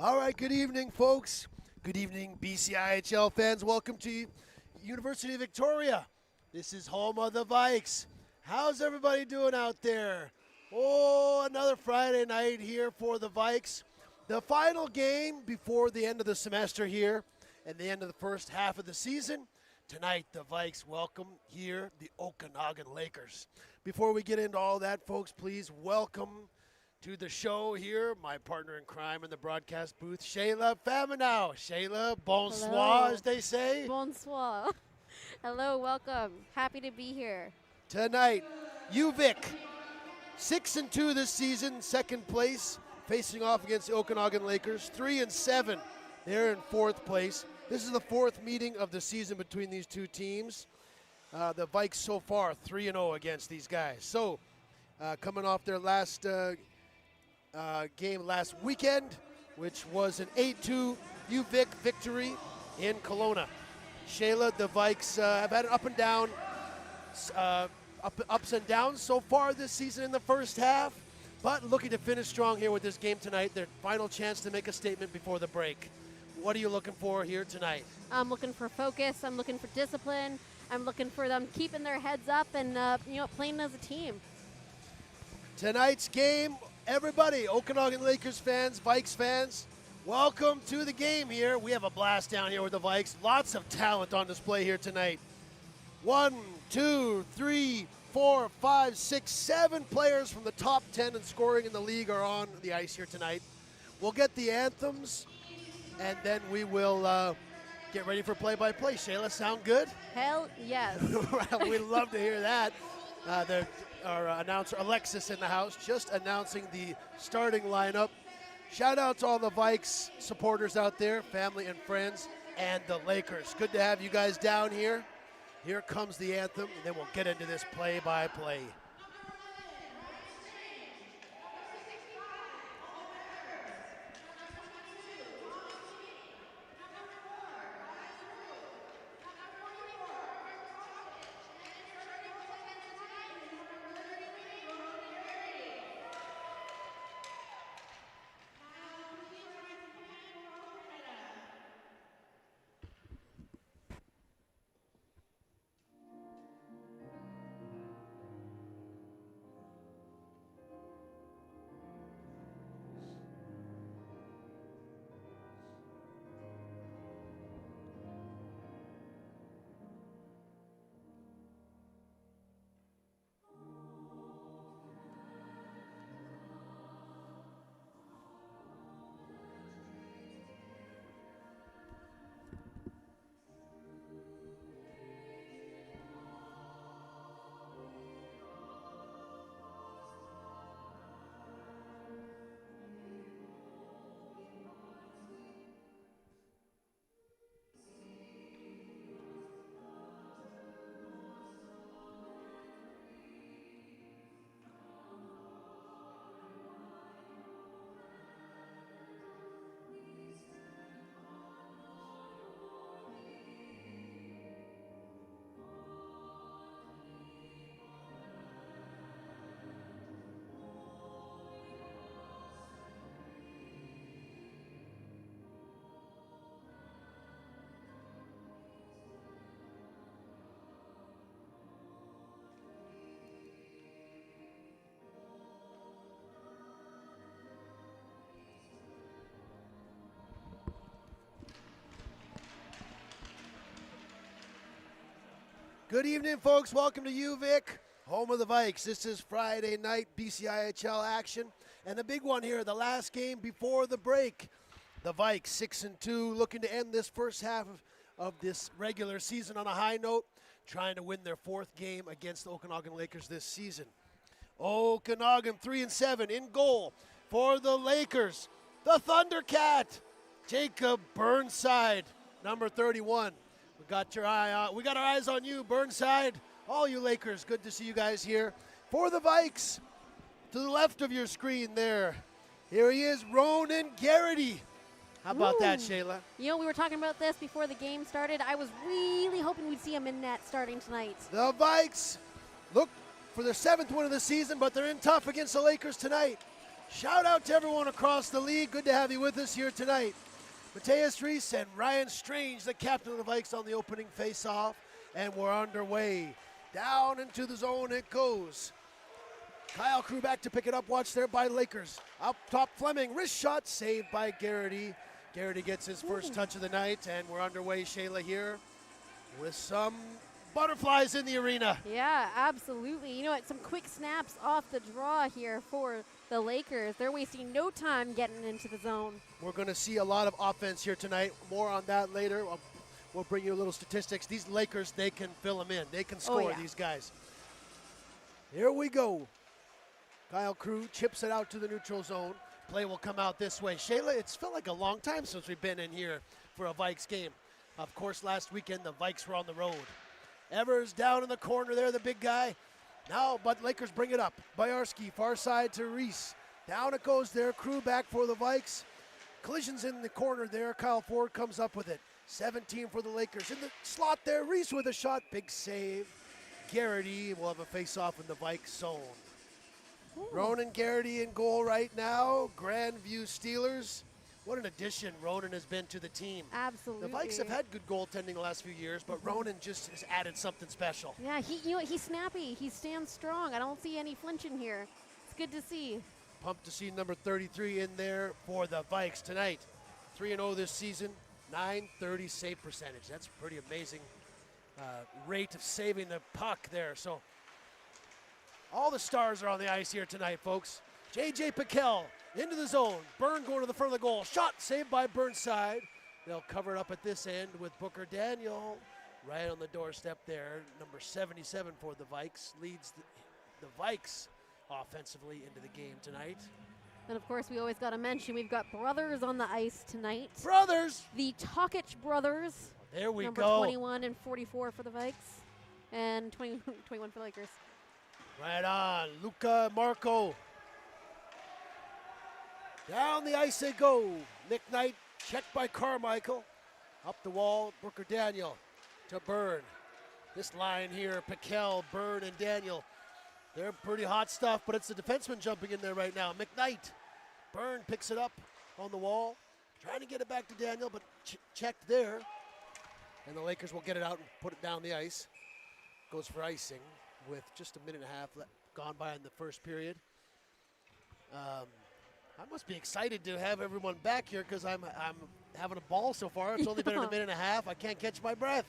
All right, good evening, folks. Good evening, BCIHL fans. Welcome to University of Victoria. This is home of the Vikes. How's everybody doing out there? Oh, another Friday night here for the Vikes. The final game before the end of the semester here and the end of the first half of the season. Tonight, the Vikes welcome here the Okanagan Lakers. Before we get into all that, folks, please welcome to the show here, my partner in crime in the broadcast booth, Shayla Faminow. Shayla, bonsoir, Hello. as they say. Bonsoir. Hello, welcome. Happy to be here. Tonight, UVic, 6-2 this season, second place, facing off against the Okanagan Lakers. 3-7, they're in fourth place. This is the fourth meeting of the season between these two teams. The Vikes so far 3-0 against these guys. So, coming off their last game last weekend, which was an 8-2 UVic victory in Kelowna. Shayla, the Vikes have had an up and down, ups and downs so far this season in the first half, but looking to finish strong here with this game tonight. Their final chance to make a statement before the break. What are you looking for here tonight? I'm looking for focus. I'm looking for discipline. I'm looking for them keeping their heads up and playing as a team. Tonight's game, everybody, Okanagan Lakers fans, Vikes fans, welcome to the game here. We have a blast down here with the Vikes. Lots of talent on display here tonight. 1, 2, 3, 4, 5, 6, 7 players from the top 10 in scoring in the league are on the ice here tonight. We'll get the anthems, and then we will get ready for play-by-play. Shayla, sound good? Hell yes. We'd love to hear that. Our announcer, Alexis, in the house, just announcing the starting lineup. Shout out to all the Vikes supporters out there, family and friends, and the Lakers. Good to have you guys down here. Here comes the anthem, and then we'll get into this play-by-play. Good evening, folks. Welcome to UVic, home of the Vikes. This is Friday night BCIHL action. And the big one here, the last game before the break. The Vikes 6-2, looking to end this first half of this regular season on a high note, trying to win their fourth game against the Okanagan Lakers this season. Okanagan 3-7 in goal for the Lakers. The Thundercat, Jacob Burnside, number 31. We got our eyes on you, Burnside. All you Lakers, good to see you guys here. For the Vikes, to the left of your screen there, here he is, Ronan Garrity. How about that, Shayla? You know, we were talking about this before the game started. I was really hoping we'd see him in net starting tonight. The Vikes look for their 7th win of the season, but they're in tough against the Lakers tonight. Shout out to everyone across the league. Good to have you with us here tonight. Mateus Reese and Ryan Strange, the captain of the Vikes, on the opening face-off. And we're underway. Down into the zone it goes. Kyle Crew back to pick it up. Watch there by Lakers. Up top, Fleming. Wrist shot saved by Garrity. Garrity gets his first touch of the night, and we're underway, Shayla, here with some butterflies in the arena. Yeah, absolutely. You know what? Some quick snaps off the draw here for the Lakers. They're wasting no time getting into the zone. We're going to see a lot of offense here tonight. More on that later. We'll bring you a little statistics. These Lakers, they can fill them in. They can score, these guys. Here we go. Kyle Crew chips it out to the neutral zone. Play will come out this way. Shayla, it's felt like a long time since we've been in here for a Vikes game. Of course, last weekend, the Vikes were on the road. Evers down in the corner there, the big guy. Now, but Lakers bring it up. Boyarsky, far side to Reese. Down it goes there. Crew back for the Vikes. Collisions in the corner there. Kyle Ford comes up with it. 17 for the Lakers. In the slot there, Reese with a shot. Big save. Garrity will have a face-off in the Vikes zone. Ooh. Ronan Garrity in goal right now. Grandview Steelers. What an addition Ronan has been to the team. Absolutely. The Vikes have had good goaltending the last few years, but Ronan just has added something special. Yeah, he's snappy. He stands strong. I don't see any flinching here. It's good to see. Pumped to see number 33 in there for the Vikes tonight. 3-0 this season, .930 save percentage. That's a pretty amazing rate of saving the puck there. So all the stars are on the ice here tonight, folks. J.J. Piquel into the zone. Byrne going to the front of the goal. Shot saved by Burnside. They'll cover it up at this end with Booker Daniel right on the doorstep there. Number 77 for the Vikes leads the Vikes offensively into the game tonight. And of course, we always got to mention we've got brothers on the ice tonight. Brothers! The Tokic brothers. There we number go. Number 21 and 44 for the Vikes, and 21 for the Lakers. Right on. Luca Marco. Down the ice they go. Nick Knight checked by Carmichael. Up the wall, Booker Daniel to Byrne. This line here, Piquel, Byrne, and Daniel. They're pretty hot stuff, but it's the defenseman jumping in there right now. McKnight. Byrne picks it up on the wall. Trying to get it back to Daniel, but checked there. And the Lakers will get it out and put it down the ice. Goes for icing with just a minute and a half gone by in the first period. I must be excited to have everyone back here because I'm having a ball so far. It's only been a minute and a half. I can't catch my breath.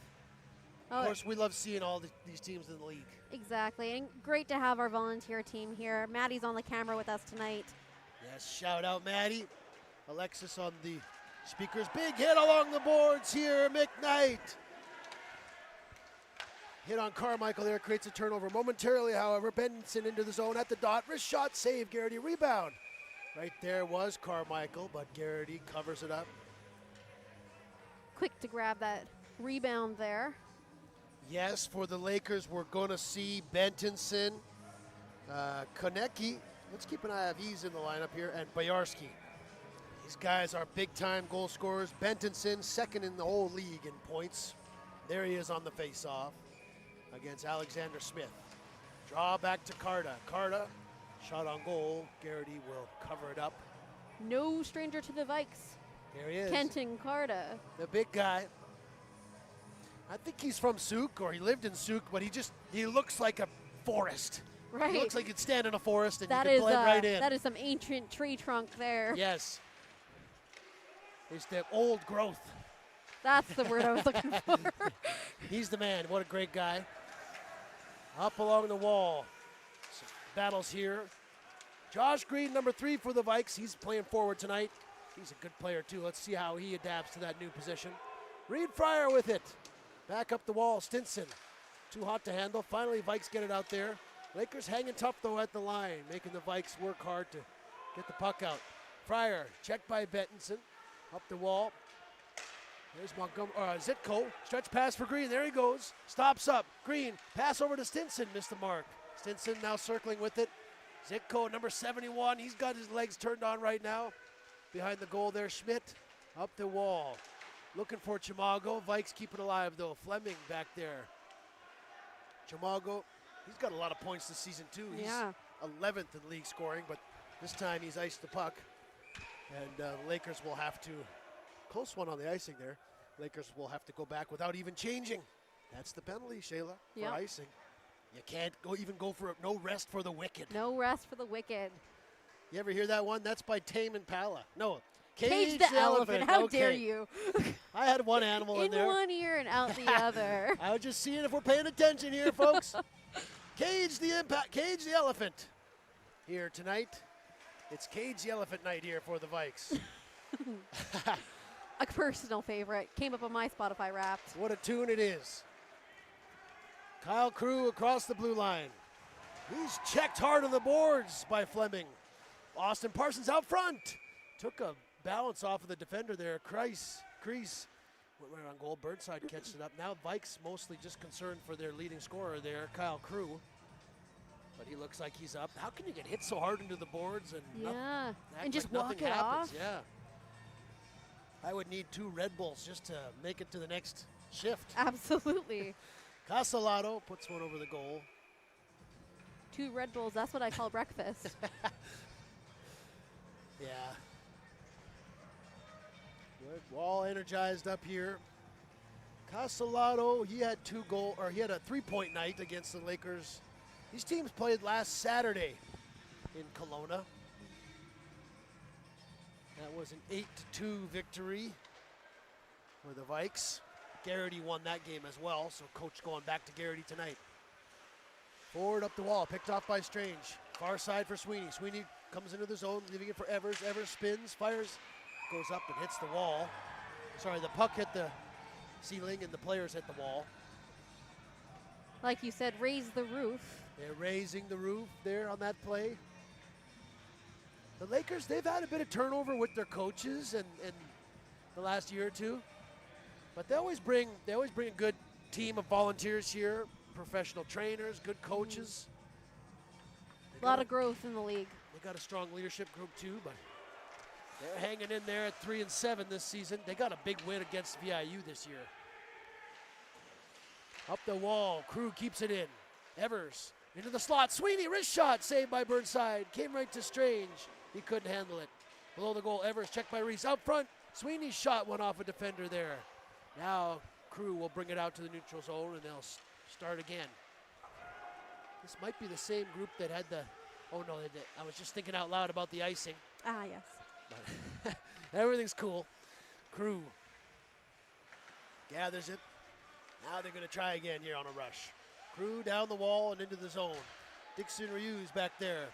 Of course, we love seeing all these teams in the league. Exactly, and great to have our volunteer team here. Maddie's on the camera with us tonight. Yes, shout out Maddie. Alexis on the speakers. Big hit along the boards here, McKnight. Hit on Carmichael there, creates a turnover. Momentarily, however, Benson into the zone at the dot. Wrist shot, save, Garrity, rebound. Right there was Carmichael, but Garrity covers it up. Quick to grab that rebound there. Yes, for the Lakers, we're going to see Bentonson, Konecki. Let's keep an eye if he's in the lineup here, and Boyarsky. These guys are big-time goal scorers. Bentonson, second in the whole league in points. There he is on the face-off against Alexander Smith. Draw back to Carta. Carta, shot on goal. Garrity will cover it up. No stranger to the Vikes. There he is. Kenton Carta. The big guy. I think he's from Souk, or he lived in Souk, but he looks like a forest. Right. He looks like he'd stand in a forest and that you could blend right in. That is some ancient tree trunk there. Yes. It's the old growth. That's the word I was looking for. He's the man. What a great guy. Up along the wall. Some battles here. Josh Green, number 3 for the Vikes. He's playing forward tonight. He's a good player, too. Let's see how he adapts to that new position. Reed Fryer with it. Back up the wall, Stinson. Too hot to handle. Finally, Vikes get it out there. Lakers hanging tough, though, at the line, making the Vikes work hard to get the puck out. Fryer, checked by Bentonson. Up the wall. There's Zitko. Stretch pass for Green. There he goes. Stops up. Green. Pass over to Stinson. Missed the mark. Stinson now circling with it. Zitko, number 71. He's got his legs turned on right now. Behind the goal there, Schmidt. Up the wall. Looking for Chimago. Vikes keep it alive, though. Fleming back there. Chimago, he's got a lot of points this season, too. He's 11th in league scoring, but This time he's iced the puck. And Lakers will have to, close one on the icing there. Lakers will have to go back without even changing. That's the penalty, Shayla, for icing. You can't even go for no rest for the wicked. No rest for the wicked. You ever hear that one? That's by Tame Impala. No, Cage the elephant. How dare you? I had one animal in there. In one ear and out the other. I was just seeing if we're paying attention here, folks. Cage the elephant. Here tonight, it's Cage the Elephant night here for the Vikes. A personal favorite. Came up on my Spotify Wrapped. What a tune it is. Kyle Crew across the blue line. He's checked hard on the boards by Fleming. Austin Parsons out front. Took a balance off of the defender there. Kreis went right on goal. Burnside catches it up. Now Vikes mostly just concerned for their leading scorer there, Kyle Crew. But he looks like he's up. How can you get hit so hard into the boards and just nothing walk it happens? off? Yeah. I would need 2 Red Bulls just to make it to the next shift. Absolutely. Castellato puts one over the goal. 2 Red Bulls, that's what I call breakfast. Yeah. Good. All energized up here. Castellato, he had a 3-point night against the Lakers. These teams played last Saturday in Kelowna. That was an 8-2 victory for the Vikes. Garrity won that game as well, so coach going back to Garrity tonight. Forward up the wall, picked off by Strange. Far side for Sweeney. Sweeney comes into the zone, leaving it for Evers. Evers spins, fires, goes up and hits the wall. Sorry, the puck hit the ceiling and the players hit the wall. Like you said, raise the roof. They're raising the roof there on that play. The Lakers, they've had a bit of turnover with their coaches in the last year or two. But they always bring a good team of volunteers here, professional trainers, good coaches. A lot of growth in the league. They got a strong leadership group too, but they're hanging in there at 3-7 this season. They got a big win against VIU this year. Up the wall, Crew keeps it in. Evers into the slot. Sweeney, wrist shot, saved by Burnside. Came right to Strange. He couldn't handle it. Below the goal, Evers checked by Reese. Out front, Sweeney's shot went off a defender there. Now Crew will bring it out to the neutral zone and they'll start again. This might be the same group that had the, oh no, I was just thinking out loud about the icing. Ah, yes. But everything's cool. Crew gathers it. Now they're going to try again here on a rush. Crew down the wall and into the zone. Dixon Ryu's back there.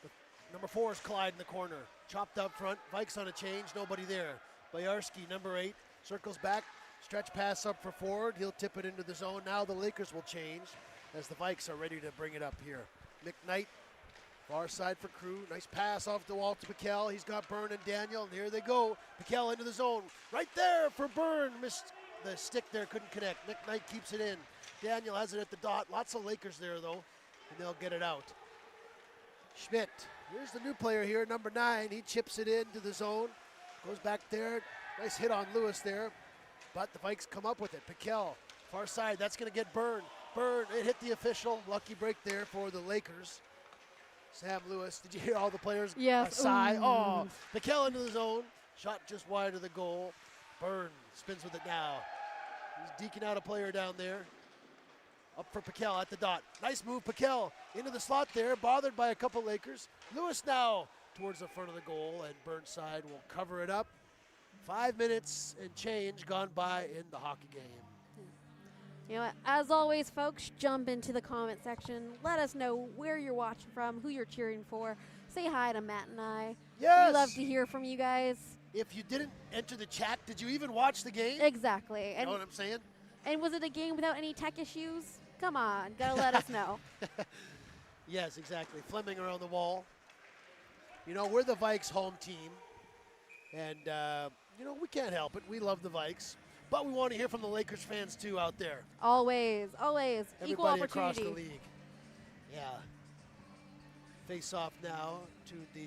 The number 4 is Clyde in the corner. Chopped up front. Vikes on a change. Nobody there. Boyarski, number 8, circles back. Stretch pass up for forward. He'll tip it into the zone. Now the Lakers will change as the Vikes are ready to bring it up here. McKnight, far side for Crew. Nice pass off the wall to Piquel. He's got Byrne and Daniel, and here they go. Piquel into the zone. Right there for Byrne. Missed the stick there, couldn't connect. McKnight keeps it in. Daniel has it at the dot. Lots of Lakers there, though, and they'll get it out. Schmidt, here's the new player here, number 9. He chips it into the zone. Goes back there. Nice hit on Lewis there. But the Vikes come up with it. Piquel, far side. That's going to get Byrne. Byrne, it hit the official. Lucky break there for the Lakers. Sam Lewis, did you hear all the players? Yes. A sigh. Oh, Piquel into the zone. Shot just wide of the goal. Byrne spins with it now. He's deking out a player down there. Up for Piquel at the dot. Nice move, Piquel into the slot there. Bothered by a couple Lakers. Lewis now towards the front of the goal, and Burnside will cover it up. 5 minutes and change gone by in the hockey game. You know what, as always, folks, jump into the comment section. Let us know where you're watching from, who you're cheering for. Say hi to Matt and I. Yes. We love to hear from you guys. If you didn't enter the chat, did you even watch the game? Exactly. You And, know what I'm saying? and was it a game without any tech issues? Come on, gotta let us know. Yes, exactly. Fleming around the wall. You know, we're the Vikes home team. And, you know, we can't help it. We love the Vikes. But we want to hear from the Lakers fans, too, out there. Always, always. Equal Everybody opportunity. across the league. Yeah. Face off now to the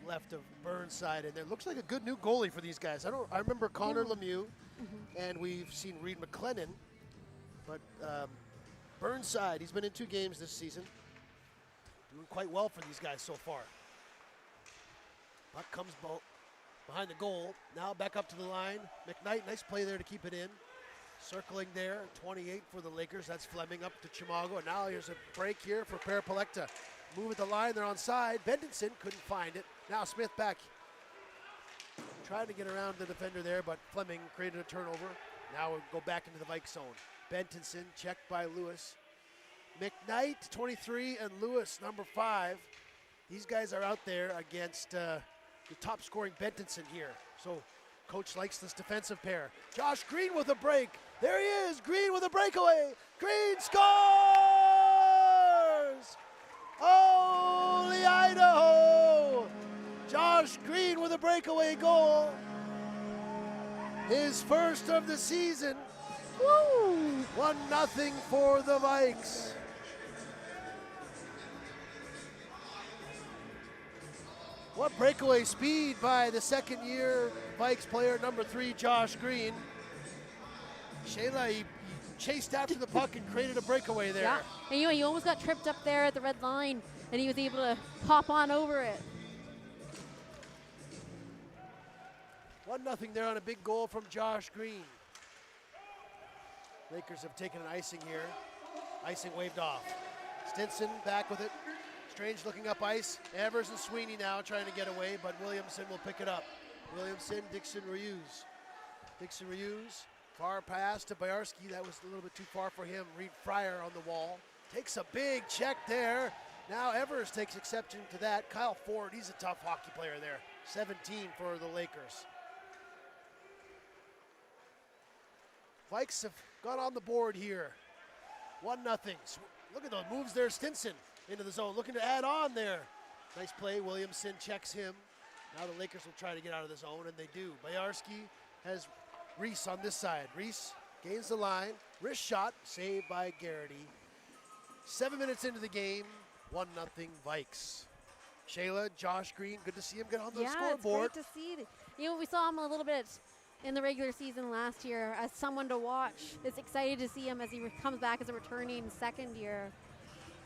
left of Burnside, and there looks like a good new goalie for these guys. I remember Connor Lemieux, and we've seen Reed McLennan, but Burnside, he's been in 2 games this season, doing quite well for these guys so far. Puck comes behind the goal. Now back up to the line. McKnight, nice play there to keep it in. Circling there, 28 for the Lakers. That's Fleming up to Chimago. And now here's a break here for Parapalecta. Move at the line, they're on side. Bendenson couldn't find it. Now Smith back. Trying to get around the defender there, but Fleming created a turnover. Now we'll go back into the Vike zone. Bendenson checked by Lewis. McKnight, 23, and Lewis, number 5. These guys are out there against the top scoring Bendenson here. So coach likes this defensive pair. Josh Green with a break. There he is, Green with a breakaway. Green scores! Holy Idaho! Josh Green with a breakaway goal. His first of the season. Woo! 1-0 for the Vikes. What breakaway speed by the second-year Vikes player, number 3, Josh Green. Shayla, he chased after the puck and created a breakaway there. Yeah, and he almost got tripped up there at the red line, and he was able to hop on over it. 1-0 there on a big goal from Josh Green. Lakers have taken an icing here. Icing waved off. Stinson back with it. Strange looking up ice. Evers and Sweeney now trying to get away, but Williamson will pick it up. Williamson, Dixon Reuse. Dixon Reuse, far pass to Boyarsky. That was a little bit too far for him. Reed Fryer on the wall. Takes a big check there. Now Evers takes exception to that. Kyle Ford, he's a tough hockey player there. 17 for the Lakers. Vikes have got on the board here. 1-0. Look at those moves there. Stinson into the zone, looking to add on there. Nice play. Williamson checks him. Now the Lakers will try to get out of the zone, and they do. Boyarsky has Reese on this side. Reese gains the line. Wrist shot, saved by Garrity. 7 minutes into the game, 1-0 Vikes. Shayla, Josh Green, good to see him get on the scoreboard. Yeah, it's great to see. You know, we saw him a little bit in the regular season last year as someone to watch. It's excited to see him as he comes back as a returning second year.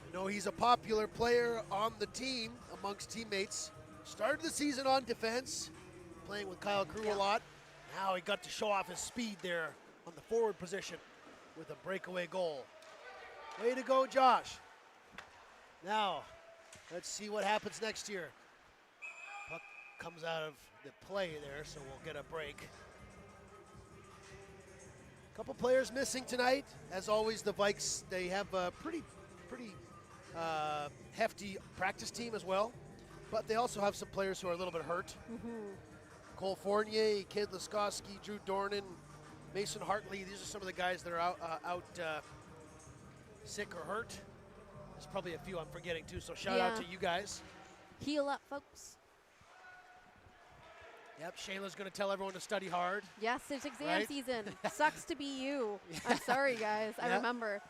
You know, he's a popular player on the team amongst teammates. Started the season on defense, playing with Kyle Crew a lot. Now he got to show off his speed there on the forward position with a breakaway goal. Way to go, Josh. Now, let's see what happens next year. Puck comes out of the play there, so we'll get a break. Couple players missing tonight. As always, the Vikes, they have a pretty hefty practice team as well. But they also have some players who are a little bit hurt. Cole Fournier, Kid Laskowski, Drew Dornan, Mason Hartley. These are some of the guys that are out sick or hurt. There's probably a few I'm forgetting too, so shout out to you guys. Heal up, folks. Yep, Shayla's going to tell everyone to study hard. Yes, it's exam season. Sucks to be you. I'm sorry, guys. I remember.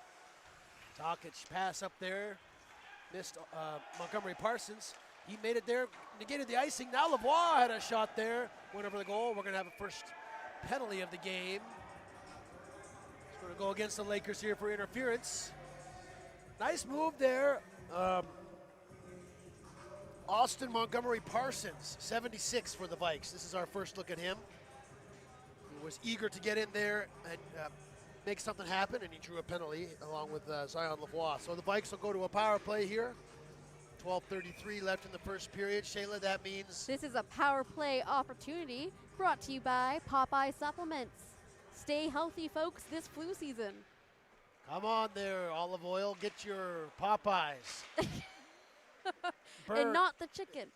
Tokic pass up there. Missed Montgomery Parsons. He made it there, negated the icing. Now Lavoie had a shot there. Went over the goal. We're going to have a first penalty of the game. It's going to go against the Lakers here for interference. Nice move there. Austin Montgomery Parsons, 76 for the Vikes. This is our first look at him. He was eager to get in there and make something happen, and he drew a penalty along with Zion Lavoie. So the Vikes will go to a power play here. 12:33 left in the first period. Shayla, that means... This is a power play opportunity brought to you by Popeye Supplements. Stay healthy, folks, this flu season. Come on there, olive oil. Get your Popeyes. And not the chicken.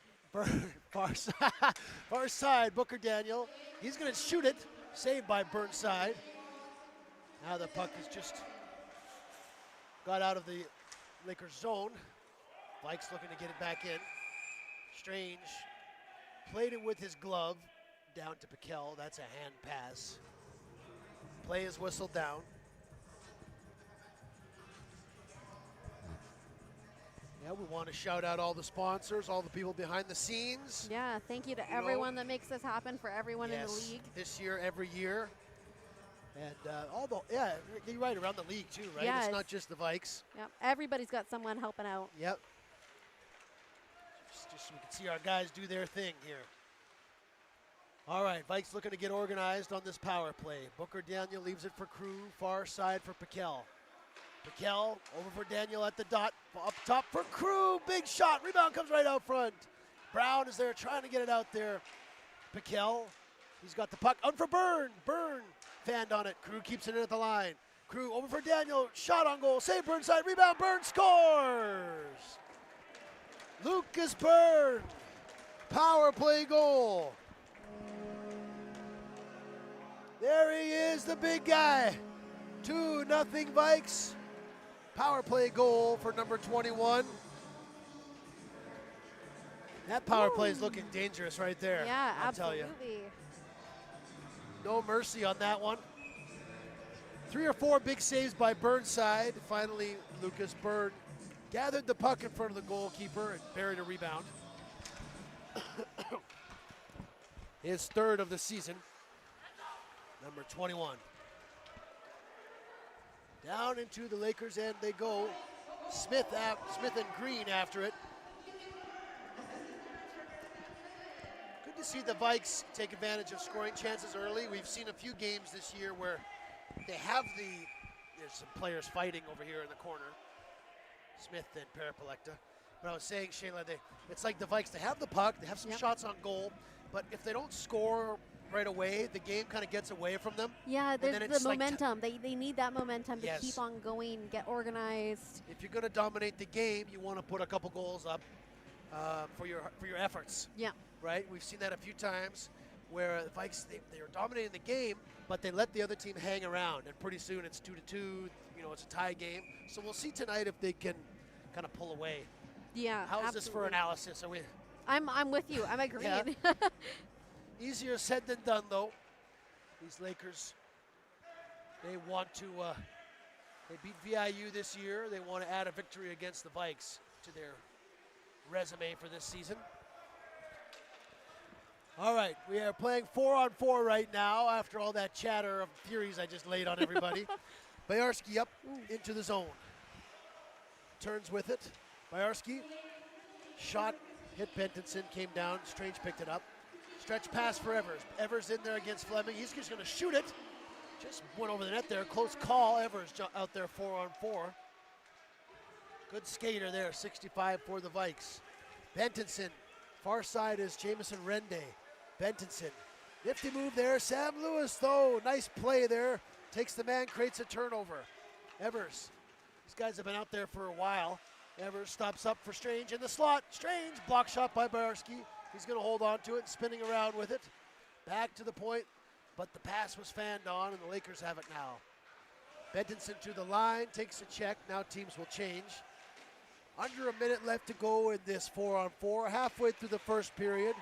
Far side, Booker Daniel. He's going to shoot it. Saved by Burnside. Now the puck has just got out of the Lakers zone. Vikes looking to get it back in. Strange played it with his glove down to Piquel. That's a hand pass. Play is whistled down. Yeah, we want to shout out all the sponsors, all the people behind the scenes. Yeah, thank you to everyone that makes this happen for everyone in the league. This year, every year. And you're right, around the league too, right? Yeah, it's not just the Vikes. Yep, everybody's got someone helping out. Yep. Just so we can see our guys do their thing here. All right, Vikes looking to get organized on this power play. Booker Daniel leaves it for Crew, far side for Piquel. Piquel over for Daniel at the dot, up top for Crew, big shot, rebound comes right out front. Brown is there trying to get it out there. Piquel, he's got the puck, out for Byrne. Byrne fanned on it, Crew keeps it in at the line. Crew over for Daniel, shot on goal, save Burnside, rebound, Byrne scores! Lucas Byrne, power play goal. There he is, the big guy. 2-0 Vikes. Power play goal for number 21. That power play is looking dangerous right there. Yeah, I'll absolutely. tell you. No mercy on that one. 3 or 4 big saves by Burnside. Finally, Lucas Byrne gathered the puck in front of the goalkeeper and buried a rebound. His third of the season. Number 21. Down into the Lakers' end they go. Smith and Green after it. Good to see the Vikes take advantage of scoring chances early. We've seen a few games this year where they have there's some players fighting over here in the corner. Smith and Parapolecta. But I was saying, Shayla, it's like the Vikes, they have the puck, they have some shots on goal, but if they don't score right away, the game kind of gets away from them. Yeah, there's the momentum. Like they need that momentum to Yes. keep on going, get organized. If you're going to dominate the game, you want to put a couple goals up for your efforts. Yeah. Right? We've seen that a few times where the Vikes, they are dominating the game, but they let the other team hang around, and pretty soon it's 2-2. It's a tie game. So we'll see tonight if they can kind of pull away. Yeah. How is absolutely. this for analysis? Are we? I'm with you. I'm agreeing. Yeah. Easier said than done, though. These Lakers, they want to. They beat VIU this year. They want to add a victory against the Vikes to their resume for this season. All right, we are playing 4-on-4 right now after all that chatter of furies I just laid on everybody. Bayarski up into the zone. Turns with it. Bayarski, shot, hit Bentonson, came down. Strange picked it up. Stretch pass for Evers. Evers in there against Fleming. He's just going to shoot it. Just went over the net there. Close call. Evers out there 4-on-4. Good skater there. 65 for the Vikes. Bentonson. Far side is Jamison Rende. Bentonson. Nifty move there. Sam Lewis, though. Nice play there. Takes the man, creates a turnover. Evers. These guys have been out there for a while. Evers stops up for Strange in the slot. Strange. Block shot by Bayarski. He's going to hold on to it, spinning around with it. Back to the point, but the pass was fanned on, and the Lakers have it now. Bentonson to the line, takes a check. Now teams will change. Under a minute left to go in this 4-on-4, halfway through the first period.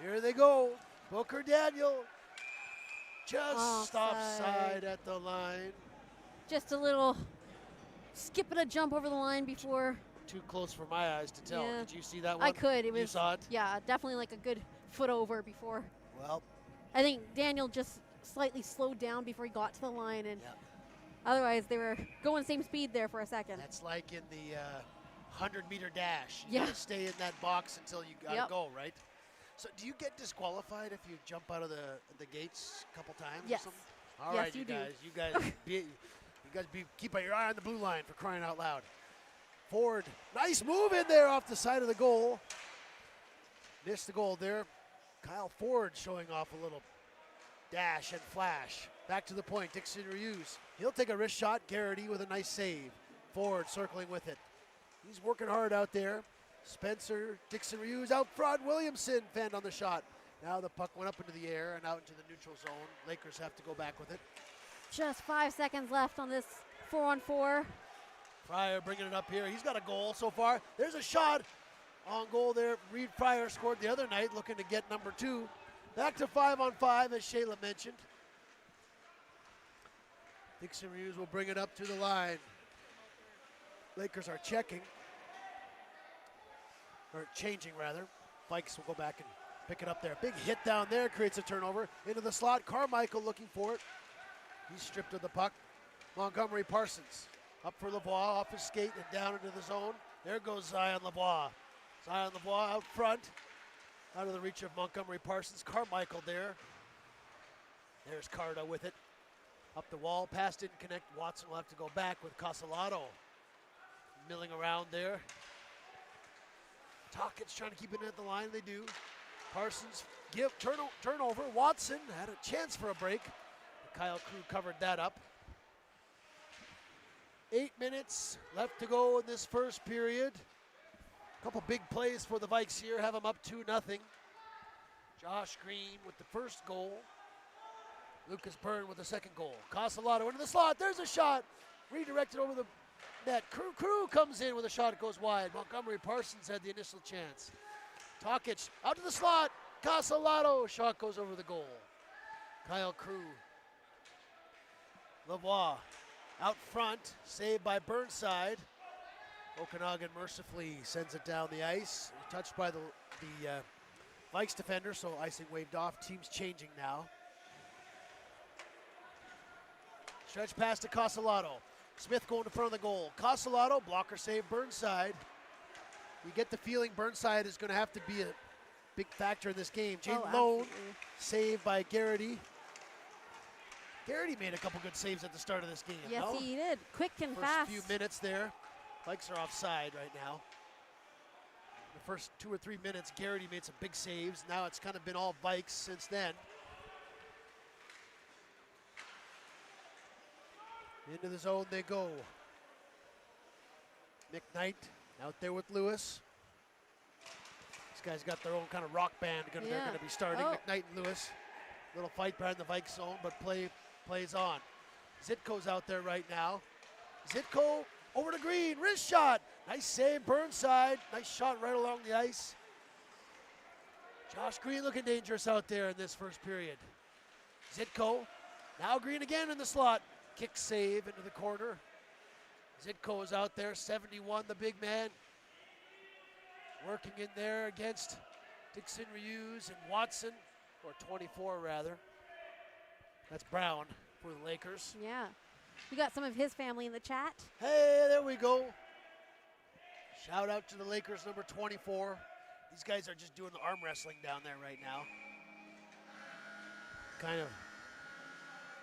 Here they go. Booker Daniel just offside at the line. Just a little skip and a jump over the line before. Too close for my eyes to tell. Yeah. Did you see that one? I could. It was, you saw it? Yeah, definitely like a good foot over before. Well, I think Daniel just slightly slowed down before he got to the line, and otherwise they were going same speed there for a second. that's like in the 100-meter dash. You Yeah. gotta stay in that box until you gotta go, right? So do you get disqualified if you jump out of the gates a couple times Yes. or something? All Yes, right, you do. you guys keep your eye on the blue line for crying out loud. Ford, nice move in there off the side of the goal. Missed the goal there. Kyle Ford showing off a little dash and flash. Back to the point, Dixon Ruse. He'll take a wrist shot. Garrity with a nice save. Ford circling with it. He's working hard out there. Spencer, Dixon Ruse out front. Williamson fanned on the shot. Now the puck went up into the air and out into the neutral zone. Lakers have to go back with it. Just 5 seconds left on this 4-on-4. Fryer bringing it up here. He's got a goal so far. There's a shot on goal there. Reed Fryer scored the other night, looking to get number 2. Back to 5-on-5, as Shayla mentioned. Dixon Ruse will bring it up to the line. Lakers are checking. Or changing, rather. Vikes will go back and pick it up there. Big hit down there, creates a turnover. Into the slot, Carmichael looking for it. He's stripped of the puck. Montgomery Parsons. Up for Lavoie, off his skate and down into the zone. There goes Zion Lavoie. Zion Lavoie out front, out of the reach of Montgomery Parsons. Carmichael there, There's Carta with it. Up the wall, pass didn't connect. Watson will have to go back with Casalato milling around there. Tocchet's trying to keep it at the line. They do. Parsons turnover. Watson had a chance for a break. Kyle Crew covered that up. 8 minutes left to go in this first period. A couple big plays for the Vikes here. Have them up 2-0. Josh Green with the first goal. Lucas Byrne with the second goal. Casalato into the slot. There's a shot. Redirected over the net. Crew comes in with a shot. It goes wide. Montgomery Parsons had the initial chance. Tocchet out to the slot. Casalato. Shot goes over the goal. Kyle Crew. Lavoie out front. Saved by Burnside. Okanagan mercifully sends it down the ice. Touched by the Vikes defender, so icing waved off. Team's changing now. Stretch pass to Casalato. Smith going to front of the goal. Casalato, blocker save, Burnside. You get the feeling Burnside is going to have to be a big factor in this game. Jaden Lone, saved by Garrity. Garrity made a couple good saves at the start of this game. Yes, he did. Quick and fast. First few minutes there. Vikes are offside right now. The first 2 or 3 minutes, Garrity made some big saves. Now it's kind of been all Vikes since then. Into the zone they go. McKnight out there with Lewis. These guys got their own kind of rock band they're going to be starting. McKnight and Lewis. Little fight behind the Vikes zone, but plays on. Zitko's out there right now. Zitko over to Green, wrist shot. Nice save, Burnside. Nice shot right along the ice. Josh Green looking dangerous out there in this first period. Zitko, now Green again in the slot. Kick save into the corner. Zitko is out there, 71, the big man. Working in there against Dixon Riuse and Watson, or 24 rather. That's Brown for the Lakers. Yeah. We got some of his family in the chat. Hey, there we go. Shout out to the Lakers, number 24. These guys are just doing the arm wrestling down there right now. Kind of.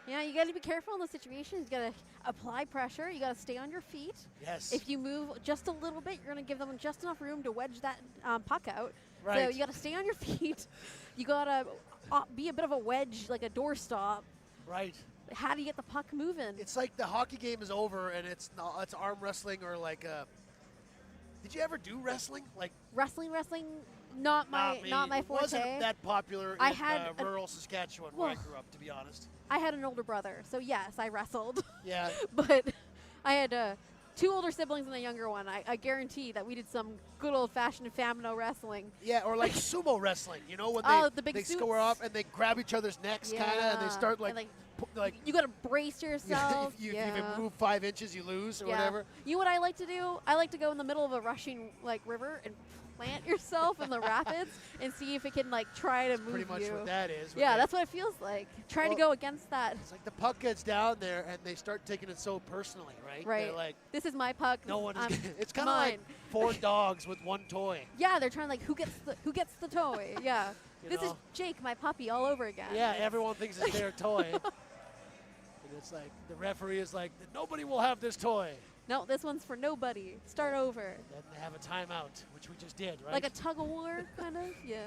Yeah, you got to be careful in those situations. You got to apply pressure. You got to stay on your feet. Yes. If you move just a little bit, you're going to give them just enough room to wedge that puck out. Right. So you got to stay on your feet. You got to be a bit of a wedge, like a doorstop. Right. How do you get the puck moving? It's like the hockey game is over and it's arm wrestling or like a. Did you ever do wrestling? Like wrestling, not my forte. It wasn't that popular in rural Saskatchewan where I grew up, to be honest. I had an older brother, so yes, I wrestled. Yeah. But I had 2 older siblings and a younger one. I guarantee that we did some good old-fashioned Famino wrestling. Yeah, or like sumo wrestling, you know, when they score off and they grab each other's necks kind of and they start like you got to brace yourself. If you move 5 inches, you lose or whatever. You know what I like to do? I like to go in the middle of a rushing river and plant yourself in the rapids and see if it can try to move you. Pretty much what that is. Yeah, that's what it feels like. Trying to go against that. It's like the puck gets down there and they start taking it so personally, right? Right. They're like, this is my puck. No one is. It's kind of like 4 dogs with 1 toy. Yeah, they're trying who gets the toy. Yeah. This is Jake, my puppy, all over again. Yeah, everyone thinks it's their toy. And it's like the referee is like, nobody will have this toy. No, this one's for nobody. Start over. Then they have a timeout, which we just did, right? Like a tug of war, kind of. Yeah.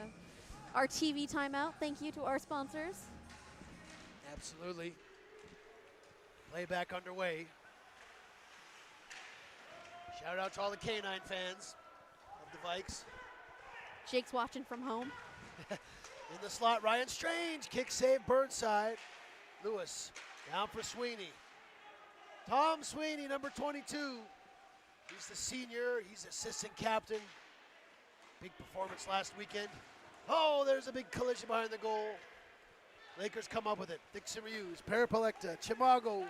Our TV timeout. Thank you to our sponsors. Absolutely. Playback underway. Shout out to all the K9 fans of the Vikes. Jake's watching from home. In the slot, Ryan Strange. Kick save, Burnside. Lewis down for Sweeney. Tom Sweeney, number 22. He's the senior. He's assistant captain. Big performance last weekend. Oh, there's a big collision behind the goal. Lakers come up with it. Dixon Riuse, Parapalecta, Chimago.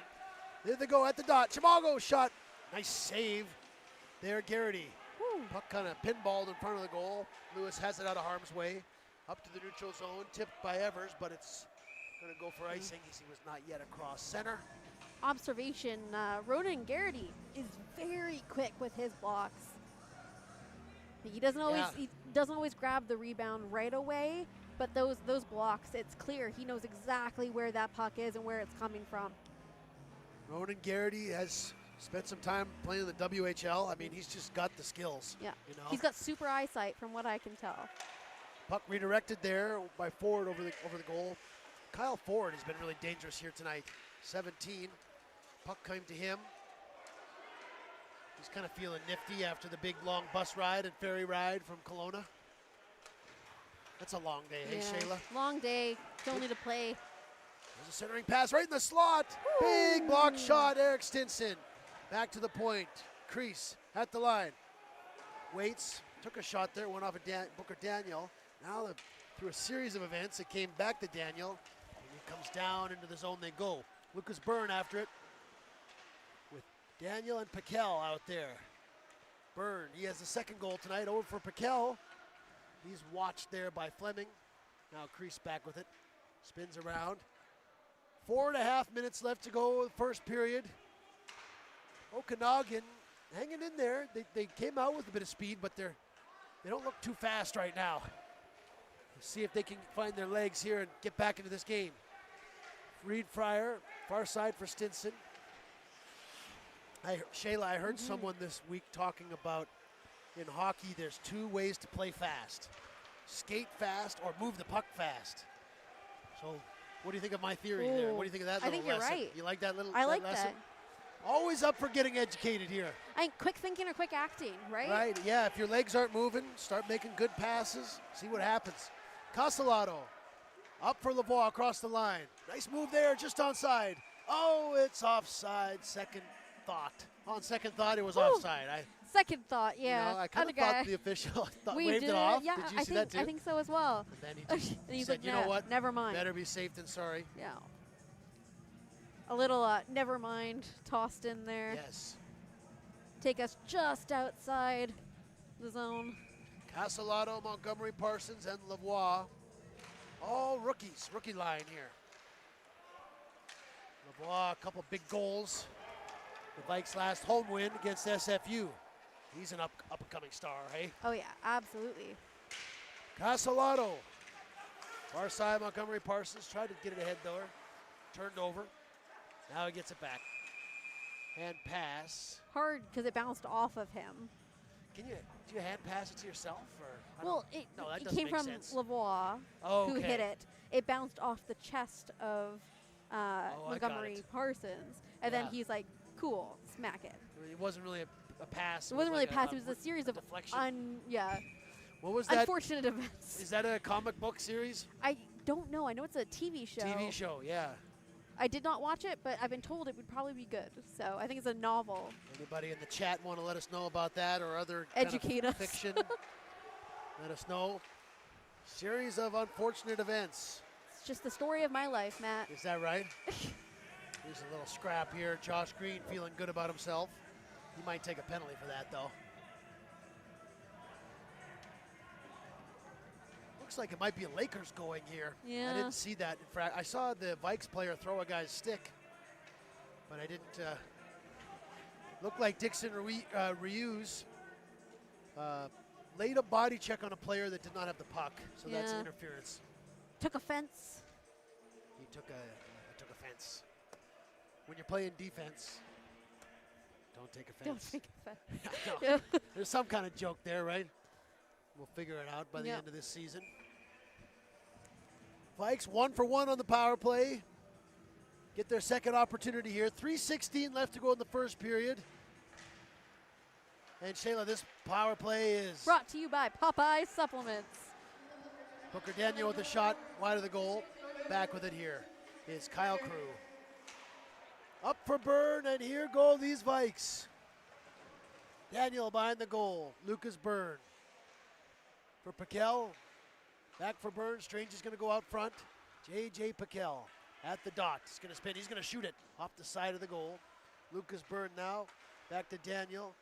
There they go at the dot. Chimago shot. Nice save there, Garrity. Puck kind of pinballed in front of the goal. Lewis has it out of harm's way. Up to the neutral zone, tipped by Evers, but it's going to go for icing as he was not yet across center. Observation, Ronan Garrity is very quick with his blocks. He doesn't always grab the rebound right away, But those blocks, it's clear. He knows exactly where that puck is and where it's coming from. Ronan Garrity has spent some time playing in the WHL. I mean, he's just got the skills. Yeah. You know? He's got super eyesight from what I can tell. Puck redirected there by Ford over the goal. Kyle Ford has been really dangerous here tonight. 17. Puck came to him. He's kind of feeling nifty after the big long bus ride and ferry ride from Kelowna. That's a long day, hey, Shayla? Long day. Still need to play. There's a centering pass right in the slot. Woo! Big block shot, Eric Stinson. Back to the point. Crease at the line. Waits, took a shot there, went off of Booker Daniel. Now through a series of events, it came back to Daniel. And he comes down into the zone they go. Lucas Byrne after it with Daniel and Piquel out there. Byrne, he has the second goal tonight. Over for Piquel. He's watched there by Fleming. Now Crease back with it. Spins around. 4.5 minutes left to go, first period. Okanagan hanging in there. They came out with a bit of speed, but they don't look too fast right now. Let's see if they can find their legs here and get back into this game. Reed Fryer, far side for Stinson. Shayla, I heard someone this week talking about in hockey, there's two ways to play fast. Skate fast or move the puck fast. So what do you think of my theory there? What do you think of that little lesson? I think you're right. You like that little I like lesson? that. Always up for getting educated here. I think quick thinking or quick acting, right? Right, yeah. If your legs aren't moving, start making good passes. See what happens. Castellato up for Lavoie across the line. Nice move there, just onside. Oh, it's offside. Second thought. On second thought, it was offside. Second thought, yeah. You know, I kind of thought the official waved it off. Yeah, Did you see that too? I think so as well. And then he just and he's said, like, you know what? Never mind. Better be safe than sorry. Yeah. A little never mind tossed in there. Yes. Take us just outside the zone. Castellato, Montgomery, Parsons, and Lavoie. All rookies, rookie line here. Lavoie, a couple big goals. The Vikes' last home win against SFU. He's an up-and-coming star, hey? Oh, yeah, absolutely. Castellato. Far side, Montgomery, Parsons. Tried to get it ahead, though. Turned over. Now he gets it back. Hand pass. Hard because it bounced off of him. Do you hand pass it to yourself? Or Well, it came from Lavoie, who hit it. It bounced off the chest of Montgomery Parsons. And then he's like, cool, smack it. It wasn't really a pass. It wasn't really a pass. It was a series of what was that? Unfortunate events. Is that a comic book series? I don't know. I know it's a TV show. TV show, yeah. I did not watch it, but I've been told it would probably be good. So I think it's a novel. Anybody in the chat want to let us know about that or other Educate kind of us. fiction? Let us know. Series of unfortunate events. It's just the story of my life, Matt. Is that right? Here's a little scrap here. Josh Green feeling good about himself. He might take a penalty for that, though. Looks like it might be a Lakers going here. Yeah. I didn't see that. In fact, I saw the Vikes player throw a guy's stick, but I didn't. Looked like Dixon Reuse laid a body check on a player that did not have the puck, so that's interference. Took offense. He took offense. When you're playing defense, don't take offense. Don't take offense. No. There's some kind of joke there, right? We'll figure it out by the end of this season. Vikes 1 for 1 on the power play. Get their second opportunity here. 3:16 left to go in the first period. And Shayla, this power play is brought to you by Popeye Supplements. Booker Daniel with a shot wide of the goal. Back with it here is Kyle Crew. Up for Byrne, and here go these Vikes. Daniel behind the goal. Lucas Byrne. For Piquel. Back for Byrne. Strange is going to go out front. J.J. Piquel at the dot. He's going to spin. He's going to shoot it off the side of the goal. Lucas Byrne now. Back to Daniel.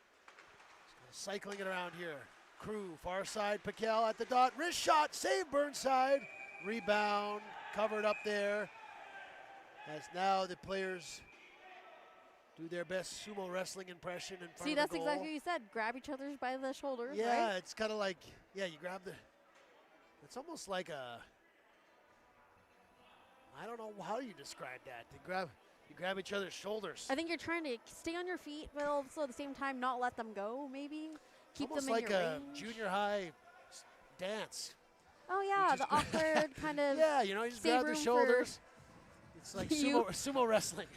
He's cycling it around here. Crew, far side. Piquel at the dot. Wrist shot. Save Burnside. Rebound. Covered up there. As now the players do their best sumo wrestling impression in front of the goal. See, that's exactly what you said. Grab each other by the shoulders, yeah, right? it's kind of like, you grab the, it's almost like a I don't know how you describe that. You grab each other's shoulders. I think you're trying to stay on your feet, but also at the same time not let them go, maybe. Keep Almost them in like your a range. junior high awkward Oh, yeah, the awkward kind of. Yeah, you know, you just grab their shoulders. It's like sumo wrestling.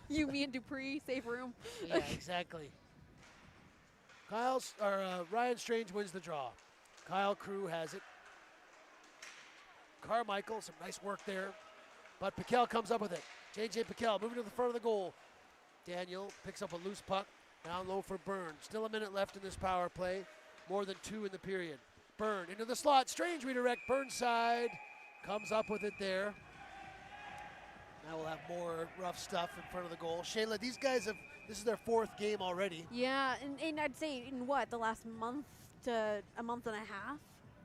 You, me, and Dupree, save room. Yeah, exactly. Ryan Strange wins the draw. Kyle Crew has it. Carmichael, some nice work there. But Piquel comes up with it. J.J. Piquel moving to the front of the goal. Daniel picks up a loose puck. Down low for Byrne. Still a minute left in this power play. More than 2 in the period. Byrne into the slot. Strange redirect. Burnside comes up with it there. Now we'll have more rough stuff in front of the goal. Shayla, these guys this is their 4th game already. Yeah, and I'd say in the last month to a month and a half?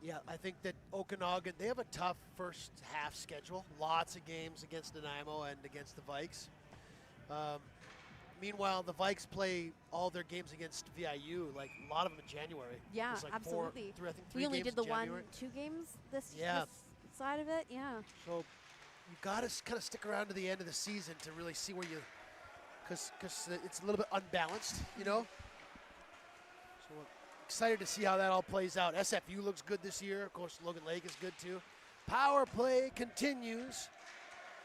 Yeah, I think that Okanagan, they have a tough first half schedule. Lots of games against Nanaimo and against the Vikes. Meanwhile, the Vikes play all their games against VIU, like a lot of them in January. Yeah, like absolutely. I think 3 we only games did the in January. 2 games this side of it, yeah. So you got to kind of stick around to the end of the season to really see where you, because it's a little bit unbalanced, you know. So excited to see how that all plays out. SFU looks good this year. Of course, Logan Lake is good too. Power play continues.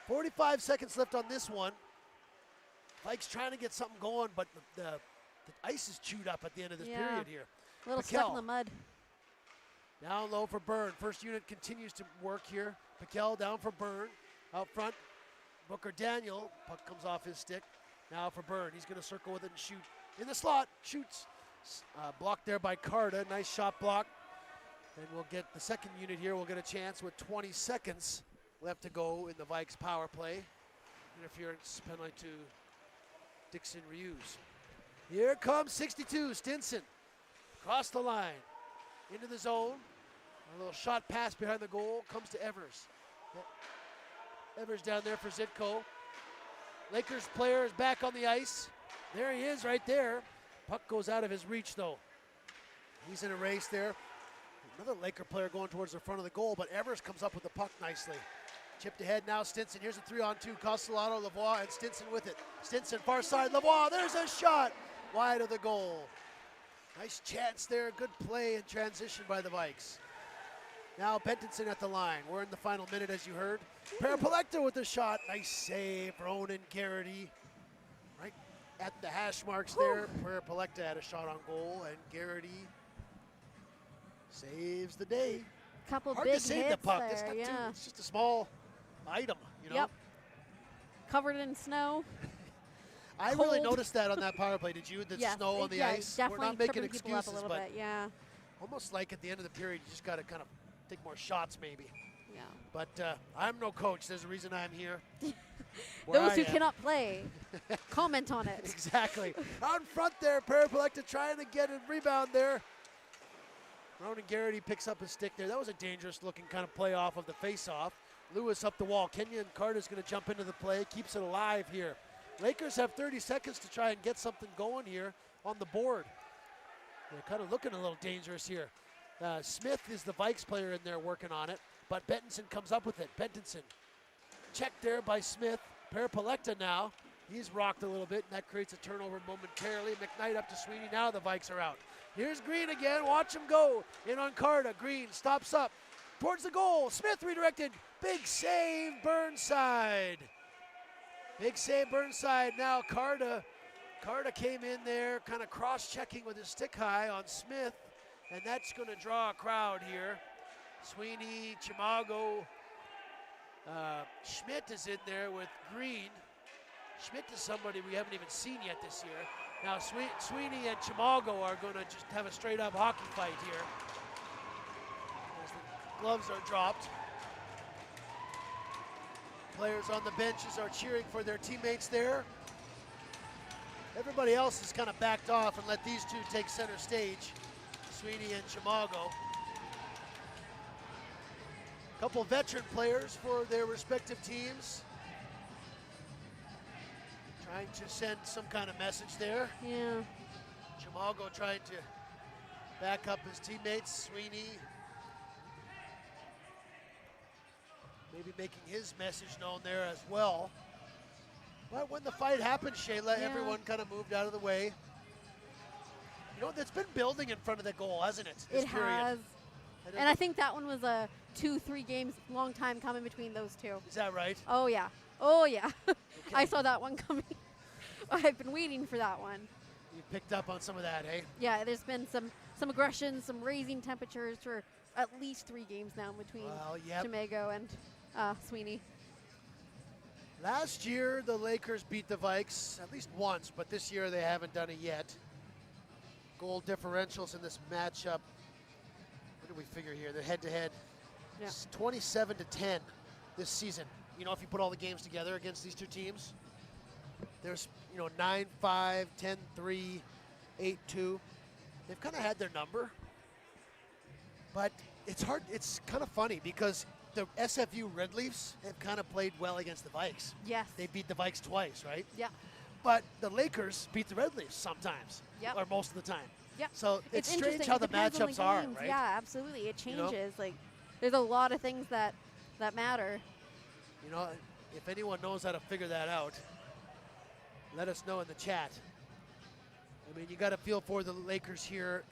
45 seconds left on this one. Vikes trying to get something going, but the ice is chewed up at the end of this period here. A little stuck in the mud. Down low for Byrne. First unit continues to work here. Piquel down for Byrne. Out front, Booker Daniel. Puck comes off his stick. Now for Byrne. He's going to circle with it and shoot. In the slot. Shoots. Blocked there by Carta. Nice shot block. And we'll get the second unit here. We'll get a chance with 20 seconds left to go in the Vikes power play. Interference penalty to Dixon Reuse. Here comes 62, Stinson. Across the line. Into the zone. A little shot pass behind the goal. Comes to Evers. Evers down there for Zitko. Lakers player is back on the ice. There he is right there. Puck goes out of his reach though. He's in a race there. Another Laker player going towards the front of the goal, but Evers comes up with the puck nicely. Chipped ahead now, Stinson. Here's a 3-on-2. Castellato, Lavoie, and Stinson with it. Stinson, far side, Lavoie. There's a shot. Wide of the goal. Nice chance there. Good play and transition by the Vikes. Now Bentonson at the line. We're in the final minute, as you heard. Parapolecta with the shot. Nice save. Ronan Garrity. Right at the hash marks there. Parapolecta had a shot on goal, and Garrity saves the day. Couple Hard big to save hits the puck. there, It's just a small item, you know? Yep. Covered in snow. I really noticed that on that power play. Did you? The snow on the ice? Definitely. We're not making excuses, up a little but bit, yeah. almost like at the end of the period, you just got to kind of take more shots maybe. Yeah. But I'm no coach. There's a reason I'm here. Those who cannot play, comment on it. Exactly. Out in front there, Parapolecta trying to get a rebound there. Ronan Garrity picks up his stick there. That was a dangerous looking kind of play off of the face-off. Lewis up the wall. Kenyon Carter's going to jump into the play, keeps it alive here. Lakers have 30 seconds to try and get something going here on the board. They're kind of looking a little dangerous here. Smith is the Vikes player in there working on it, but Bentonson comes up with it. Bentonson checked there by Smith. Parapolecta now. He's rocked a little bit, and that creates a turnover momentarily. McKnight up to Sweeney. Now the Vikes are out. Here's Green again. Watch him go. In on Carta. Green stops up towards the goal. Smith redirected. Big save, Burnside. Big save, Burnside. Now Carta came in there, kind of cross-checking with his stick high on Smith, and that's going to draw a crowd here. Sweeney, Chimago, Schmidt is in there with Green. Schmidt is somebody we haven't even seen yet this year. Now Sweeney and Chimago are going to just have a straight-up hockey fight here as the gloves are dropped. Players on the benches are cheering for their teammates there. Everybody else has kind of backed off and let these two take center stage, Sweeney and Chimago. Couple veteran players for their respective teams. Trying to send some kind of message there. Yeah. Chimago trying to back up his teammates. Sweeney maybe making his message known there as well. But when the fight happened, Shayla, everyone kind of moved out of the way. You know, it's been building in front of the goal, hasn't it? It has. And I think that one was a 2-3 games, long time coming between those two. Is that right? Oh, yeah. Oh, yeah. Okay. I saw that one coming. I've been waiting for that one. You picked up on some of that, hey? Yeah, there's been some aggression, some raising temperatures for at least 3 games now between Chimago and Sweeney. Last year, the Lakers beat the Vikes at least once, but this year they haven't done it yet. Goal differentials in this matchup. What do we figure here? The head-to-head, 27-10 this season. You know, if you put all the games together against these two teams, there's 9-5, 10-3, 8-2. They've kind of had their number, but it's hard. It's kind of funny because the SFU Red Leafs have kind of played well against the Vikes. Yes. They beat the Vikes twice, right? Yeah. But the Lakers beat the Red Leafs sometimes, or most of the time. Yeah. So it's strange how the matchups are, right? Yeah, absolutely. It changes. Like, there's a lot of things that matter. You know, if anyone knows how to figure that out, let us know in the chat. I mean, you got to feel for the Lakers here.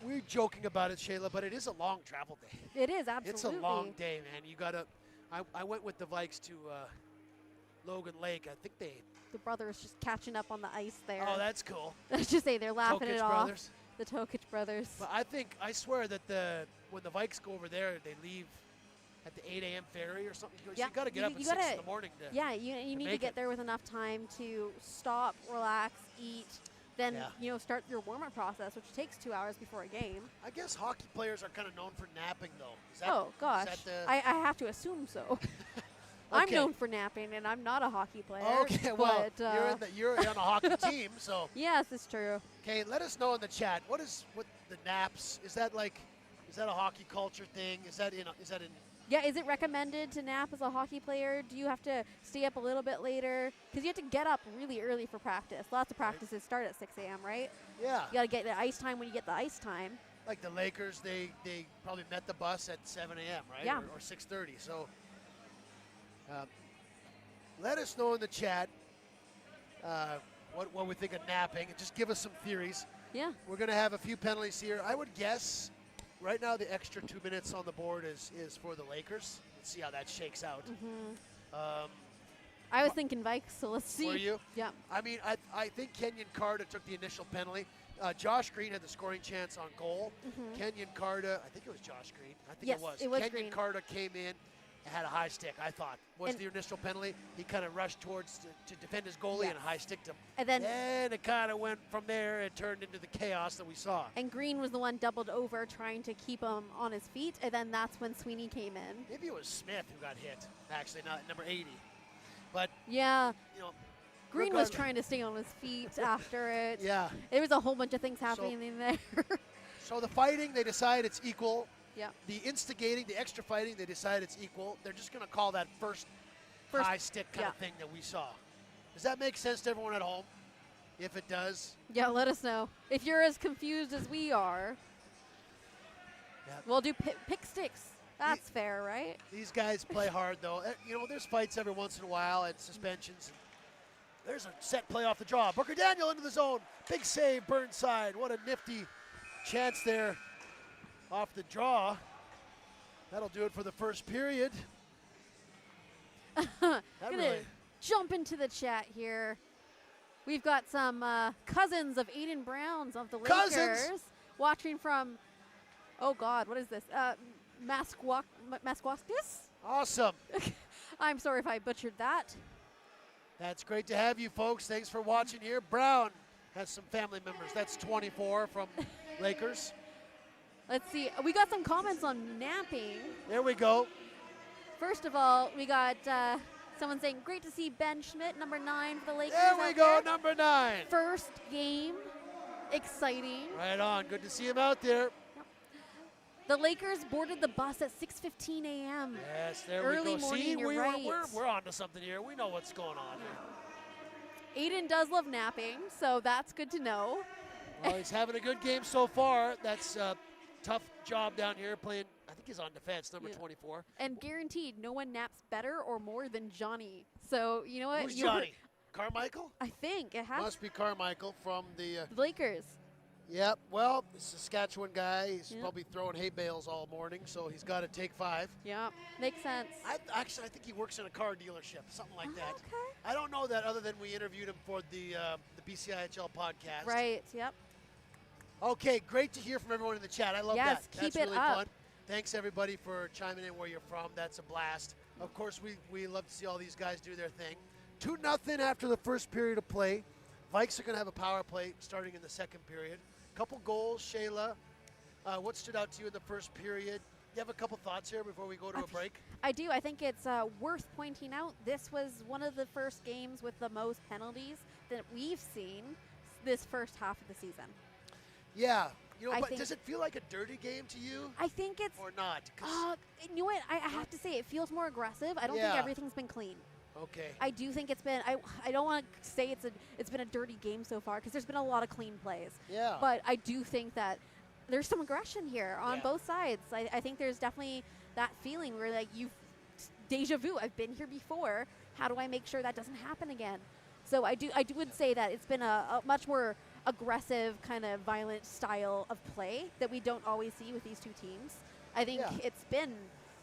We're joking about it, Shayla, but it is a long travel day. It is, absolutely. It's a long day, man. You got to. I went with the Vikes to Logan Lake. I think the brothers just catching up on the ice there. Oh, that's cool. Let's just say they're laughing Tokic it brothers. off. The Tokic brothers. But I swear that when the Vikes go over there, they leave at the 8 a.m. ferry or something. Yeah. You got to get up at 6 in the morning to you need to get there with enough time to stop, relax, eat, then start your warm-up process, which takes 2 hours before a game. I guess hockey players are kind of known for napping, though. Oh gosh, I have to assume so. I'm known for napping, and I'm not a hockey player. Okay, well, you're on a hockey team, so. Yes, it's true. Okay, let us know in the chat. What the naps? Is that a hockey culture thing? Is that in? Yeah, is it recommended to nap as a hockey player? Do you have to stay up a little bit later? Because you have to get up really early for practice. Lots of practices start at 6 a.m., right? Yeah. You got to get the ice time when you get the ice time. Like the Lakers, they probably met the bus at 7 a.m., right? Yeah. Or 6:30. So let us know in the chat what we think of napping. And just give us some theories. Yeah. We're going to have a few penalties here. I would guess right now the extra 2 minutes on the board is for the Lakers. Let's see how that shakes out. Mm-hmm. I was thinking Vikes, so let's see. Were you? Yeah. I mean, I think Kenyon Carter took the initial penalty. Josh Green had the scoring chance on goal. Mm-hmm. Kenyon Carter, I think it was Josh Green. I think yes, it was. Kenyon Carter came in and had a high stick, I thought. Was the initial penalty. He kind of rushed towards to defend his goalie and high sticked him. And then it kind of went from there and turned into the chaos that we saw. And Green was the one doubled over trying to keep him on his feet, and then that's when Sweeney came in. Maybe it was Smith who got hit, actually, not number 80. But, yeah. Green was regardless. trying to stay on his feet after it. Yeah. There was a whole bunch of things happening in there. So the fighting, they decide it's equal. Yeah. The instigating, the extra fighting, they decide it's equal. They're just going to call that first high stick kind of thing that we saw. Does that make sense to everyone at home? If it does. Yeah, let us know. If you're as confused as we are, we'll do pick sticks. That's fair, right? These guys play hard, though. There's fights every once in a while and suspensions. There's a set play off the draw. Booker Daniel into the zone. Big save, Burnside. What a nifty chance there off the draw. That'll do it for the first period. Gonna jump into the chat here. We've got some cousins of Aiden Browns of the Lakers watching from, oh God, what is this? Masquaskus? Awesome. I'm sorry if I butchered that. That's great to have you folks. Thanks for watching here. Brown has some family members. That's 24 from Lakers. Let's see. We got some comments on napping. There we go. First of all, we got someone saying, great to see Ben Schmidt, number 9 for the Lakers. There we go, number 9. First game. Exciting. Right on. Good to see him out there. The Lakers boarded the bus at 6:15 a.m. Yes, there Early we go. Morning, See, right. we're on to something here. We know what's going on here. Aiden does love napping, so that's good to know. Well, he's having a good game so far. That's tough job down here playing. I think he's on defense, number 24. And guaranteed, no one naps better or more than Johnny. So, you know what? Who's Johnny? Carmichael? I think it has Must be Carmichael from the Lakers. Yep. Well, Saskatchewan guy. He's probably throwing hay bales all morning, so he's got to take 5. Yeah, makes sense. I think he works in a car dealership, something like that. Okay. I don't know that other than we interviewed him for the BCIHL podcast. Right. Yep. Okay, great to hear from everyone in the chat. I love that. Yes, keep That's it really up. fun. Thanks everybody for chiming in where you're from. That's a blast. Of course, we love to see all these guys do their thing. 2-0 after the first period of play. Vikes are going to have a power play starting in the second period. Couple goals, Shayla. What stood out to you in the first period? You have a couple thoughts here before we go to a break? I do. I think it's worth pointing out this was one of the first games with the most penalties that we've seen this first half of the season. Yeah. You know, but does it feel like a dirty game to you? I think it's... Or not? You know what? I have to say, it feels more aggressive. I don't think everything's been clean. Okay. I do think it's been. I don't want to say it's been a dirty game so far because there's been a lot of clean plays. Yeah. But I do think that there's some aggression here on both sides. I think there's definitely that feeling where like deja vu. I've been here before. How do I make sure that doesn't happen again? So I would say that it's been a much more aggressive kind of violent style of play that we don't always see with these two teams. I think it's been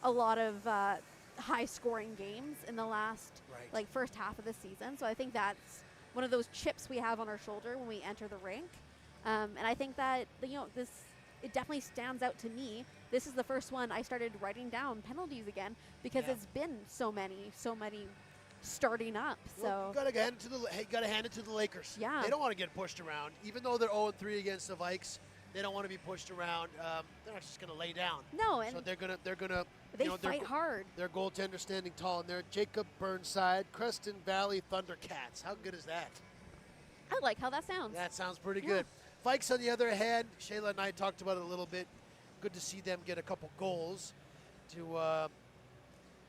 a lot of high-scoring games in the last like first half of the season. So I think that's one of those chips we have on our shoulder when we enter the rink. And I think that it definitely stands out to me. This is the first one I started writing down penalties again because it's been so many starting up. So you gotta hand it to the Lakers. Yeah. They don't want to get pushed around, even though they're 0-3 against the Vikes. They don't want to be pushed around. They're not just going to lay down. No, and so they're gonna. They fight hard. Their goaltender standing tall in there. Jacob Burnside, Creston Valley Thundercats. How good is that? I like how that sounds. That sounds pretty good. Vikes, on the other hand, Shayla and I talked about it a little bit. Good to see them get a couple goals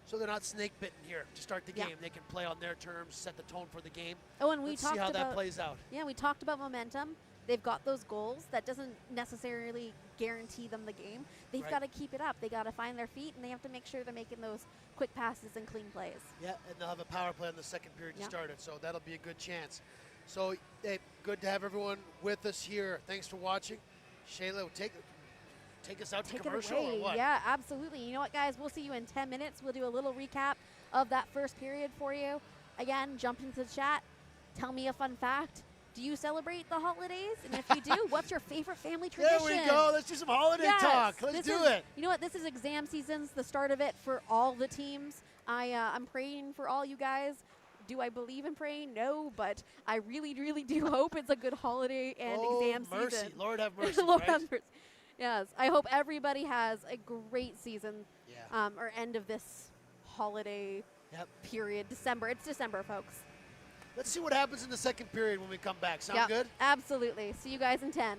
so they're not snake bitten here to start the game. They can play on their terms, set the tone for the game. Oh, and Let's see how that plays out. Yeah, we talked about momentum. They've got those goals. That doesn't necessarily guarantee them the game. They've got to keep it up. They got to find their feet, and they have to make sure they're making those quick passes and clean plays. Yeah, and they'll have a power play in the second period to start it, so that'll be a good chance. So, hey, good to have everyone with us here. Thanks for watching. Shayla, take us out to commercial or what? Yeah, absolutely. You know what, guys? We'll see you in 10 minutes. We'll do a little recap of that first period for you. Again, jump into the chat. Tell me a fun fact. Do you celebrate the holidays? And if you do, what's your favorite family tradition? There we go. Let's do some holiday talk. Let's do it. You know what? This is exam season's the start of it for all the teams. I'm praying for all you guys. Do I believe in praying? No, but I really, really do hope it's a good holiday and exam season. Lord have mercy. Lord have mercy. Yes, I hope everybody has a great season or end of this holiday period. December. It's December, folks. Let's see what happens in the second period when we come back. Sound good? Absolutely. See you guys in 10.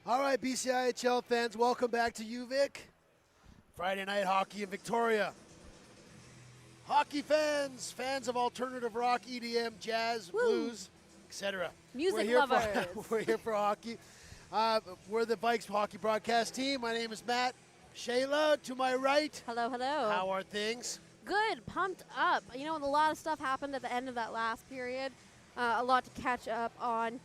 All right, BCIHL fans, welcome back to UVic. Friday night hockey in Victoria. Hockey fans, fans of alternative rock, EDM, jazz, blues, etc. Music lovers. We're here for hockey. We're the Vikes hockey broadcast team. My name is Matt. Shayla, to my right. Hello, hello. How are things? Good, pumped up. You know, a lot of stuff happened at the end of that last period. A lot to catch up on.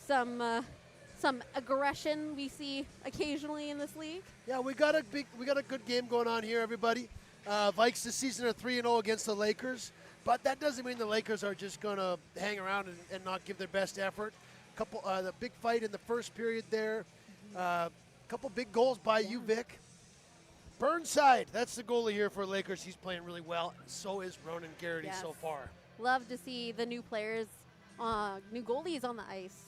Some aggression we see occasionally in this league. Yeah, we got a good game going on here, everybody. Vikes this season are 3-0 against the Lakers, but that doesn't mean the Lakers are just going to hang around and not give their best effort. The big fight in the first period there. Couple big goals by UVic. Burnside, that's the goalie here for Lakers. He's playing really well. So is Ronan Garrity so far. Love to see the new players, new goalies on the ice.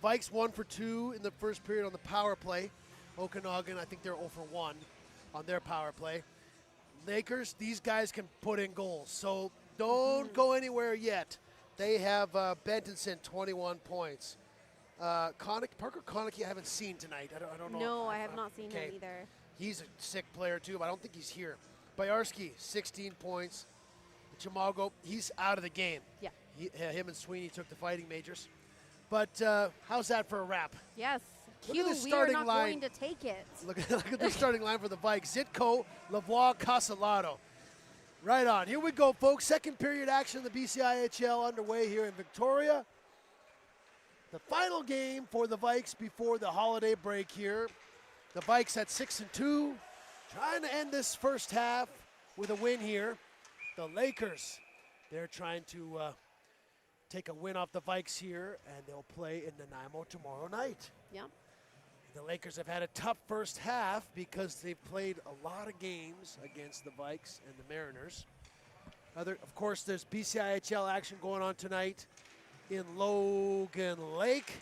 Vikes 1 for 2 in the first period on the power play. Okanagan, I think they're 0 for 1 on their power play. Lakers, these guys can put in goals, so don't go anywhere yet. They have Bentonson, 21 points. Parker Connicky I haven't seen tonight. I don't know. No, I have not seen him either. He's a sick player too, but I don't think he's here. Bayarski, 16 points. Chamago, he's out of the game. Yeah. Him and Sweeney took the fighting majors. But how's that for a wrap? Yes. Look at the we starting are not line. going to take it. Look at the starting line for the Vikes. Zitko, Lavoie, Casalado. Right on. Here we go, folks. Second period action of the BCIHL underway here in Victoria. The final game for the Vikes before the holiday break here. The Vikes at 6-2, trying to end this first half with a win here. The Lakers, they're trying to take a win off the Vikes here, and they'll play in Nanaimo tomorrow night. Yeah. The Lakers have had a tough first half because they've played a lot of games against the Vikes and the Mariners. Of course, there's BCIHL action going on tonight in Logan Lake.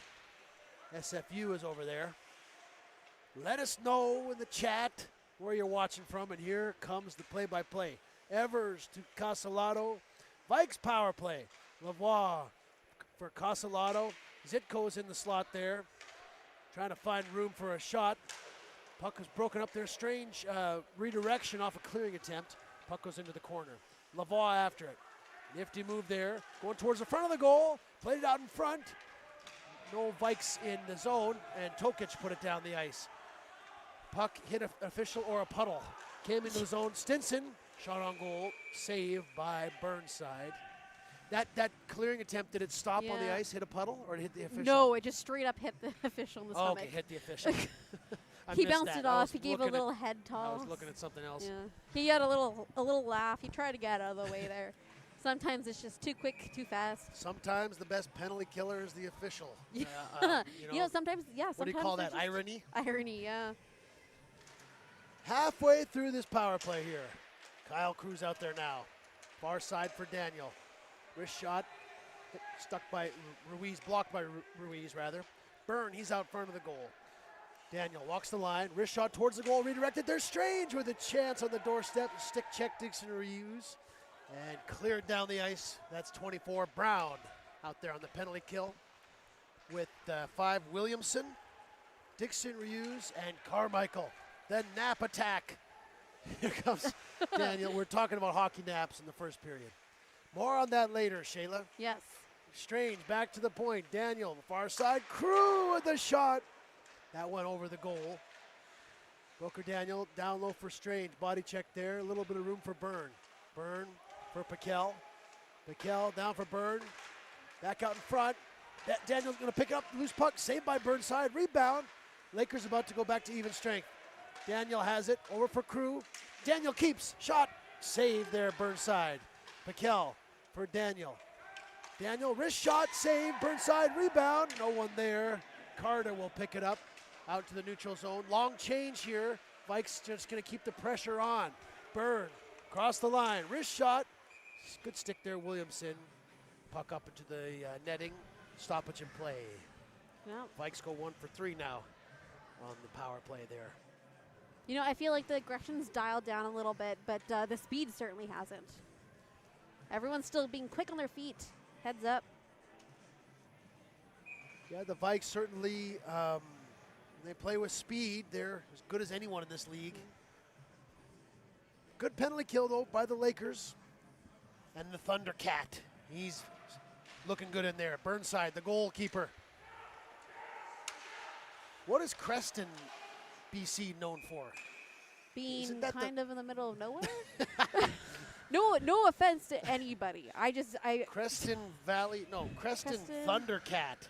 SFU is over there. Let us know in the chat where you're watching from, and here comes the play-by-play. Evers to Casalado. Vikes power play. Lavoie for Casalado. Zitko's in the slot there, trying to find room for a shot. Puck is broken up there. Strange redirection off a clearing attempt. Puck goes into the corner. Lavoie after it. Nifty move there. Going towards the front of the goal. Played it out in front. No Vikes in the zone, and Tokic put it down the ice. Puck hit an official or a puddle. Came into the zone. Stinson, shot on goal, saved by Burnside. That clearing attempt, did it stop on the ice, hit a puddle, or it hit the official? No, it just straight up hit the official in the stomach. Okay, hit the official. He bounced it off. He gave a little head toss. I was looking at something else. Yeah. He had a little laugh. He tried to get out of the way there. Sometimes it's just too quick, too fast. Sometimes the best penalty killer is the official. You know, sometimes, yeah. What do you call that? Irony? Irony, yeah. Halfway through this power play here. Kyle Cruz out there now. Far side for Daniel. Wrist shot. Stuck by Ruiz. Blocked by Ruiz, rather. Byrne, he's out front of the goal. Daniel walks the line. Wrist shot towards the goal. Redirected. There's Strange with a chance on the doorstep. Stick check Dixon Ruiz. And cleared down the ice. That's 24. Brown out there on the penalty kill. With 5 Williamson, Dixon Ruiz, and Carmichael. The nap attack. Here comes Daniel. We're talking about hockey naps in the first period. More on that later, Shayla. Yes. Strange back to the point. Daniel, the far side. Crew with the shot. That went over the goal. Booker Daniel down low for Strange. Body check there. A little bit of room for Byrne. Byrne for Piquel. Piquel down for Byrne. Back out in front. Daniel's going to pick it up. Loose puck. Saved by Burnside. Rebound. Lakers about to go back to even strength. Daniel has it. Over for Crew. Daniel keeps. Shot. Save there, Burnside. Piquel for Daniel. Daniel, wrist shot, save, Burnside, rebound. No one there. Carter will pick it up out to the neutral zone. Long change here. Vikes just going to keep the pressure on. Byrne, across the line, wrist shot. Good stick there, Williamson. Puck up into the netting. Stoppage in play. Yeah. Vikes go 1 for 3 now on the power play there. You know, I feel like the aggression's dialed down a little bit, but the speed certainly hasn't. Everyone's still being quick on their feet. Heads up. Yeah, the Vikes certainly They play with speed. They're as good as anyone in this league. Good penalty kill, though, by the Lakers. And the Thundercat. He's looking good in there. Burnside, the goalkeeper. What is Creston, BC, known for? Being kind of in the middle of nowhere? No offense to anybody. Creston Valley, no, Creston Thundercat.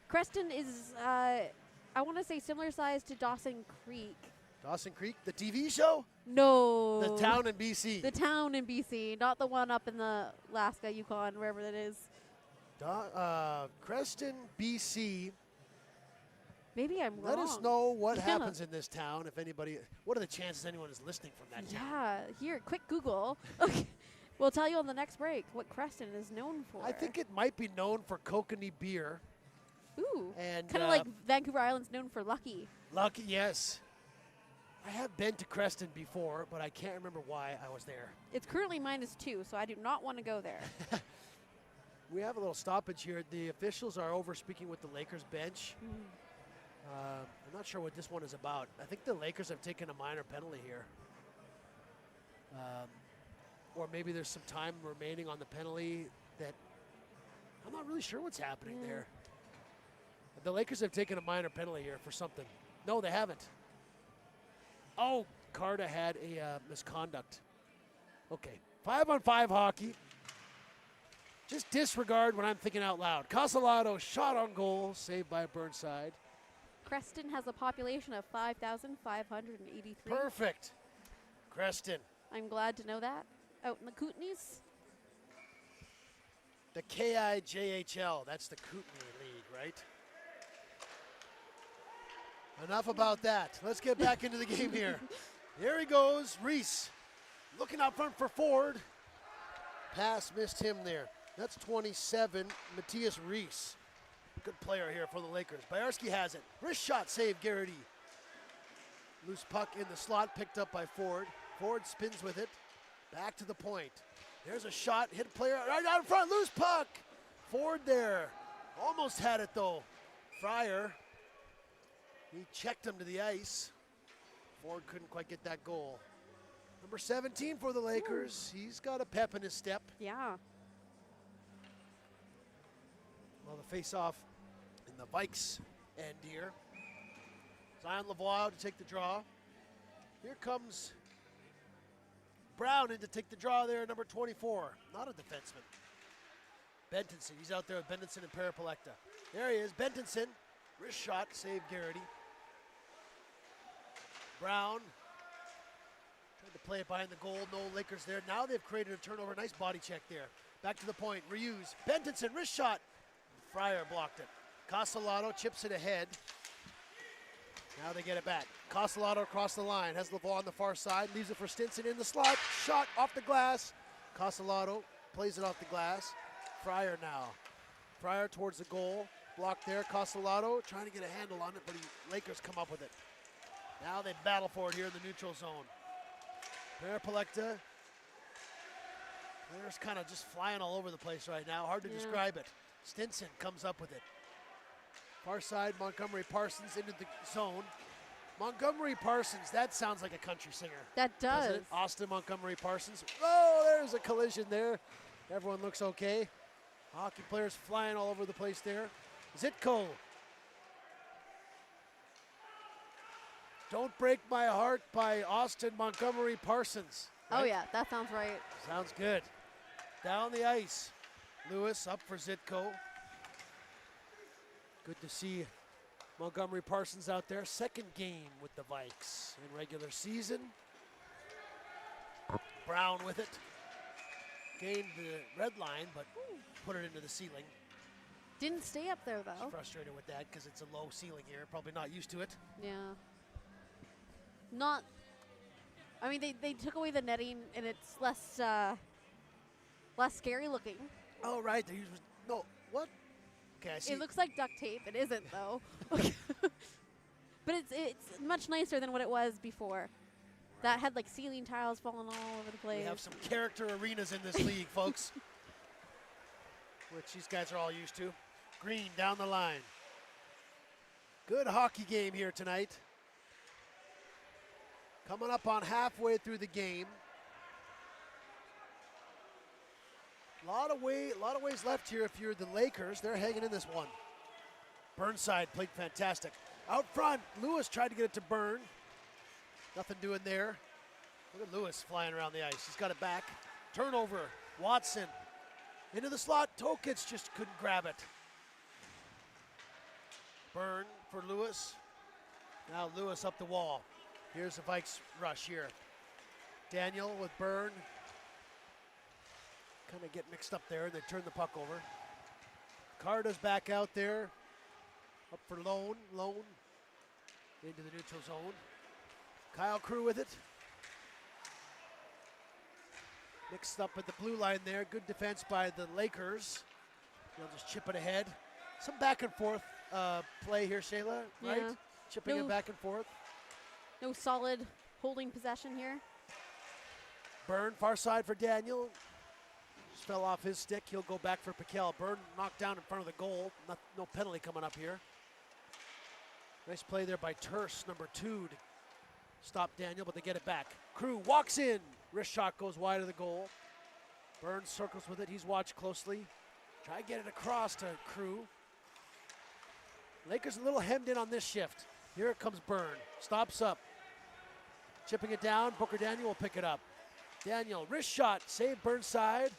Creston is, I want to say similar size to Dawson Creek. Dawson Creek, the TV show? No. The town in BC. The town in BC, not the one up in the Alaska, Yukon, wherever that is. Creston, BC. Maybe I'm wrong. Let us know what happens in this town. If anybody, what are the chances anyone is listening from that town? Yeah, here, quick Google. Okay. We'll tell you on the next break what Creston is known for. I think it might be known for kokanee beer. Ooh, and kind of like Vancouver Island's known for Lucky. Lucky, yes. I have been to Creston before, but I can't remember why I was there. It's currently -2, so I do not want to go there. We have a little stoppage here. The officials are over speaking with the Lakers bench. I'm not sure what this one is about. I think the Lakers have taken a minor penalty here. Or maybe there's some time remaining on the penalty that I'm not really sure what's happening there. The Lakers have taken a minor penalty here for something. No, they haven't. Oh, Carta had a misconduct. Okay, 5-on-5 hockey. Just disregard when I'm thinking out loud. Castellato shot on goal, saved by Burnside. Creston has a population of 5,583. Perfect. Creston. I'm glad to know that. Out in the Kootenays. The KIJHL, that's the Kootenay League, right? Enough about that. Let's get back into the game here. Here he goes, Reese. Looking out front for Ford. Pass missed him there. That's 27, Matthias Reese. Good player here for the Lakers. Bayarski has it. Wrist shot save, Garrity. Loose puck in the slot, picked up by Ford. Ford spins with it. Back to the point. There's a shot, hit player right out in front, loose puck. Ford there. Almost had it though. Fryer. He checked him to the ice. Ford couldn't quite get that goal. Number 17 for the Lakers. He's got a pep in his step. Yeah. Well, the face-off in the Vikes end here. Zion Lavoie to take the draw. Here comes Brown in to take the draw there, number 24. Not a defenseman. Bentonson, he's out there with Bentonson and Parapolecta. There he is, Bentonson. Wrist shot, save Garrity. Brown tried to play it behind the goal, no Lakers there. Now they've created a turnover, nice body check there. Back to the point, reuse. Bentonson, wrist shot. Fryer blocked it. Castellato chips it ahead. Now they get it back. Castellato across the line, has Lavoie on the far side, leaves it for Stinson in the slot. Shot off the glass. Castellato plays it off the glass. Fryer now. Fryer towards the goal. Blocked there. Castellato trying to get a handle on it, but Lakers come up with it. Now they battle for it here in the neutral zone. Parapolecta. Players kind of just flying all over the place right now. Hard to describe it. Stinson comes up with it. Far side, Montgomery Parsons into the zone. Montgomery Parsons, that sounds like a country singer. That does. Austin Montgomery Parsons. Oh, there's a collision there. Everyone looks okay. Hockey players flying all over the place there. Zitko. Don't Break My Heart by Austin Montgomery Parsons. Right? Oh yeah, that sounds right. Sounds good. Down the ice. Lewis up for Zitko. Good to see Montgomery Parsons out there. Second game with the Vikes in regular season. Brown with it. Gained the red line, but put it into the ceiling. Didn't stay up there though. Frustrated with that because it's a low ceiling here. Probably not used to it. Yeah. Not. I mean, they took away the netting and it's less scary looking. Oh right, they used no what? Okay, I see. It looks like duct tape. It isn't though. But it's much nicer than what it was before. That had like ceiling tiles falling all over the place. We have some character arenas in this league, folks. Which these guys are all used to. Green down the line. Good hockey game here tonight. Coming up on halfway through the game. A lot of ways left here if you're the Lakers. They're hanging in this one. Burnside played fantastic. Out front, Lewis tried to get it to Byrne. Nothing doing there. Look at Lewis flying around the ice. He's got it back. Turnover. Watson. Into the slot. Tokic just couldn't grab it. Byrne for Lewis. Now Lewis up the wall. Here's the Vikes rush here. Daniel with Byrne. Kind of get mixed up there, and they turn the puck over. Carta's back out there. Up for Lone. Lone into the neutral zone. Kyle Crew with it. Mixed up at the blue line there. Good defense by the Lakers. They'll just chip it ahead. Some back and forth play here, Shayla, right? Yeah. Chipping it back and forth. No solid holding possession here. Byrne, far side for Daniel. Just fell off his stick. He'll go back for Piquel. Byrne knocked down in front of the goal. No penalty coming up here. Nice play there by Terse, number 2, to stop Daniel, but they get it back. Crew walks in. Wrist shot goes wide of the goal. Byrne circles with it. He's watched closely. Try to get it across to Crew. Lakers a little hemmed in on this shift. Here it comes Byrne. Stops up. Chipping it down. Booker Daniel will pick it up. Daniel, wrist shot. Save Burnside.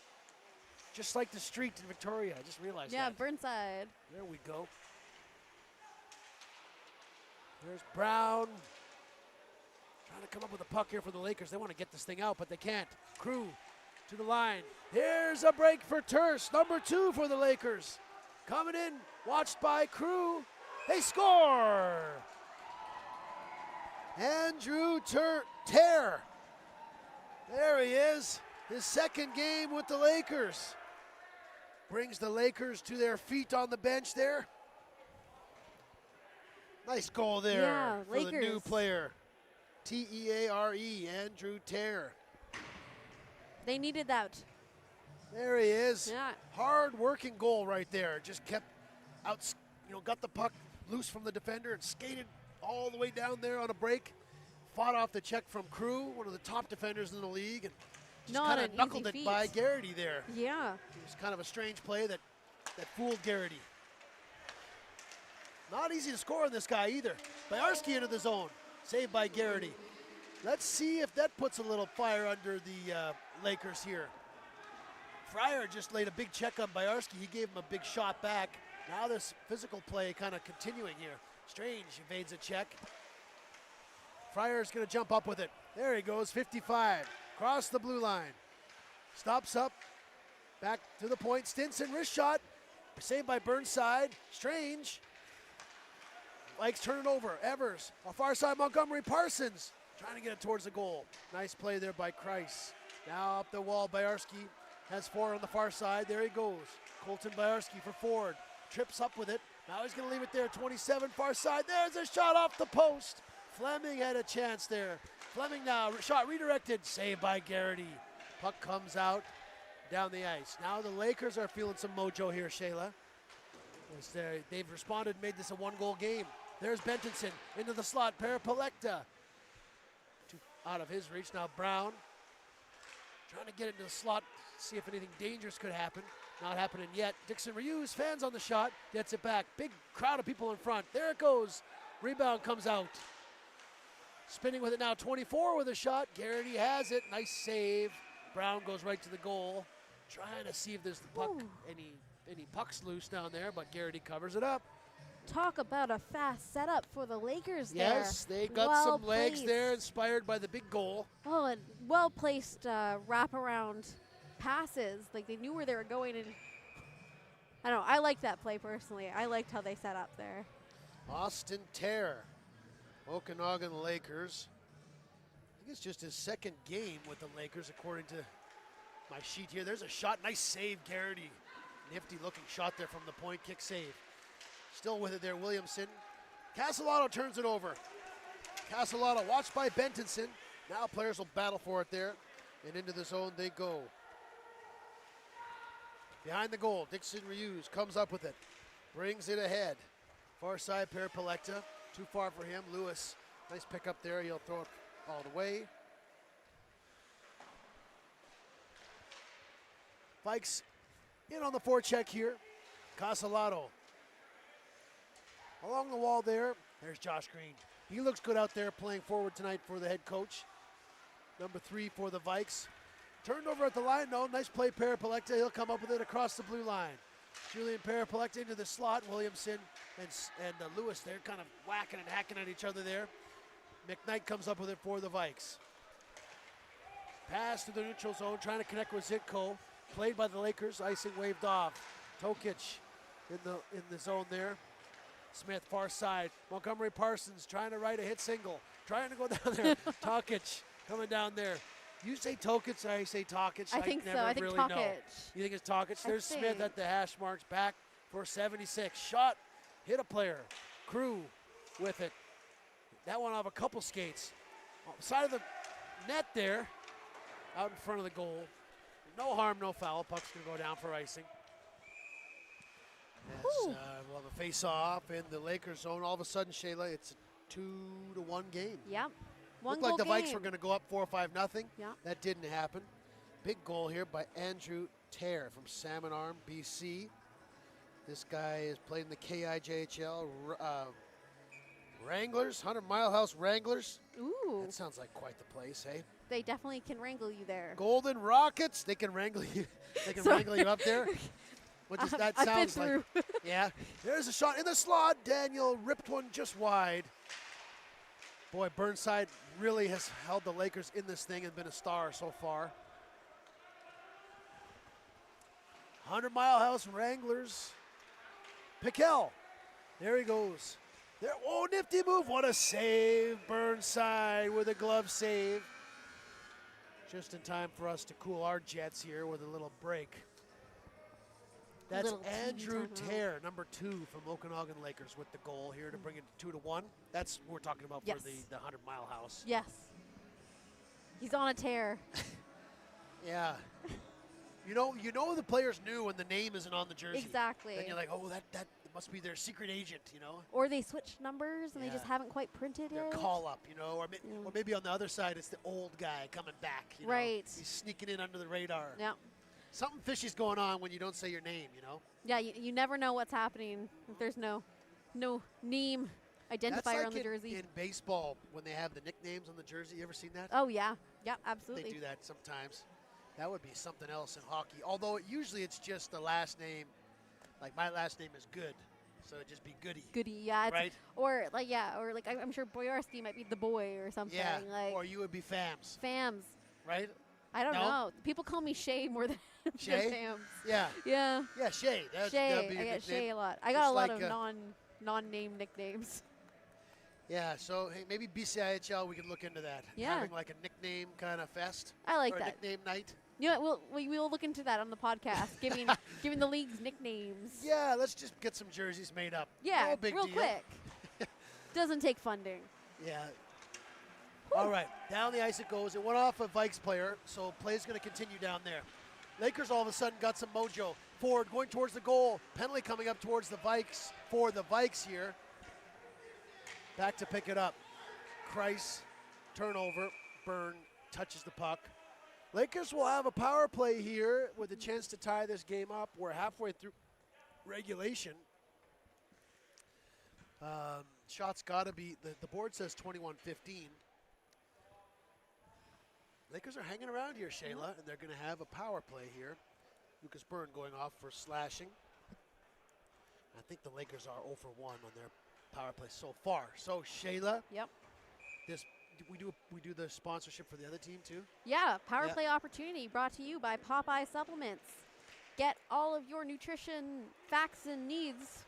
Just like the street in Victoria. I just realized that. Yeah, Burnside. There we go. There's Brown. Trying to come up with a puck here for the Lakers. They want to get this thing out, but they can't. Crew to the line. Here's a break for Terse, number 2 for the Lakers. Coming in, watched by Crew. They score! Andrew Tear. There he is. His second game with the Lakers. Brings the Lakers to their feet on the bench there. Nice goal there for the new player. T-E-A-R-E, Andrew Tear. They needed that. There he is. Yeah. Hard working goal right there. Just kept out, got the puck loose from the defender and skated all the way down there on a break. Fought off the check from Crew, one of the top defenders in the league, and just kind of knuckled it by Garrity there. Yeah. It was kind of a strange play that fooled Garrity. Not easy to score on this guy either. Byarski into the zone. Saved by Garrity. Let's see if that puts a little fire under the Lakers here. Fryer just laid a big check on Byarski. He gave him a big shot back. Now this physical play kind of continuing here. Strange evades a check. Fryer's going to jump up with it. There he goes, 55. Across the blue line. Stops up. Back to the point. Stinson, wrist shot. Saved by Burnside. Strange. Likes turn it over. Evers. On far side, Montgomery. Parsons trying to get it towards the goal. Nice play there by Kreis. Now up the wall, Byarski has Ford on the far side. There he goes. Colton Byarski for Ford. Trips up with it. Now he's going to leave it there. 27, far side. There's a shot off the post. Fleming had a chance there. Fleming now, shot redirected. Saved by Garrity. Puck comes out down the ice. Now the Lakers are feeling some mojo here, Shayla. As they've responded, made this a one-goal game. There's Bentonson into the slot. Parapolecta out of his reach. Now Brown trying to get into the slot, see if anything dangerous could happen. Not happening yet. Dixon Reyes, fans on the shot, gets it back. Big crowd of people in front. There it goes. Rebound comes out. Spinning with it now, 24 with a shot. Garrity has it. Nice save. Brown goes right to the goal. Trying to see if there's the puck, any pucks loose down there, but Garrity covers it up. Talk about a fast setup for the Lakers there. Yes, they got some legs there, inspired by the big goal. Oh, and well-placed wraparound passes. Like, they knew where they were going, and I don't know. I like that play personally. I liked how they set up there. Austin Tear, Okanagan Lakers. I think it's just his second game with the Lakers, according to my sheet here. There's a shot. Nice save, Garrity. Nifty-looking shot there from the point. Kick save. Still with it there, Williamson. Castellato turns it over. Castellato watched by Bentonson. Now players will battle for it there. And into the zone they go. Behind the goal, Dixon Reyes comes up with it. Brings it ahead. Far side, Parapolecta. Too far for him. Lewis, nice pick up there. He'll throw it all the way. Vikes in on the forecheck here. Casalado. Along the wall there, there's Josh Green. He looks good out there playing forward tonight for the head coach. Number 3 for the Vikes. Turned over at the line, no, nice play, Parapolecta. He'll come up with it across the blue line. Julian Parapolecta into the slot. Williamson and Lewis there kind of whacking and hacking at each other there. McKnight comes up with it for the Vikes. Pass to the neutral zone, trying to connect with Zitko. Played by the Lakers, icing waved off. Tokic in the zone there. Smith far side. Montgomery Parsons trying to write a hit single. Trying to go down there. Tokic coming down there. You say Tokic, I say Tokic. I think never so. I think really Tokic. know. You think it's Tokic? There's Smith at the hash marks, back for 76. Shot, hit a player. Crew with it. That one off a couple skates. Side of the net there, out in front of the goal. No harm, no foul. Puck's going to go down for icing. We'll have a face-off in the Lakers zone. All of a sudden, Shayla, it's a 2-1 game. Yep. Looked like the Vikes were going to go up 4-5-0. Yeah. That didn't happen. Big goal here by Andrew Tare from Salmon Arm, BC. This guy is playing the KIJHL Wranglers, 100 Mile House Wranglers. Ooh. That sounds like quite the place, eh? They definitely can wrangle you there. Golden Rockets, they can wrangle you. They can wrangle you up there. What does that sound like? Yeah. There's a shot in the slot. Daniel ripped one just wide. Boy, Burnside really has held the Lakers in this thing and been a star so far. 100 Mile House Wranglers. Piquel. There he goes. There. Oh, nifty move. What a save. Burnside with a glove save. Just in time for us to cool our jets here with a little break. That's Andrew Tare, number 2 from Okanagan Lakers with the goal here to bring it to 2-1. That's what we're talking about for the 100 Mile House. Yes. He's on a tear. Yeah. You know the players knew when the name isn't on the jersey. Exactly. And you're like, oh, that must be their secret agent, you know? Or they switched numbers and they just haven't quite printed their it. Call up, you know, or maybe on the other side it's the old guy coming back, you know? Right. He's sneaking in under the radar. Yeah. Something fishy's going on when you don't say your name, you know? Yeah, you never know what's happening if there's no name identifier That's like on the jersey. In baseball, when they have the nicknames on the jersey, you ever seen that? Oh, yeah. Yeah, absolutely. They do that sometimes. That would be something else in hockey. Although usually it's just the last name. Like my last name is Good, so it'd just be Goody. Goody, yeah. Right? Or I'm sure Boyarsky might be the boy or something. Yeah, like or you would be Fams. Fams. Right? I don't know. People call me Shay more than Shay? Fams. Yeah. Yeah. Yeah, Shay. Shay. That'd be I a get nickname. Shay a lot. I got a lot like of non-name nicknames. Yeah, so hey, maybe BCIHL, we could look into that. Yeah. Having like a nickname kind of fest. I like or that. A nickname night. You know, we'll look into that on the podcast, giving the leagues nicknames. Yeah, let's just get some jerseys made up. Yeah, no big real deal. quick. Doesn't take funding. Yeah. All right, down the ice it goes. It went off a Vikes player, so play's going to continue down there. Lakers all of a sudden got some mojo. Ford going towards the goal. Penalty coming up towards the Vikes for the Vikes here. Back to pick it up. Kreis, turnover. Byrne touches the puck. Lakers will have a power play here with a chance to tie this game up. We're halfway through regulation. Shots got to be, the board says 21-15. Lakers are hanging around here, Shayla, and they're going to have a power play here. Lucas Byrne going off for slashing. I think the Lakers are 0 for 1 on their power play so far. So, Shayla, Yep. we do the sponsorship for the other team too? Yeah, power play opportunity brought to you by Popeye Supplements. Get all of your nutrition facts and needs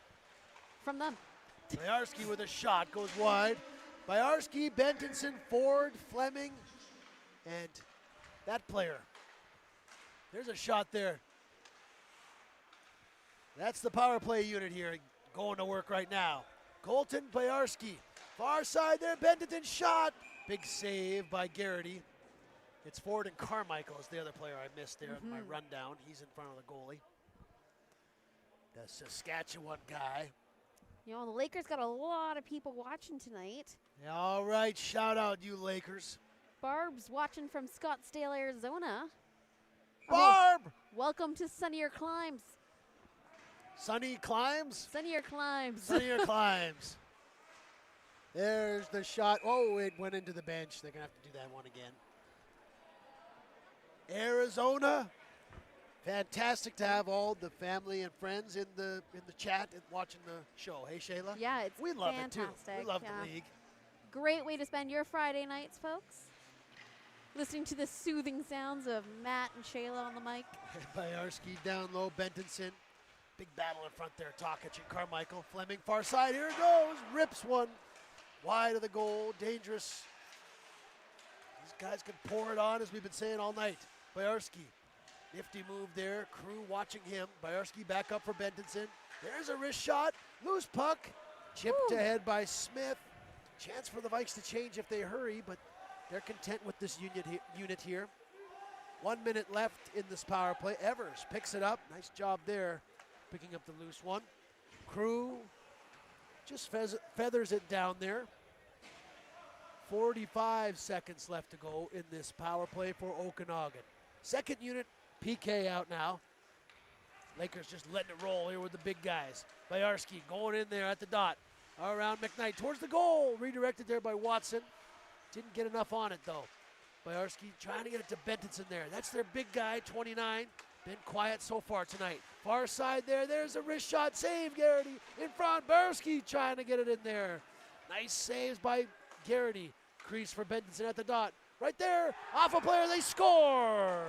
from them. Byarski with a shot, goes wide. Byarski, Bentonson, Ford, Fleming, and that player. There's a shot there. That's the power play unit here going to work right now. Colton Byarski, far side there, Bentonson shot. Big save by Garrity. It's Ford and Carmichael is the other player I missed there in my rundown. He's in front of the goalie. The Saskatchewan guy. You know, the Lakers got a lot of people watching tonight. Yeah, all right, shout out you Lakers. Barb's watching from Scottsdale, Arizona. Barb! Oh, welcome to Sunnier Climbs. Sunny climbs? Sunnier Climbs. Sunnier climbs. There's the shot. Oh, it went into the bench. They're going to have to do that one again. Arizona. Fantastic to have all the family and friends in the chat and watching the show. Hey, Shayla? Yeah, it's We love fantastic. it, too. We love the league. Great way to spend your Friday nights, folks. Listening to the soothing sounds of Matt and Shayla on the mic. Bayarski down low. Bentonson. Big battle in front there. Tokic and Carmichael. Fleming far side. Here it goes. Rips one. Wide of the goal. Dangerous. These guys can pour it on, as we've been saying all night. Bayarski. Nifty move there. Crew watching him. Bayarski back up for Bentonson. There's a wrist shot. Loose puck. Chipped ahead by Smith. Chance for the Vikes to change if they hurry, but they're content with this unit here. 1 minute left in this power play. Evers picks it up. Nice job there, picking up the loose one. Crew just feathers it down there. 45 seconds left to go in this power play for Okanagan. Second unit, PK out now. Lakers just letting it roll here with the big guys. Bayarski going in there at the dot. Around McKnight towards the goal. Redirected there by Watson. Didn't get enough on it though. Bayarski trying to get it to Bentonson there. That's their big guy, 29. Been quiet so far tonight. Far side there. There's a wrist shot. Save, Garrity. In front. Bayarski trying to get it in there. Nice saves by Garrity. Crease for Bentonson at the dot. Right there. Off a player. They score.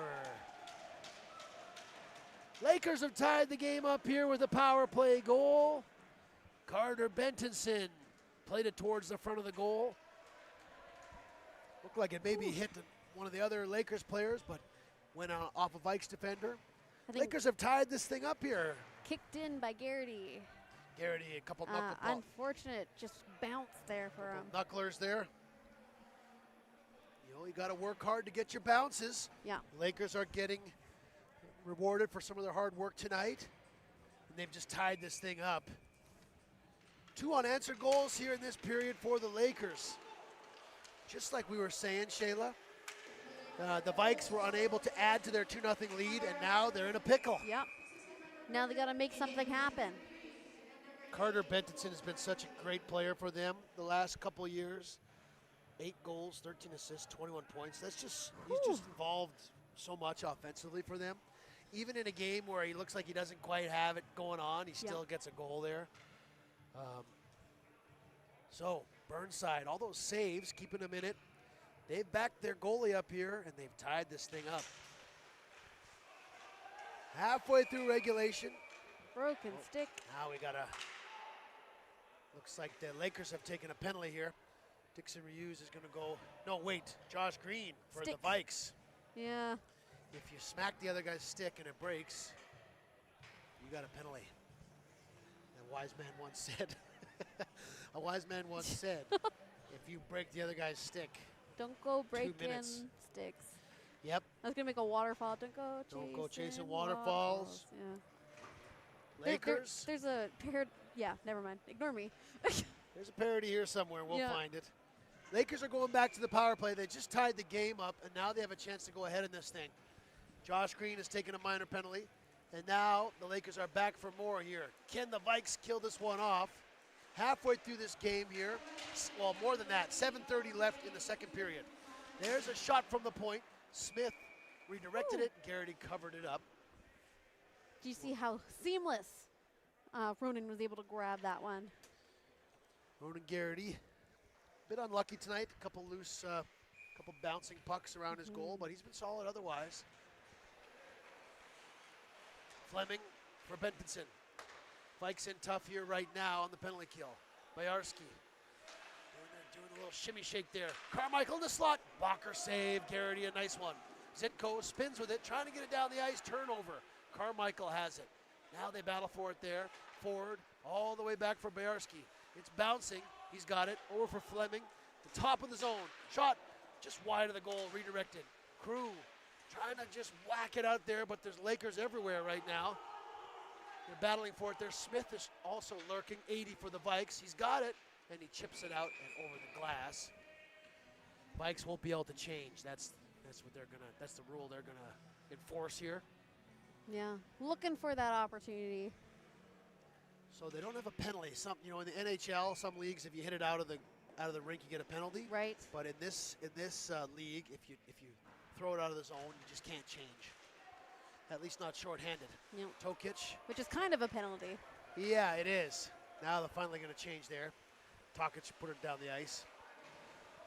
Lakers have tied the game up here with a power play goal. Carter Bentonson played it towards the front of the goal. Looked like it maybe hit one of the other Lakers players, but went off a Vikes defender. Lakers have tied this thing up here. Kicked in by Garrity. Garrity, a couple unfortunate, just bounced there for him. Knucklers there. You got to work hard to get your bounces. Yeah. Lakers are getting rewarded for some of their hard work tonight, and they've just tied this thing up. 2 unanswered goals here in this period for the Lakers. Just like we were saying, Shayla, the Vikes were unable to add to their 2-0 lead, and now they're in a pickle. Yep. Now they got to make something happen. Carter Bentonson has been such a great player for them the last couple of years. 8 goals, 13 assists, 21 points. That's just, he's just involved so much offensively for them. Even in a game where he looks like he doesn't quite have it going on, he still gets a goal there. So Burnside, all those saves, keeping them in it. They've backed their goalie up here, and they've tied this thing up. Halfway through regulation. Broken stick. Now we got looks like the Lakers have taken a penalty here. Dixon Reuse is going to go, no, wait, Josh Green for the Vikes. Yeah. If you smack the other guy's stick and it breaks, you got a penalty. A wise man once said, if you break the other guy's stick. Don't go breaking sticks. Yep. I was going to make a waterfall. Don't go chasing waterfalls. Yeah. Lakers. There's a pair. Yeah, never mind. Ignore me. There's a parody here somewhere. We'll find it. Lakers are going back to the power play. They just tied the game up, and now they have a chance to go ahead in this thing. Josh Green has taken a minor penalty, and now the Lakers are back for more here. Can the Vikes kill this one off? Halfway through this game here, well, more than that, 7:30 left in the second period. There's a shot from the point. Smith redirected it. Garrity covered it up. Do you see how seamless Ronan was able to grab that one? Ronan Garrity, a bit unlucky tonight. A couple loose, couple bouncing pucks around his goal, but he's been solid otherwise. Fleming for Bentonson. Vikes in tough here right now on the penalty kill. Bayarski. Doing a little shimmy shake there. Carmichael in the slot. Blocker save. Garrity, a nice one. Zitko spins with it, trying to get it down the ice. Turnover. Carmichael has it. Now they battle for it there. Forward, all the way back for Bayarski. It's bouncing. He's got it. Over for Fleming. The top of the zone. Shot just wide of the goal. Redirected. Crew trying to just whack it out there, but there's Lakers everywhere right now. They're battling for it there. Smith is also lurking. 80 for the Vikes. He's got it, and he chips it out and over the glass. Vikes won't be able to change. That's what they're gonna. That's the rule they're gonna enforce here. Yeah, looking for that opportunity. So they don't have a penalty. Some, in the NHL, some leagues, if you hit it out of the rink, you get a penalty. Right. But in this league, if you throw it out of the zone, you just can't change. At least not shorthanded. Yep. Tokic. Which is kind of a penalty. Yeah, it is. Now they're finally going to change there. Tokic put it down the ice.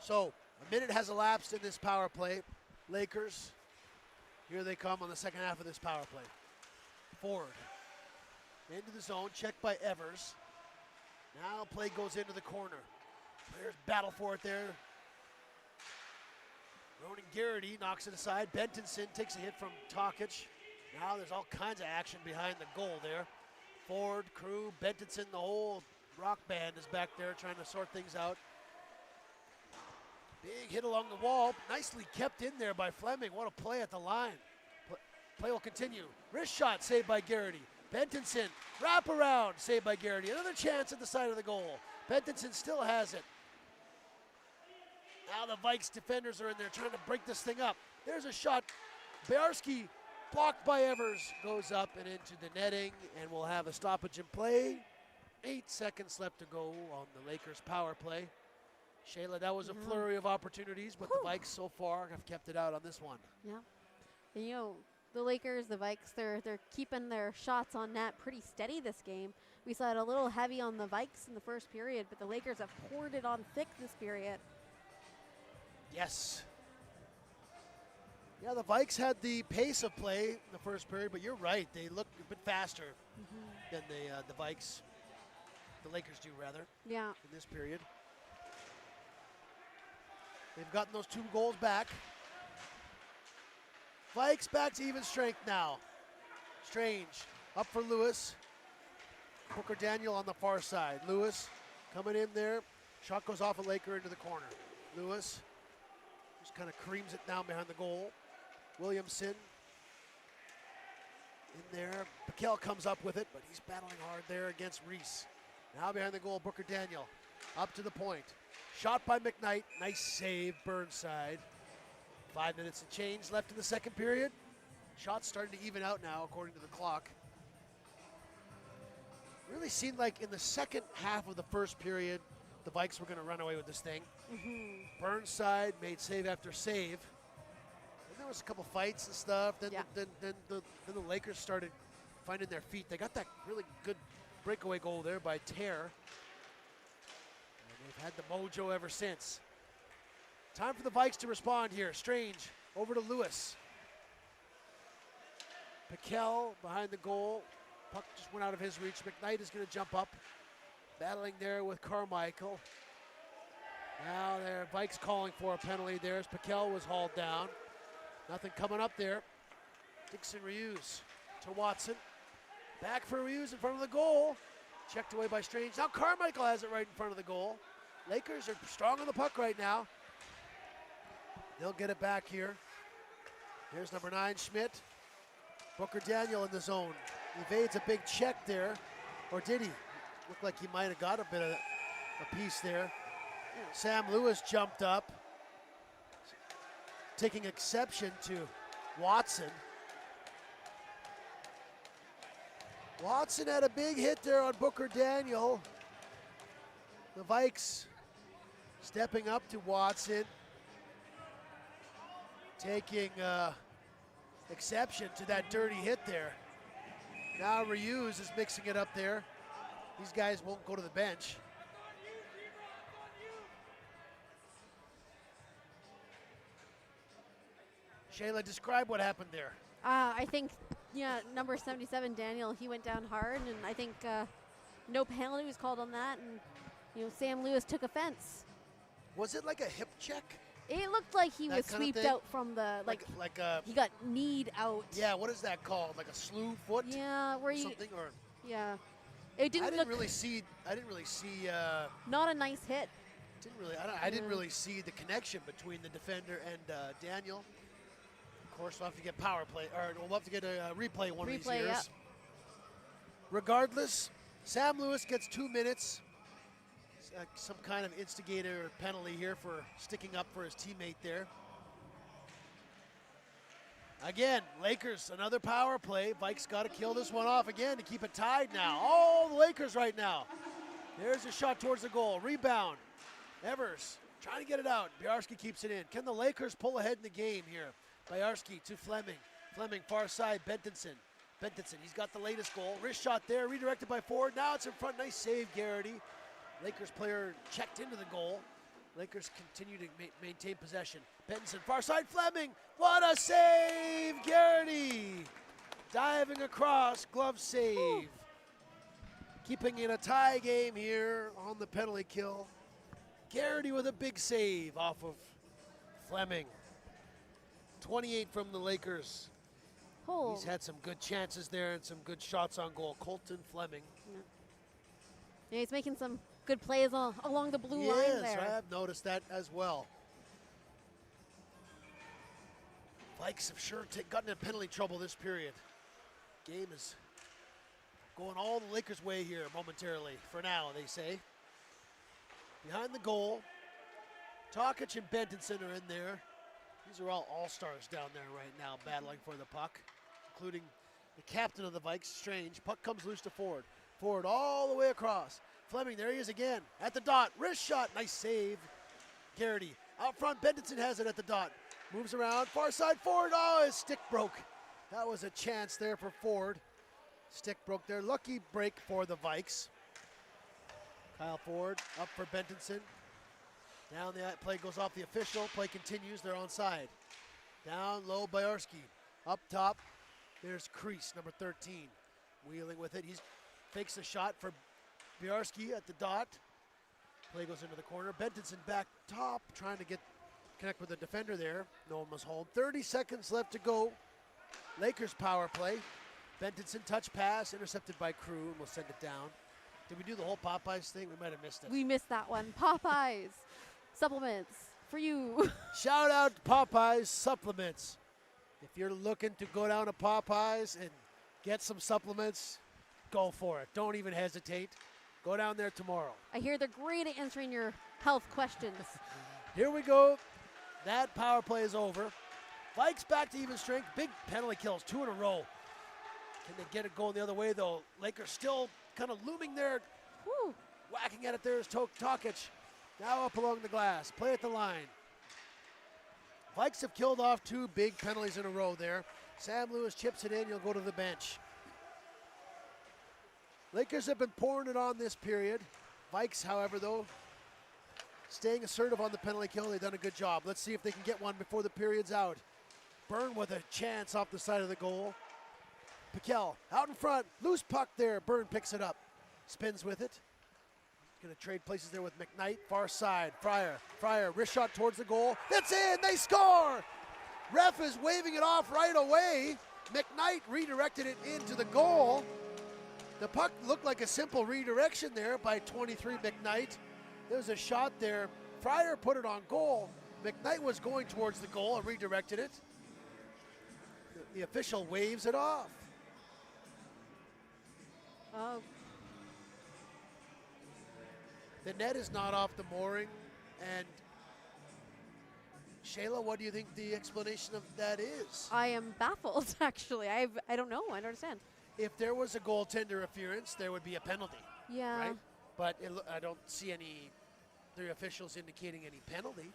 So a minute has elapsed in this power play. Lakers, here they come on the second half of this power play. Forward. Into the zone, checked by Evers. Now play goes into the corner. Players battle for it there. Ronan Garrity knocks it aside. Bentonson takes a hit from Tokic. Now there's all kinds of action behind the goal there. Ford, Crew, Bentonson, the whole rock band is back there trying to sort things out. Big hit along the wall. Nicely kept in there by Fleming. What a play at the line. Play will continue. Wrist shot saved by Garrity. Bentonson, wrap around, saved by Garrity. Another chance at the side of the goal. Bentonson still has it. Now the Vikes defenders are in there trying to break this thing up. There's a shot. Biarski, blocked by Evers, goes up and into the netting, and we'll have a stoppage in play. 8 seconds left to go on the Lakers power play. Shayla, that was a flurry of opportunities, but the Vikes so far have kept it out on this one. Yeah. And the Lakers, the Vikes, they're keeping their shots on net pretty steady this game. We saw it a little heavy on the Vikes in the first period, but the Lakers have poured it on thick this period. Yes. Yeah, the Vikes had the pace of play in the first period, but you're right. They look a bit faster than the Vikes, the Lakers do rather, yeah, in this period. They've gotten those 2 goals back. Vikes back to even strength now. Strange up for Lewis. Booker Daniel on the far side. Lewis coming in there. Shot goes off a Laker into the corner. Lewis just kind of creams it down behind the goal. Williamson in there. Piquel comes up with it, but he's battling hard there against Reese. Now behind the goal, Booker Daniel up to the point. Shot by McKnight. Nice save, Burnside. 5 minutes and change left in the second period. Shots starting to even out now, according to the clock. Really seemed like in the second half of the first period, the Vikes were going to run away with this thing. Burnside made save after save. And there was a couple fights and stuff. Then, then the Lakers started finding their feet. They got that really good breakaway goal there by Terre. And they've had the mojo ever since. Time for the Vikes to respond here. Strange over to Lewis. Piquel behind the goal. Puck just went out of his reach. McKnight is going to jump up. Battling there with Carmichael. Now there, Vikes calling for a penalty there as Piquel was hauled down. Nothing coming up there. Dixon Reuse to Watson. Back for Reuse in front of the goal. Checked away by Strange. Now Carmichael has it right in front of the goal. Lakers are strong on the puck right now. They'll get it back here. Here's number 9, Schmidt. Booker Daniel in the zone. Evades a big check there. Or did he? Looked like he might have got a bit of a piece there. Sam Lewis jumped up, taking exception to Watson. Watson had a big hit there on Booker Daniel. The Vikes stepping up to Watson, taking exception to that dirty hit there. Now Reuse is mixing it up there. These guys won't go to the bench. Shayla, describe what happened there. I think, number 77, Daniel, he went down hard, and I think no penalty was called on that, and Sam Lewis took offense. Was it like a hip check? It looked like he That was kind of sweeped thing? out from the Like he got kneed out. yeah, what is that called? Like a slew foot? Yeah, where Or you something, or yeah. It didn't I look didn't really see. not a nice hit. I didn't really see the connection between the defender and Daniel. Of course, we'll have to get power play, or we'll have to get a replay one of these years. Yeah. Regardless, Sam Lewis gets 2 minutes. Some kind of instigator penalty here for sticking up for his teammate there. Again, Lakers, another power play. Vikes got to kill this one off again to keep it tied now. Oh, the Lakers right now. There's a shot towards the goal. Rebound. Evers trying to get it out. Biarski keeps it in. Can the Lakers pull ahead in the game here? Biarski to Fleming. Fleming, far side, Bentinson. Bentinson, he's got the latest goal. Wrist shot there, redirected by Ford. Now it's in front. Nice save, Garrity. Lakers player checked into the goal. Lakers continue to maintain possession. Bentinson, far side, Fleming. What a save, Garrity. Diving across, glove save. Ooh. Keeping it a tie game here on the penalty kill. Garrity with a big save off of Fleming. 28 from the Lakers. Oh. He's had some good chances there and some good shots on goal. Colton Fleming. Yeah, he's making some good plays along the blue line there. Yes, I have noticed that as well. Vikes have sure gotten in penalty trouble this period. Game is going all the Lakers' way here momentarily. For now, they say. Behind the goal, Tokic and Bentinson are in there. These are all all-stars down there right now battling for the puck, including the captain of the Vikes, Strange. Puck comes loose to Ford. Ford all the way across. Fleming, there he is again, at the dot. Wrist shot, nice save. Garrity, out front, Bentinson has it at the dot. Moves around, far side, Ford, oh, his stick broke. That was a chance there for Ford. Stick broke there, lucky break for the Vikes. Kyle Ford up for Bentinson. Down the play goes off the official. Play continues. They're onside. Down low, Biarski. Up top, there's Crease, number 13. Wheeling with it. He fakes the shot for Biarski at the dot. Play goes into the corner. Bentinson back top, trying to connect with the defender there. No one was home. 30 seconds left to go. Lakers power play. Bentinson touch pass, intercepted by Crew, and we'll send it down. Did we do the whole Popeyes thing? We might have missed it. We missed that one. Popeyes. Supplements for you. Shout out to Popeyes Supplements. If you're looking to go down to Popeyes and get some supplements, go for it. Don't even hesitate. Go down there tomorrow. I hear they're great at answering your health questions. Here we go. That power play is over. Vikes back to even strength. Big penalty kills, 2 in a row. Can they get it going the other way, though? Lakers still kind of looming there. Woo. Whacking at it there is Tokic. Now up along the glass. Play at the line. Vikes have killed off 2 big penalties in a row there. Sam Lewis chips it in. He'll go to the bench. Lakers have been pouring it on this period. Vikes, however, though, staying assertive on the penalty kill. They've done a good job. Let's see if they can get one before the period's out. Byrne with a chance off the side of the goal. Piquel out in front. Loose puck there. Byrne picks it up. Spins with it. Going to trade places there with McKnight. Far side. Fryer. Wrist shot towards the goal. It's in. They score. Ref is waving it off right away. McKnight redirected it into the goal. The puck looked like a simple redirection there by 23 McKnight. There was a shot there. Fryer put it on goal. McKnight was going towards the goal and redirected it. The official waves it off. Oh. The net is not off the mooring. And Shayla, what do you think the explanation of that is? I am baffled, actually. I don't know. I don't understand. If there was a goaltender interference, there would be a penalty. Yeah. Right? But I don't see the officials indicating any penalty.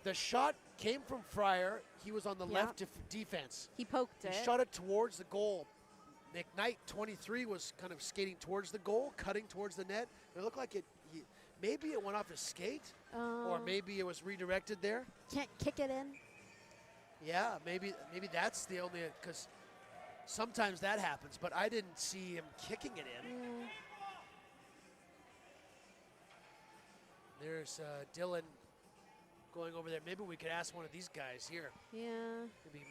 The shot came from Fryer. He was on the left defense. He poked it. He shot it towards the goal. McKnight, 23, was kind of skating towards the goal, cutting towards the net. It looked like maybe it went off his skate, or maybe it was redirected there. Can't kick it in. Yeah, maybe that's the only, because sometimes that happens, but I didn't see him kicking it in. There's Dylan going over there. Maybe we could ask one of these guys here. Yeah.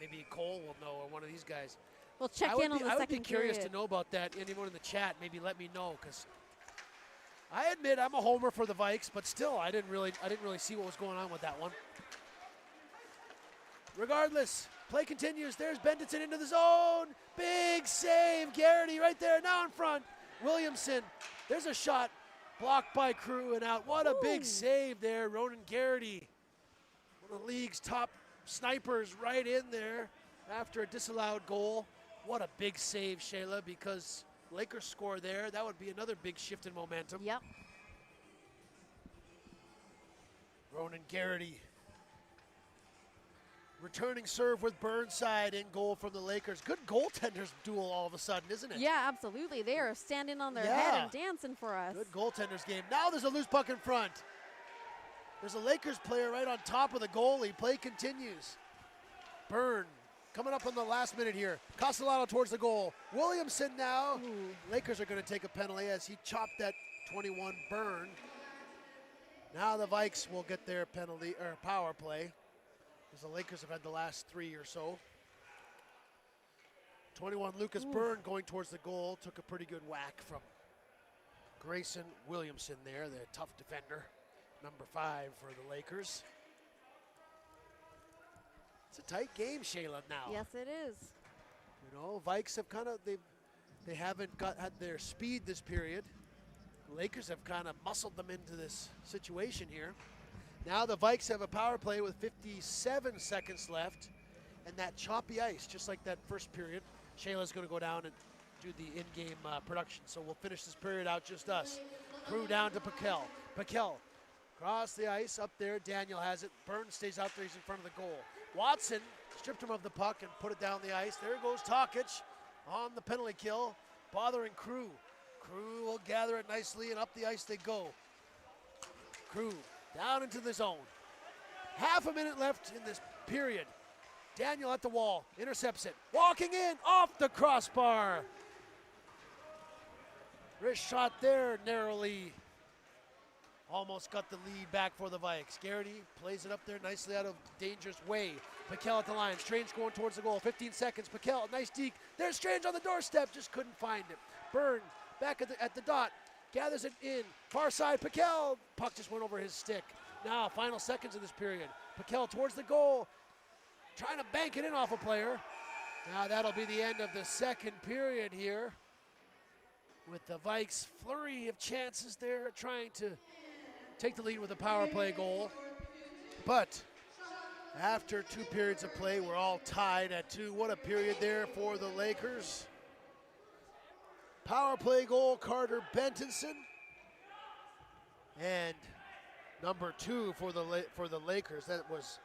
Maybe Cole will know, or one of these guys. We'll check in on the second period. I would be curious to know about that. Anyone in the chat, maybe let me know, because I admit I'm a homer for the Vikes, but still, I didn't really see what was going on with that one. Regardless, Play continues. There's Bendenson into the zone. Big save. Garrity right there, now in front. Williamson. There's a shot. Blocked by Crew and out. What a big save there, Ronan Garrity. One of the league's top snipers right in there after a disallowed goal. What a big save, Shayla, because Lakers score there. That would be another big shift in momentum. Yep. Ronan Garrity. Returning serve with Burnside in goal from the Lakers. Good goaltenders duel all of a sudden, isn't it? Yeah, absolutely. They are standing on their head and dancing for us. Good goaltenders game. Now there's a loose puck in front. There's a Lakers player right on top of the goalie. Play continues. Byrne coming up on the last minute here. Castellano towards the goal. Williamson now. Lakers are going to take a penalty as he chopped that 21 Byrne. Now the Vikes will get their penalty or power play, because the Lakers have had the last 3 or so. 21 Lucas Byrne going towards the goal. Took a pretty good whack from Grayson Williamson there, the tough defender. Number 5 for the Lakers. It's a tight game, Shayla, now. Yes, it is. You know, Vikes have kind of, they haven't had their speed this period. The Lakers have kind of muscled them into this situation here. Now the Vikes have a power play with 57 seconds left, and that choppy ice, just like that first period. Shayla's going to go down and do the in-game production, so we'll finish this period out just us. Crew down to Paquel. Paquel across the ice, up there, Daniel has it. Burns stays out there, he's in front of the goal. Watson stripped him of the puck and put it down the ice. There goes Tokic on the penalty kill, bothering Crew. Crew will gather it nicely, and up the ice they go. Crew down into the zone. Half a minute left in this period. Daniel at the wall, intercepts it. Walking in, off the crossbar. Wrist shot there, narrowly. Almost got the lead back for the Vikes. Garrity plays it up there nicely out of dangerous way. Paquel at the line. Strange going towards the goal. 15 seconds. Paquel, nice deke. There's Strange on the doorstep. Just couldn't find it. Byrne back at the dot. Gathers it in. Far side. Paquel. Puck just went over his stick. Now, final seconds of this period. Paquel towards the goal. Trying to bank it in off a player. Now that'll be the end of the second period here, with the Vikes flurry of chances there, trying to take the lead with a power play goal. But after 2 periods of play, we're all tied at 2. What a period there for the Lakers. Power play goal, Carter Bentenson. And number 2 for the Lakers, that was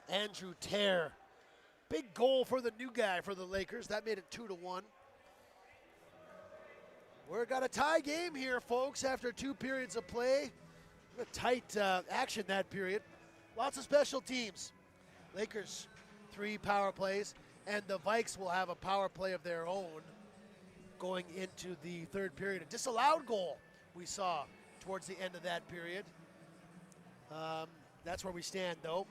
Andrew Terre. Big goal for the new guy for the Lakers. That made it 2-1. We've got a tie game here, folks, after 2 periods of play. A tight action that period. Lots of special teams. Lakers 3 power plays, and the Vikes will have a power play of their own going into the 3rd period. A disallowed goal we saw towards the end of that period. That's where we stand, though.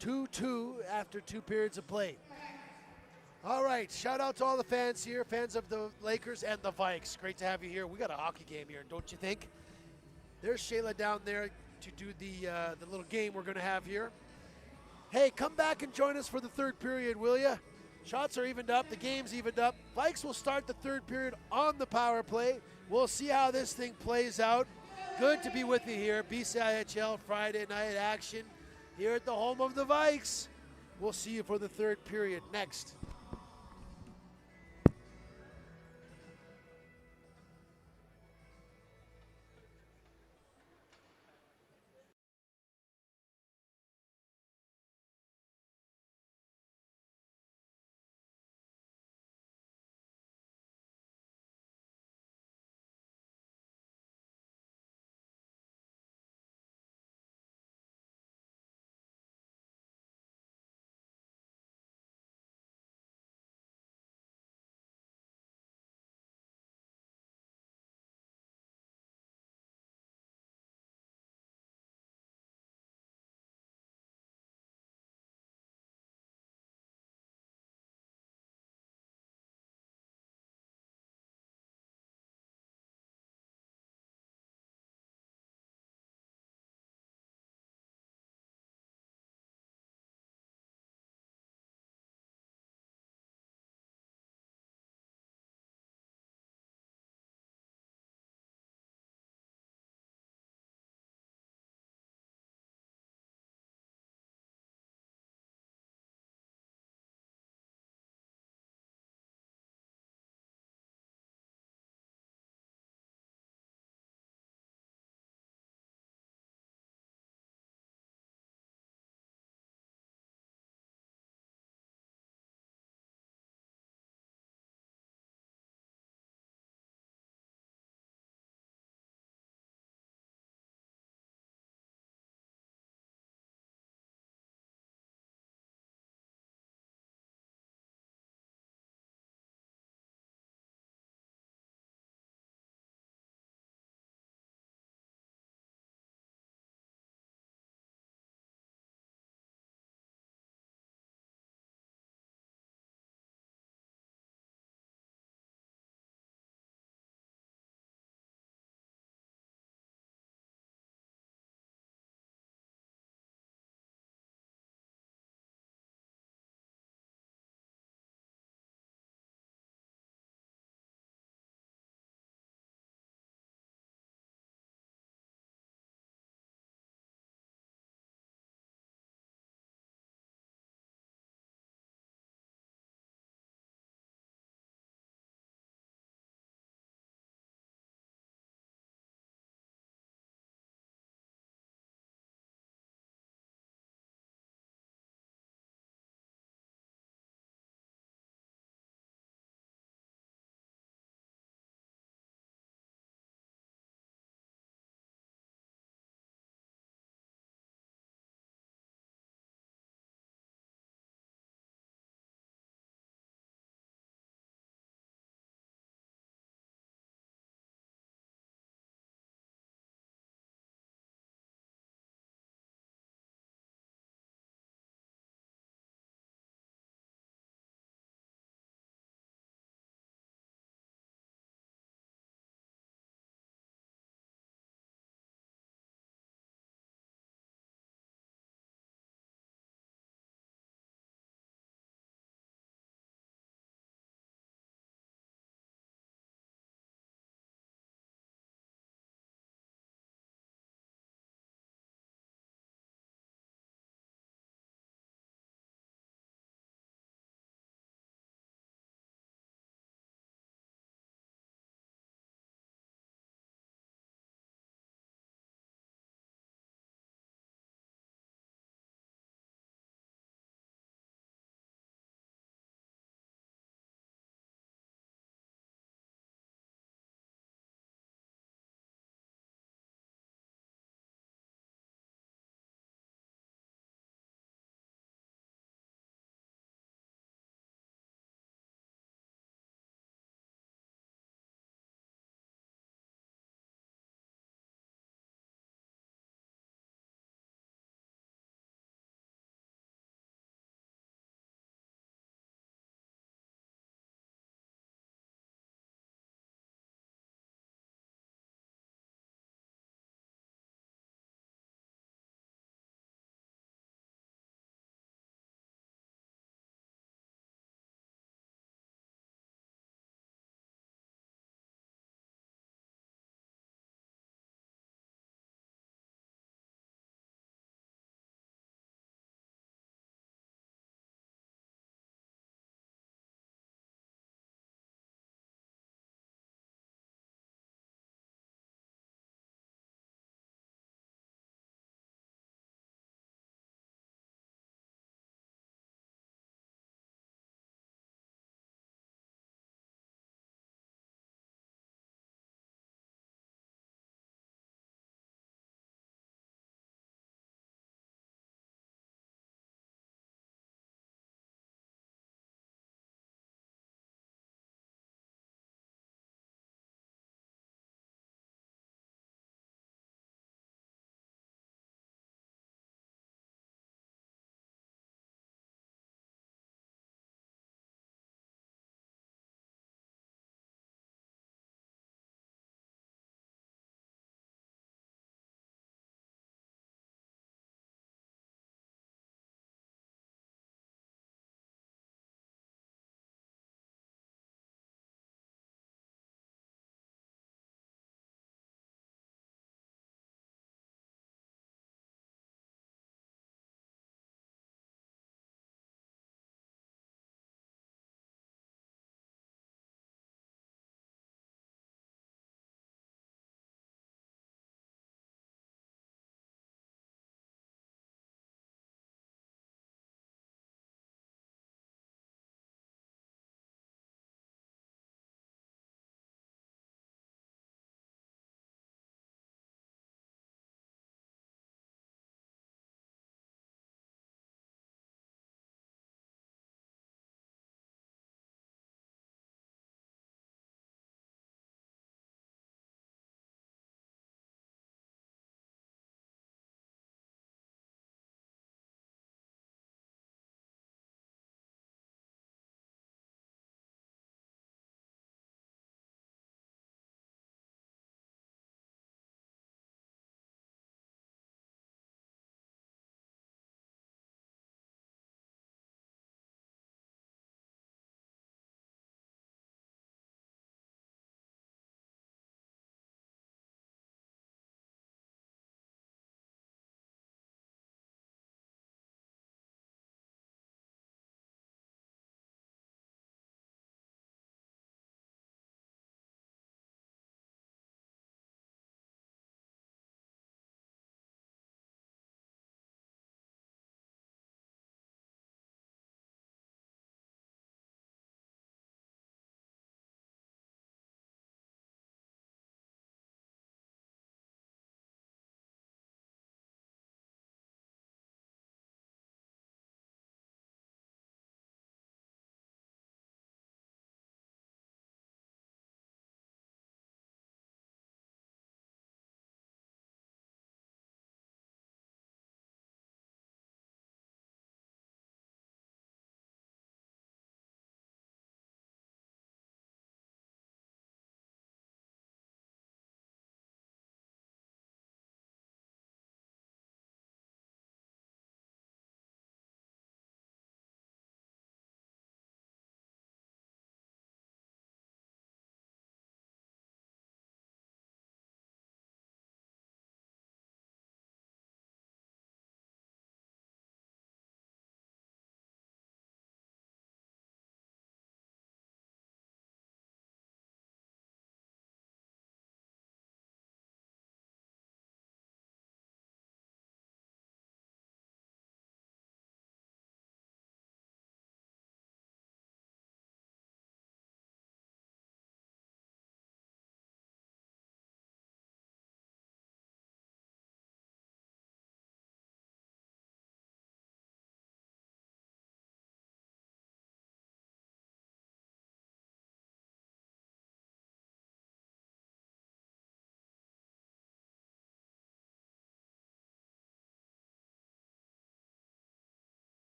2-2 after 2 periods of play. All right, shout out to all the fans here, fans of the Lakers and the Vikes. Great to have you here. We got a hockey game here, don't you think? There's Shayla down there to do the little game we're going to have here. Hey, come back and join us for the 3rd period, will you? Shots are evened up. The game's evened up. Vikes will start the 3rd period on the power play. We'll see how this thing plays out. Good to be with you here. BCIHL Friday night action here at the home of the Vikes. We'll see you for the 3rd period next.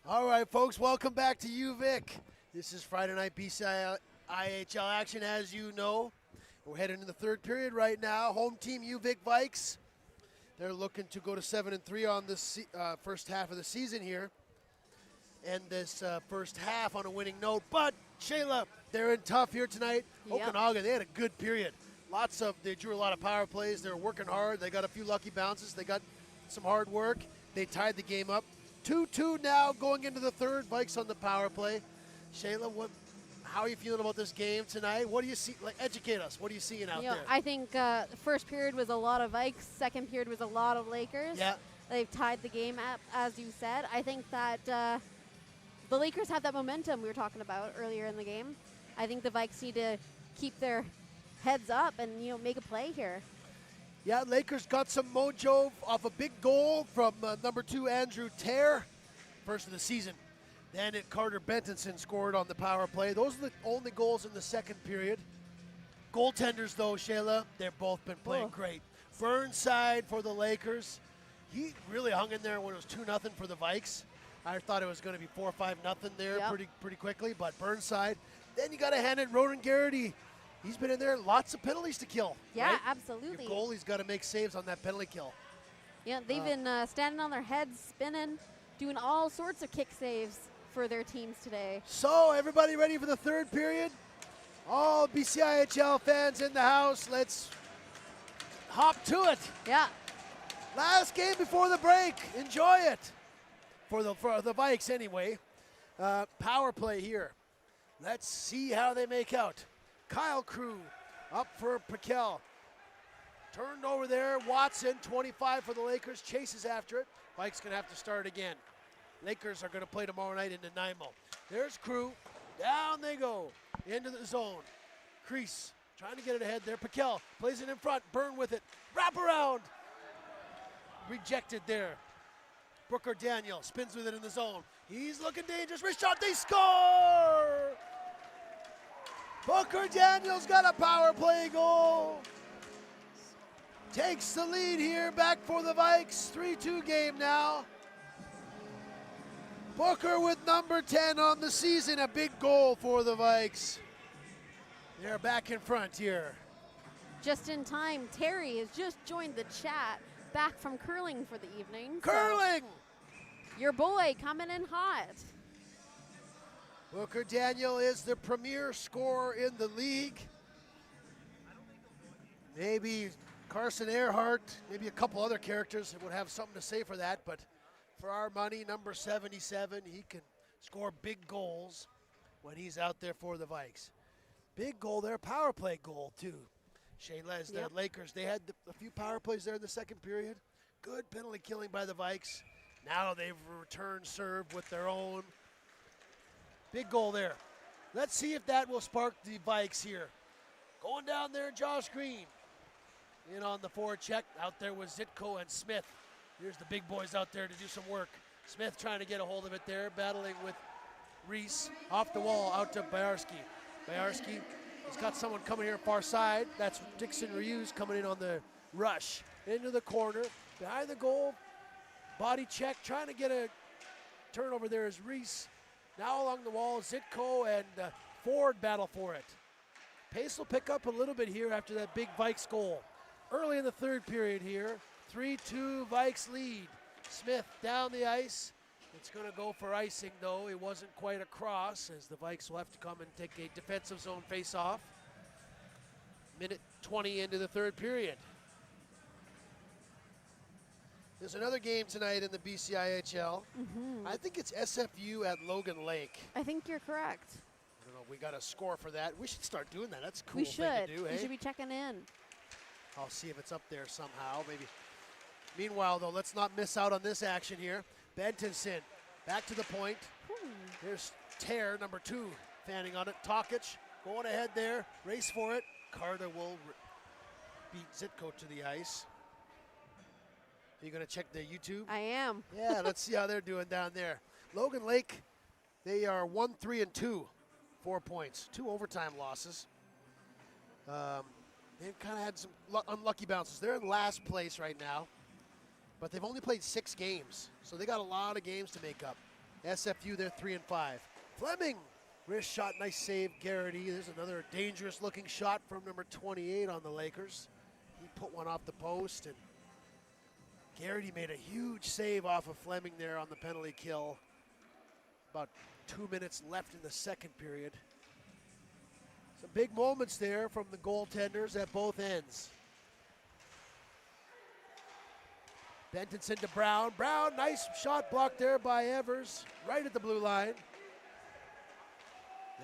All right, folks, welcome back to UVic. This is Friday night BCIHL action, as you know. We're heading into the third period right now. Home team UVic Vikes. They're looking to go to 7-3 on this first half of the season here. End this first half on a winning note. But, Shayla, they're in tough here tonight. Yep. Okanagan, they had a good period. They drew a lot of power plays. They were working hard. They got a few lucky bounces. They got some hard work. They tied the game up. 2-2 now going into the third. Vikes on the power play. Shayla, how are you feeling about this game tonight? What do you see? Educate us. What are you seeing out there? I think the first period was a lot of Vikes. Second period was a lot of Lakers. Yeah. They've tied the game up, as you said. I think that the Lakers have that momentum we were talking about earlier in the game. I think the Vikes need to keep their heads up and make a play here. Yeah, Lakers got some mojo off a big goal from number 2 Andrew Tare, first of the season. Then Carter Bentonson scored on the power play. Those are the only goals in the second period. Goaltenders, though, Shayla, they've both been playing great. Burnside for the Lakers. He really hung in there when it was 2-0 for the Vikes. I thought it was going to be 4-5-0 there pretty quickly, but Burnside. Then you got to hand it Ronan Garrity. He's been in there, lots of penalties to kill. Yeah, right? absolutely. Your goalie's got to make saves on that penalty kill. Yeah, they've been standing on their heads, spinning, doing all sorts of kick saves for their teams today. So, everybody ready for the third period? All BCIHL fans in the house, let's hop to it. Yeah. Last game before the break. Enjoy it. For the Vikes, anyway. Power play here. Let's see how they make out. Kyle Crew up for Piquel. Turned over there. Watson, 25 for the Lakers, chases after it. Vikes going to have to start again. Lakers are going to play tomorrow night in Nanaimo. There's Crew. Down they go. Into the zone. Crease trying to get it ahead there. Piquel plays it in front. Burn with it. Wrap around. Rejected there. Brooker Daniel spins with it in the zone. He's looking dangerous. Wrist shot. They score! Booker Daniels got a power play goal. Takes the lead here, back for the Vikes. 3-2 game now. Booker with number 10 on the season. A big goal for the Vikes. They're back in front here. Just in time, Terry has just joined the chat, back from curling for the evening. Curling! So your boy coming in hot. Booker Daniel is the premier scorer in the league. Maybe Carson Earhart, maybe a couple other characters would have something to say for that, but for our money, number 77, he can score big goals when he's out there for the Vikes. Big goal there, power play goal too. Shayla, as the Lakers, they had a few power plays there in the second period. Good penalty killing by the Vikes. Now they've returned serve with their own. Big goal there. Let's see if that will spark the Vikes here. Going down there, Josh Green. In on the forward check. Out there was Zitko and Smith. Here's the big boys out there to do some work. Smith trying to get a hold of it there, battling with Reese. Off the wall, out to Bayarski. Bayarski has got someone coming here far side. That's Dixon Reuse coming in on the rush. Into the corner, behind the goal. Body check, trying to get a turnover there is Reese. Now along the wall, Zitko and Ford battle for it. Pace will pick up a little bit here after that big Vikes goal. Early in the third period here, 3-2 Vikes lead. Smith down the ice. It's going to go for icing, though. It wasn't quite across, as the Vikes will have to come and take a defensive zone face-off. Minute 20 into the third period. There's another game tonight in the BCIHL. I think it's SFU at Logan Lake. I think you're correct. I don't know, we got a score for that. We should start doing that. That's a cool We thing should. to do, We should be checking in. I'll see if it's up there somehow, maybe. Meanwhile, though, let's not miss out on this action here. Bentonson, back to the point. There's Tare, number 2, fanning on it. Tokic, going ahead there, race for it. Carter will beat Zitko to the ice. Are you going to check the YouTube? I am. Yeah, let's see how they're doing down there. Logan Lake, they are 1-3-2, 4 points, 2 overtime losses. They've kind of had some unlucky bounces. They're in last place right now, but they've only played 6 games, so they got a lot of games to make up. SFU, they're 3-5. Fleming, wrist shot, nice save, Garrity. There's another dangerous looking shot from number 28 on the Lakers. He put one off the post, and Garrity made a huge save off of Fleming there on the penalty kill. About 2 minutes left in the second period. Some big moments there from the goaltenders at both ends. Bentonson to Brown. Brown, nice shot blocked there by Evers, right at the blue line.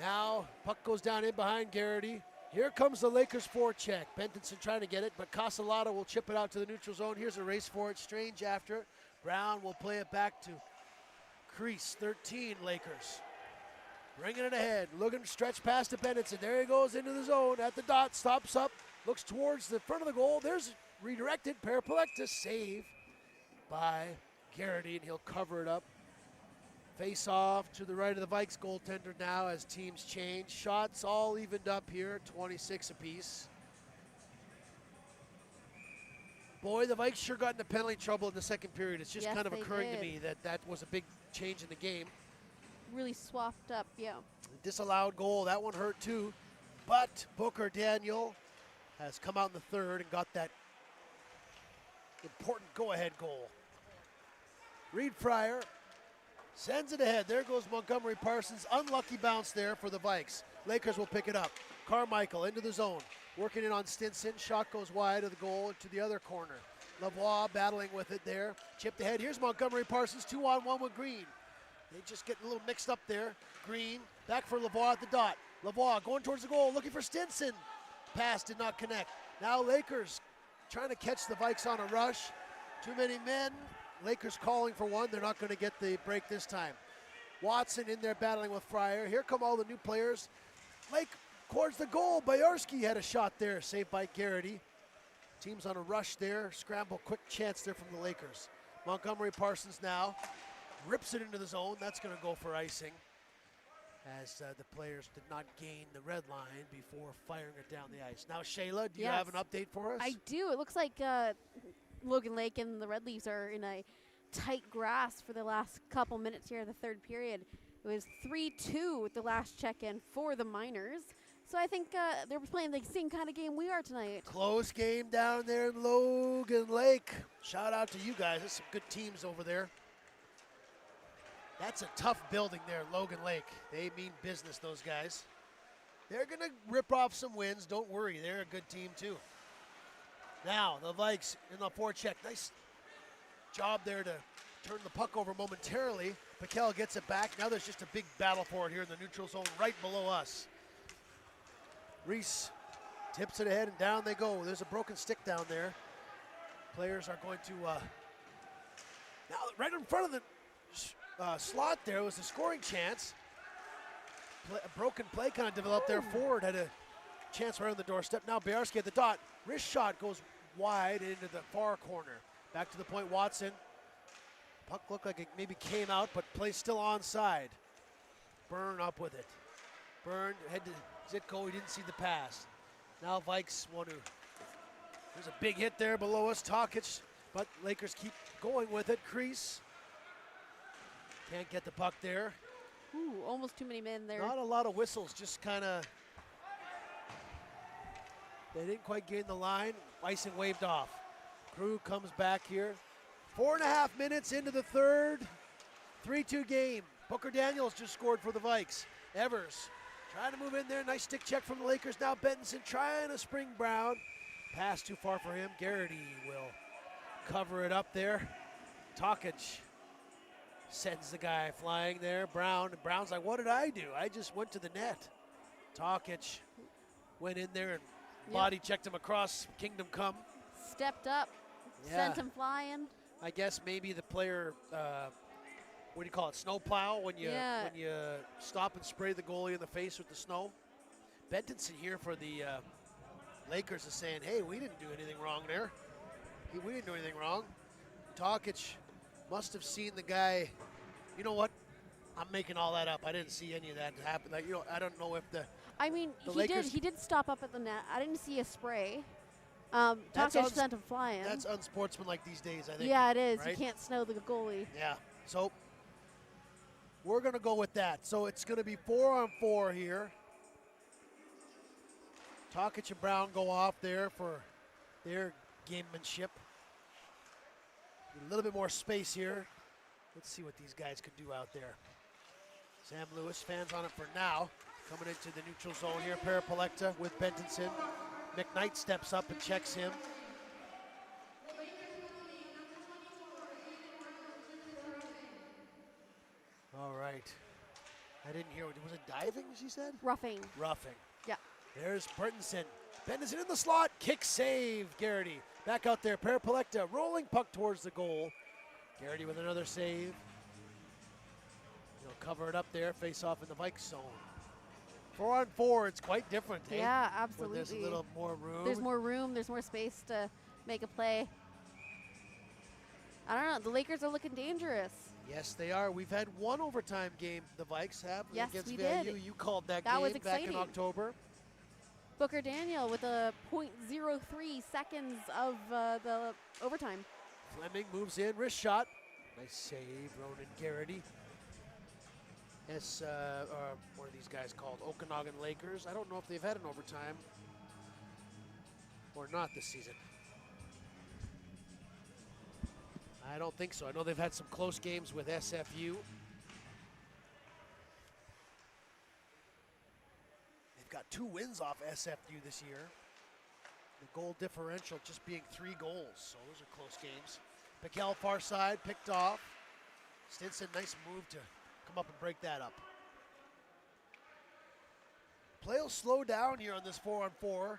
Now, puck goes down in behind Garrity. Here comes the Lakers forecheck. Bentonson trying to get it, but Casalata will chip it out to the neutral zone. Here's a race for it. Strange after it. Brown will play it back to Crease, 13 Lakers. Bringing it ahead, looking stretch past to Bentonson. There he goes into the zone at the dot, stops up, looks towards the front of the goal. There's redirected, Paraplectus save by Garrity, and he'll cover it up. Face off to the right of the Vikes goaltender now as teams change. Shots all evened up here, 26 apiece. Boy, the Vikes sure got into penalty trouble in the second period. It's just kind of occurring to me that that was a big change in the game. Really swapped up, yeah. Disallowed goal, that one hurt too. But Booker Daniel has come out in the third and got that important go-ahead goal. Reed Fryer sends it ahead. There goes Montgomery Parsons. Unlucky bounce there for the Vikes. Lakers will pick it up. Carmichael into the zone. Working in on Stinson. Shot goes wide of the goal to the other corner. Lavoie battling with it there. Chipped ahead. Here's Montgomery Parsons. 2-on-1 with Green. They just get a little mixed up there. Green back for Lavoie at the dot. Lavoie going towards the goal. Looking for Stinson. Pass did not connect. Now Lakers trying to catch the Vikes on a rush. Too many men. Lakers calling for one. They're not going to get the break this time. Watson in there battling with Fryer. Here come all the new players. Lake towards the goal. Bajarski had a shot there, saved by Garrity. Team's on a rush there. Scramble, quick chance there from the Lakers. Montgomery Parsons now rips it into the zone. That's going to go for icing, as the players did not gain the red line before firing it down the ice. Now, Shayla, do you have an update for us? I do. It looks like Logan Lake and the Red Leafs are in a tight grasp for the last couple minutes here in the third period. It was 3-2 with the last check-in for the Miners. So I think they're playing the same kind of game we are tonight. Close game down there in Logan Lake. Shout out to you guys. There's some good teams over there. That's a tough building there, Logan Lake. They mean business, those guys. They're going to rip off some wins. Don't worry, they're a good team too. Now, the Vikes in the forecheck. Nice job there to turn the puck over momentarily. Piquel gets it back. Now there's just a big battle for it here in the neutral zone right below us. Reese tips it ahead and down they go. There's a broken stick down there. Players are going to, now right in front of the slot there was a scoring chance. A broken play kind of developed there. Ford had a chance right on the doorstep. Now Bajarski at the dot. Wrist shot goes wide into the far corner. Back to the point, Watson. Puck looked like it maybe came out, but plays still onside. Byrne up with it. Byrne head to Zitko, he didn't see the pass. Now Vikes want to, there's a big hit there below us, Tokic, but Lakers keep going with it. Crease. Can't get the puck there. Ooh, almost too many men there. Not a lot of whistles, just kind of, they didn't quite gain the line. Icing waved off. Crew comes back here. 4.5 minutes into the third. 3-2 game. Booker Daniels just scored for the Vikes. Evers trying to move in there. Nice stick check from the Lakers. Now Bentonson trying to spring Brown. Pass too far for him. Garrity will cover it up there. Tokic sends the guy flying there. Brown's like, what did I do? I just went to the net. Tokic went in there and body checked him across Kingdom Come. Stepped up, sent him flying. I guess maybe the player, what do you call it, snow plow, when you stop and spray the goalie in the face with the snow. Bentonson here for the Lakers is saying, hey, we didn't do anything wrong there. We didn't do anything wrong. Tokic must have seen the guy. You know what? I'm making all that up. I didn't see any of that happen. Like, you know, I don't know if the. I mean, he did stop up at the net. I didn't see a spray. That's Tokic sent him flying. That's unsportsmanlike these days, I think. Yeah, it is. Right? You can't snow the goalie. Yeah. So We're going to go with that. So it's going to be 4-on-4 here. Tokic and Brown go off there for their gamemanship. A little bit more space here. Let's see what these guys could do out there. Sam Lewis, fans on it for now. Coming into the neutral zone here, Parapolecta with Bentonson. McKnight steps up and checks him. All right. I didn't hear, was it diving, she said? Roughing. Roughing. Yeah. There's Bertenson. Bentonson in the slot, kick save, Garrity. Back out there, Parapolecta, rolling puck towards the goal. Garrity with another save. He'll cover it up there, face off in the Vikes zone. 4-on-4, it's quite different, hey? Yeah, absolutely. When there's a little more room. There's more room, there's more space to make a play. I don't know, the Lakers are looking dangerous. Yes, they are. We've had one overtime game, the Vikes have, Yes, against we VIU. did. You called that That was game back in exciting. October. Booker Daniel with a .03 seconds of the overtime. Fleming moves in, wrist shot. Nice save, Ronan Garrity. What are these guys called? Okanagan Lakers. I don't know if they've had an overtime or not this season. I don't think so. I know they've had some close games with SFU. They've got 2 wins off SFU this year. The goal differential just being 3 goals, so those are close games. Piquel far side, picked off. Stinson, nice move to come up and break that up. Play will slow down here on this 4-on-4.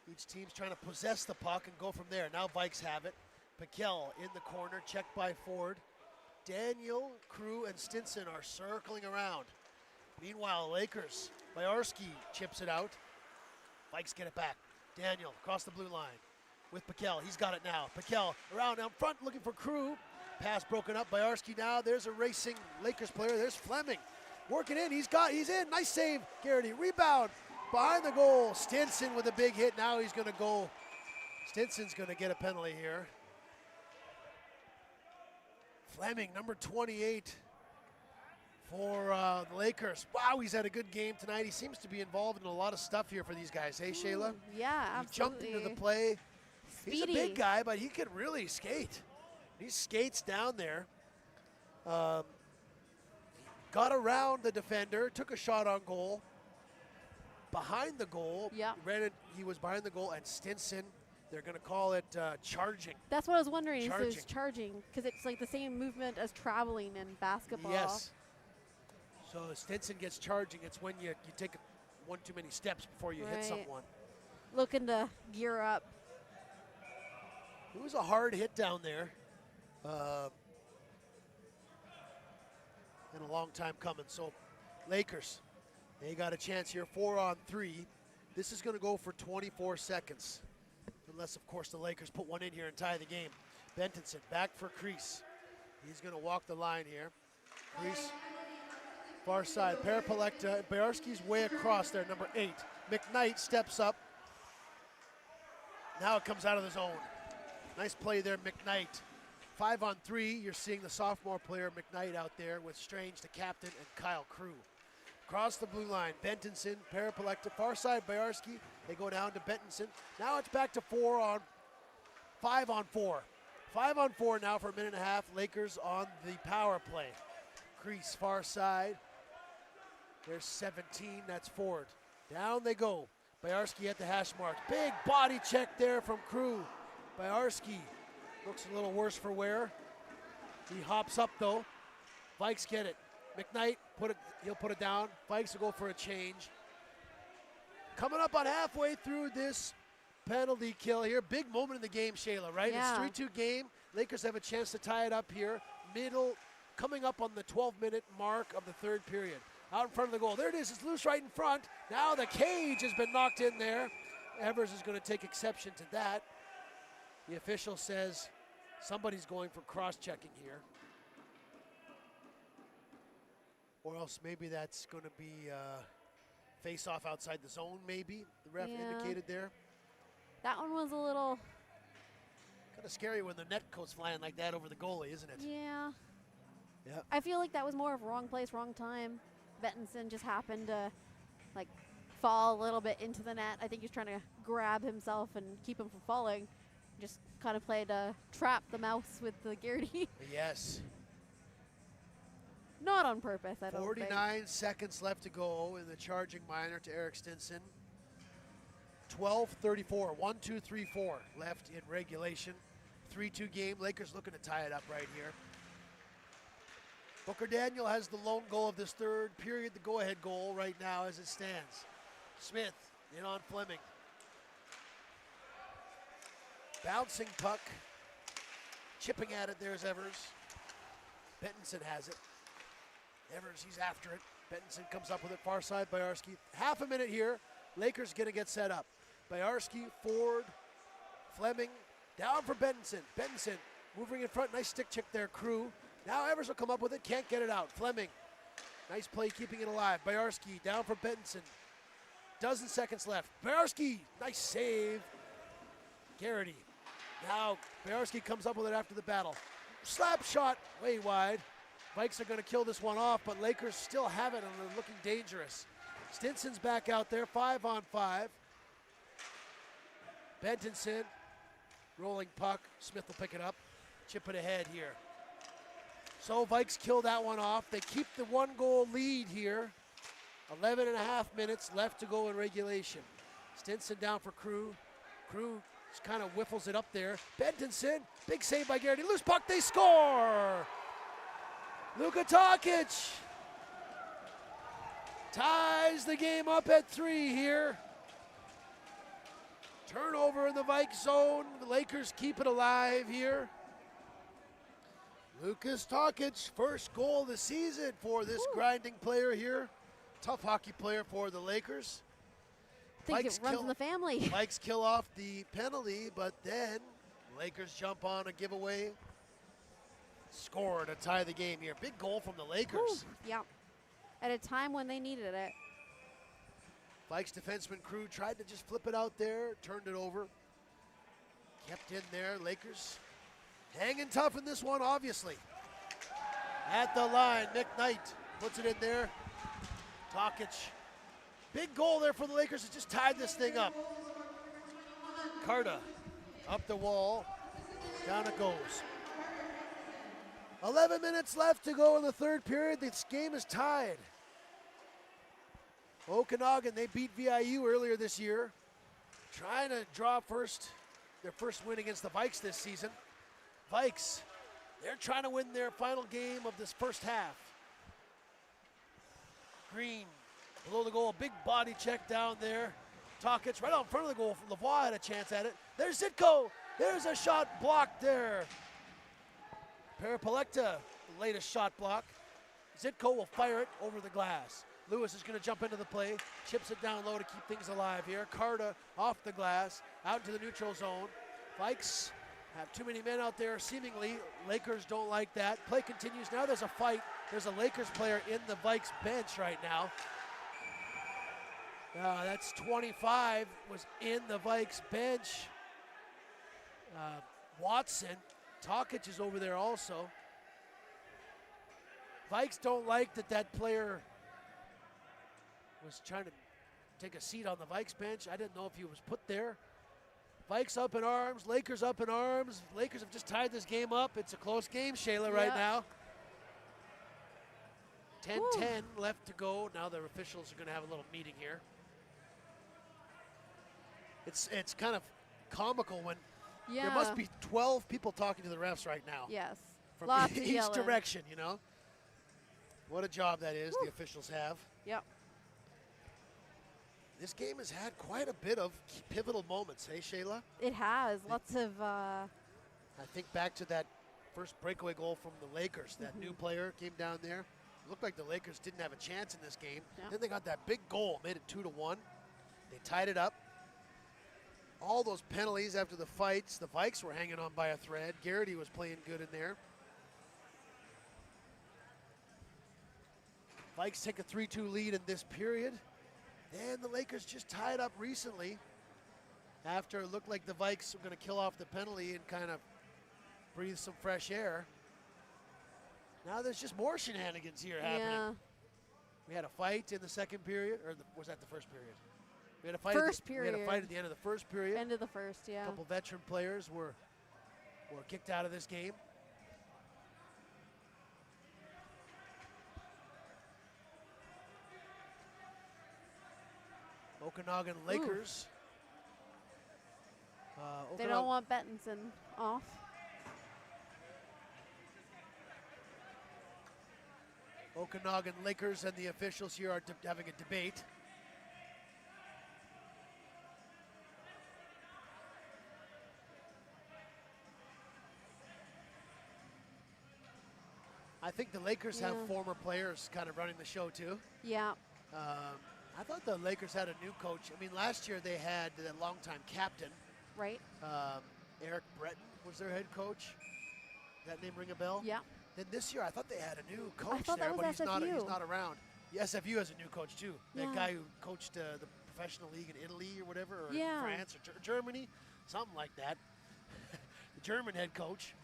Each team's trying to possess the puck and go from there. Now Vikes have it. Piquel in the corner, checked by Ford. Daniel, Crew, and Stinson are circling around. Meanwhile, Lakers, Byarski chips it out. Vikes get it back. Daniel across the blue line with Piquel. He's got it now. Piquel around out front looking for Crew. Pass broken up. Byarski now. There's a racing Lakers player. There's Fleming. Working in. He's in. Nice save. Garrity. Rebound. Behind the goal. Stinson with a big hit. Now he's going to go. Stinson's going to get a penalty here. Fleming, number 28 for the Lakers. Wow, he's had a good game tonight. He seems to be involved in a lot of stuff here for these guys. Hey, Shayla? Yeah, He jumped absolutely. into the play. He's a Speedy. big guy, but he can really skate. He skates down there. Got around the defender, took a shot on goal. Behind the goal. Yeah. He was behind the goal, and Stinson, they're going to call it charging. That's what I was wondering. Is Charging. there's charging because it's like the same movement as traveling in basketball. Yes. So Stinson gets charging. It's when you take one too many steps before you hit Right. someone. Looking to gear up. It was a hard hit down there. And a long time coming. So Lakers, they got a chance here, 4-on-3. This is going to go for 24 seconds. Unless, of course, the Lakers put one in here and tie the game. Bentonson back for Crease. He's going to walk the line here. Crease, far side. Parapolecta. Byarski's way across there, number 8. McKnight steps up. Now it comes out of the zone. Nice play there, McKnight. 5-on-3, you're seeing the sophomore player McKnight out there with Strange, the captain, and Kyle Crew. Across the blue line, Bentonson, Parapolecta, far side Byarski. They go down to Bentonson. Now it's back to 5-on-4. 5-on-4 now for a minute and a half. Lakers on the power play. Crease, far side. There's 17, that's Ford. Down they go. Byarski at the hash marks. Big body check there from Crew. Byarski looks a little worse for wear. He hops up though. Vikes get it. McKnight, he'll put it down. Vikes will go for a change. Coming up on halfway through this penalty kill here. Big moment in the game, Shayla, right? Yeah. It's 3-2 game. Lakers have a chance to tie it up here. Coming up on the 12-minute mark of the third period. Out in front of the goal. There it is. It's loose right in front. Now the cage has been knocked in there. Evers is going to take exception to that. The official says somebody's going for cross-checking here. Or else maybe that's going to be face-off outside the zone, maybe, the ref indicated there. That one was a little. Kind of scary when the net goes flying like that over the goalie, isn't it? Yeah. Yeah. I feel like that was more of wrong place, wrong time. Bettinson just happened to like fall a little bit into the net. I think he's trying to grab himself and keep him from falling. Just kind of played trap the mouse with the Garrity. Yes. Not on purpose, I don't think. 49 seconds left to go in the charging minor to Eric Stinson. 12:34, 1-2-3-4 left in regulation. 3-2 game. Lakers looking to tie it up right here. Booker Daniel has the lone goal of this third period, the go-ahead goal right now as it stands. Smith in on Fleming. Bouncing puck. Chipping at it, there's Evers. Bettinson has it. Evers, he's after it. Bettinson comes up with it, far side, Boyarsky. Half a minute here. Lakers gonna get set up. Boyarsky, Ford, Fleming, down for Bettinson. Bettinson moving in front, nice stick check there, Crew. Now Evers will come up with it, can't get it out. Fleming, nice play keeping it alive. Boyarsky down for Bettinson. Dozen seconds left. Boyarsky, nice save. Garrity. Now Boyarsky comes up with it after the battle. Slap shot, way wide. Vikes are going to kill this one off, but Lakers still have it and they're looking dangerous. Stinson's back out there, 5-on-5. Bentinson, rolling puck. Smith will pick it up, chip it ahead here. So Vikes kill that one off. They keep the 1-goal lead here. 11 and a half minutes left to go in regulation. Stinson down for Crew. Crew just kind of whiffles it up there. Bentinson, big save by Garrity. Loose puck, they score! Luka Tokic ties the game up at 3 here. Turnover in the Vikes zone. The Lakers keep it alive here. Lukas Tokic, first goal of the season for this grinding player here. Tough hockey player for the Lakers. I think it runs in the family. Vikes kill off the penalty, but then Lakers jump on a giveaway. Score to tie the game here. Big goal from the Lakers. Ooh, yeah. At a time when they needed it. Vikes defenseman Crew tried to just flip it out there, turned it over. Kept in there. Lakers hanging tough in this one, obviously. At the line, McKnight puts it in there. Tokic. Big goal there for the Lakers to just tied this thing up. Carta up the wall. Down it goes. 11 minutes left to go in the third period. This game is tied. Okanagan, they beat VIU earlier this year. Trying to draw their first win against the Vikes this season. Vikes, they're trying to win their final game of this first half. Green, below the goal, big body check down there. Tokic right out in front of the goal. Lavoie had a chance at it. There's Zitko. There's a shot blocked there. Parapolecta, the latest shot block. Zitko will fire it over the glass. Lewis is going to jump into the play, chips it down low to keep things alive here. Carta off the glass, out into the neutral zone. Vikes have too many men out there, seemingly. Lakers don't like that. Play continues. Now there's a fight. There's a Lakers player in the Vikes bench right now. That's 25, was in the Vikes bench. Watson. Tokic is over there also. Vikes don't like that player was trying to take a seat on the Vikes bench. I didn't know if he was put there. Vikes up in arms, Lakers up in arms. Lakers have just tied this game up. It's a close game, Shayla, right now. 10-10 left to go. Now the officials are going to have a little meeting here. It's kind of comical when there must be 12 people talking to the refs right now. Yes. From Lots of each yelling. direction, you know. What a job that is, the officials have. Yep. This game has had quite a bit of pivotal moments, hey, Shayla? It has. Lots of... I think back to that first breakaway goal from the Lakers. That new player came down there. It looked like the Lakers didn't have a chance in this game. Yeah. Then they got that big goal, made it 2-1. They tied it up. All those penalties after the fights. The Vikes were hanging on by a thread. Garrity was playing good in there. Vikes take a 3-2 lead in this period. And the Lakers just tied up recently after it looked like the Vikes were going to kill off the penalty and kind of breathe some fresh air. Now there's just more shenanigans here happening. Yeah. We had a fight in the second period, or was that the first period? We had a fight. Period. We had a fight at the end of the first period. End of the first, yeah. A couple veteran players were kicked out of this game. Okanagan Lakers. They don't want Bettinson off. Okanagan Lakers and the officials here are having a debate. I think the Lakers have former players kind of running the show too. Yeah. I thought the Lakers had a new coach. I mean, last year they had the longtime captain. Right. Eric Breton was their head coach. That name ring a bell? Yeah. Then this year I thought they had a new coach thought there, that but was he's SFU. not around. The SFU has a new coach too. Yeah. That guy who coached the professional league in Italy or whatever, or Yeah. in France or Germany, something like that. The German head coach.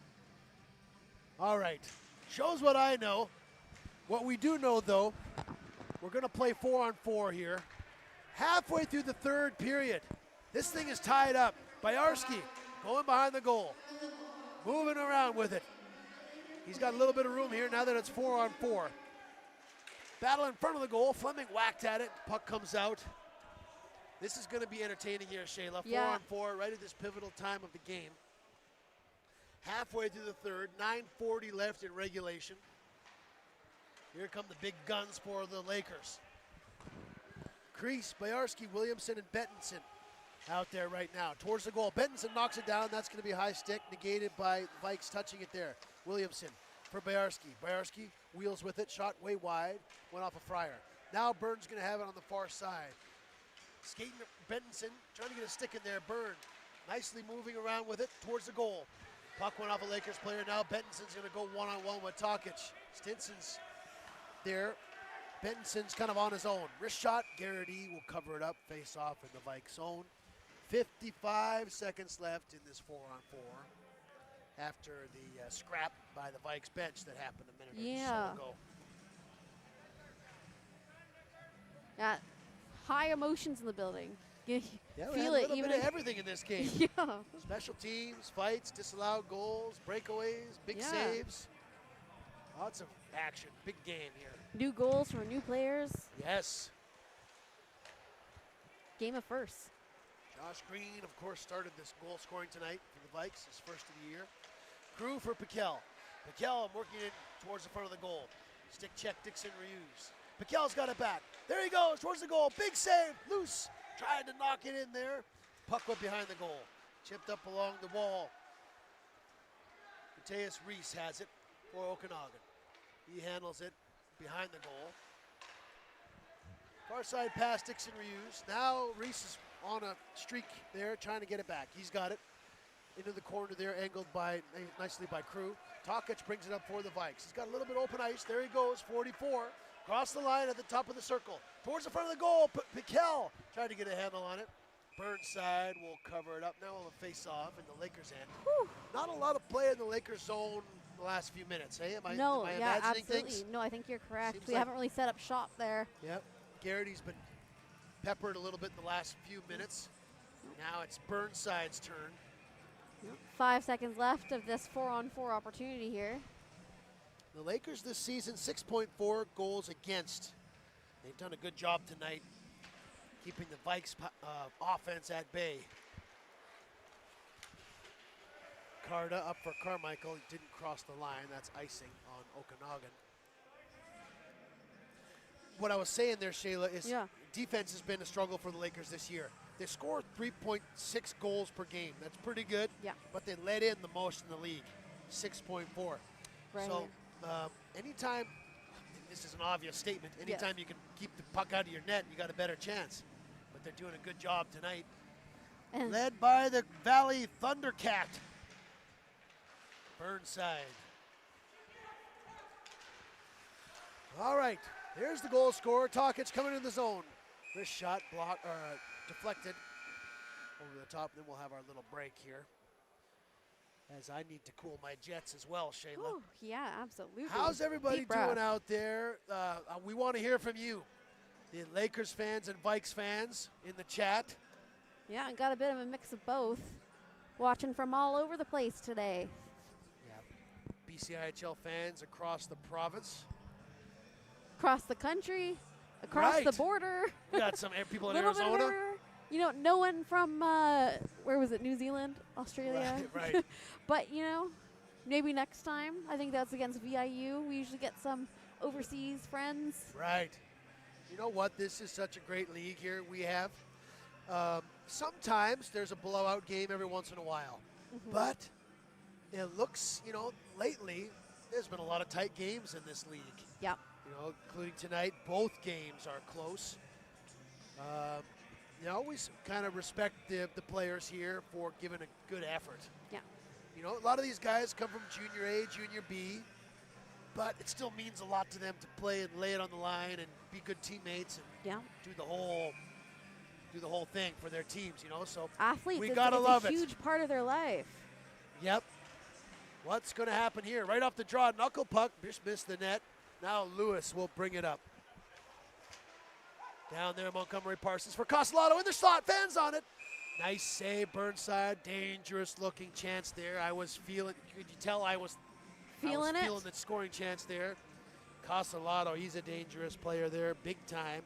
All right. Shows what I know. What we do know, though, we're going to play 4-on-4 here. Halfway through the third period, this thing is tied up. Bayarski going behind the goal, moving around with it. He's got a little bit of room here now that it's 4-on-4. Battle in front of the goal. Fleming whacked at it. Puck comes out. This is going to be entertaining here, Shayla. Yeah. 4-on-4 right at this pivotal time of the game. Halfway through the third, 9:40 left in regulation. Here come the big guns for the Lakers. Kreese, Bayarski, Williamson, and Bettinson out there right now. Towards the goal. Bettinson knocks it down. That's going to be a high stick, negated by Vikes touching it there. Williamson for Bayarski. Bayarski wheels with it. Shot way wide. Went off a Fryer. Now Burns going to have it on the far side. Skating Bettinson, trying to get a stick in there. Burn nicely moving around with it towards the goal. Puck went off a Lakers player. Now Bettinson's going to go one-on-one with Tokic. Stinson's there. Bettinson's kind of on his own. Wrist shot. Garrity will cover it up. Face off in the Vikes zone. 55 seconds left in this 4-on-4 after the scrap by the Vikes bench that happened a minute or so ago. Yeah. High emotions in the building. Yeah, we Feel had a it little even bit of everything in this game. Yeah. Special teams, fights, disallowed goals, breakaways, big saves. Lots of action. Big game here. New goals for new players. Yes. Game of firsts. Josh Green, of course, started this goal scoring tonight for the Vikes, his first of the year. Crew for Piquel. Piquel working in towards the front of the goal. Stick check, Dixon reuse. Piquel's got it back. There he goes towards the goal. Big save. Loose. Tried to knock it in there. Puck went behind the goal. Chipped up along the wall. Mateus Reese has it for Okanagan. He handles it behind the goal. Far side pass, Dixon reuse. Now Reese is on a streak there, trying to get it back. He's got it into the corner there, angled nicely by Crew. Tokic brings it up for the Vikes. He's got a little bit open ice. There he goes, 44. Across the line at the top of the circle. Towards the front of the goal, Piquel tried to get a handle on it. Burnside will cover it up. Now we'll have a face-off in the Lakers' end. Whew. Not a lot of play in the Lakers' zone the last few minutes, hey? Am I imagining absolutely. things? No, I think you're correct. Seems We like haven't really set up shop there. Yep. Garrity's been peppered a little bit in the last few minutes. Now it's Burnside's turn. 5 seconds left of this 4-on-4 opportunity here. The Lakers this season, 6.4 goals against. They've done a good job tonight keeping the Vikes offense at bay. Carta up for Carmichael. He didn't cross the line. That's icing on Okanagan. What I was saying there, Shayla, is defense has been a struggle for the Lakers this year. They scored 3.6 goals per game. That's pretty good. Yeah. But they let in the most in the league, 6.4. Right. So anytime, this is an obvious statement, anytime you can keep the puck out of your net, you got a better chance. But they're doing a good job tonight. And Led by the Valley Thundercat, Burnside. All right, here's the goal scorer. Tokic coming in the zone. Wrist shot deflected over the top. Then we'll have our little break here. as I need to cool my jets as well, Shayla. Ooh, yeah, absolutely. How's everybody Deep doing breath. out there? We want to hear from you, the Lakers fans and Vikes fans in the chat. Yeah, I got a bit of a mix of both. Watching from all over the place today. Yeah. BCIHL fans across the province. Across the country, across the Right. border. We got some people in Little bit Arizona. everywhere. You know, no one from, where was it, New Zealand, Australia? Right. But, you know, maybe next time. I think that's against VIU. We usually get some overseas friends. Right. You know what? This is such a great league here we have. Sometimes there's a blowout game every once in a while. Mhm. But it looks, lately there's been a lot of tight games in this league. Yep. Including tonight, both games are close. You always kind of respect the players here for giving a good effort. Yeah. A lot of these guys come from junior A, junior B, but it still means a lot to them to play and lay it on the line and be good teammates and Yeah. do the whole thing for their teams, So Athletes, we it's, gotta it's love a it. huge part of their life. Yep. What's going to happen here? Right off the draw, knuckle puck, just missed the net. Now Lewis will bring it up. Down there, Montgomery Parsons for Costellato in the slot, fans on it. Nice save, Burnside. Dangerous looking chance there. Could you tell I was Feeling the scoring chance there. Costellato, he's a dangerous player there, big time.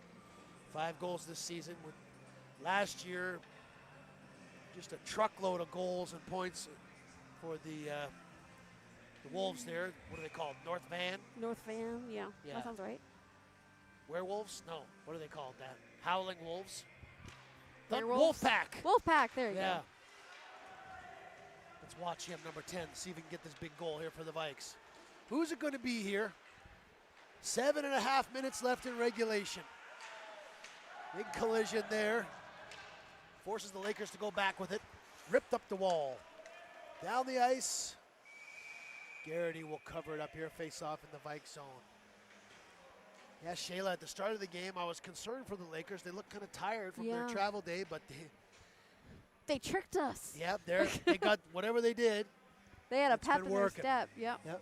5 goals this season. Last year, just a truckload of goals and points for the Wolves there. What are they called? North Van? North Van, yeah. Yeah. That sounds right. Werewolves? No. What are they called? That Howling Wolves? Werewolves? Wolfpack. Wolfpack, there you Yeah. go. Let's watch him, number 10, see if we can get this big goal here for the Vikes. Who's it going to be here? 7.5 minutes left in regulation. Big collision there. Forces the Lakers to go back with it. Ripped up the wall. Down the ice. Garrity will cover it up here, face off in the Vike zone. Yeah, Shayla, at the start of the game, I was concerned for the Lakers. They look kind of tired from their Yeah. travel day, but They tricked us. yeah, they got whatever they did. They had a It's pep been in their working. step. Yep. Yep.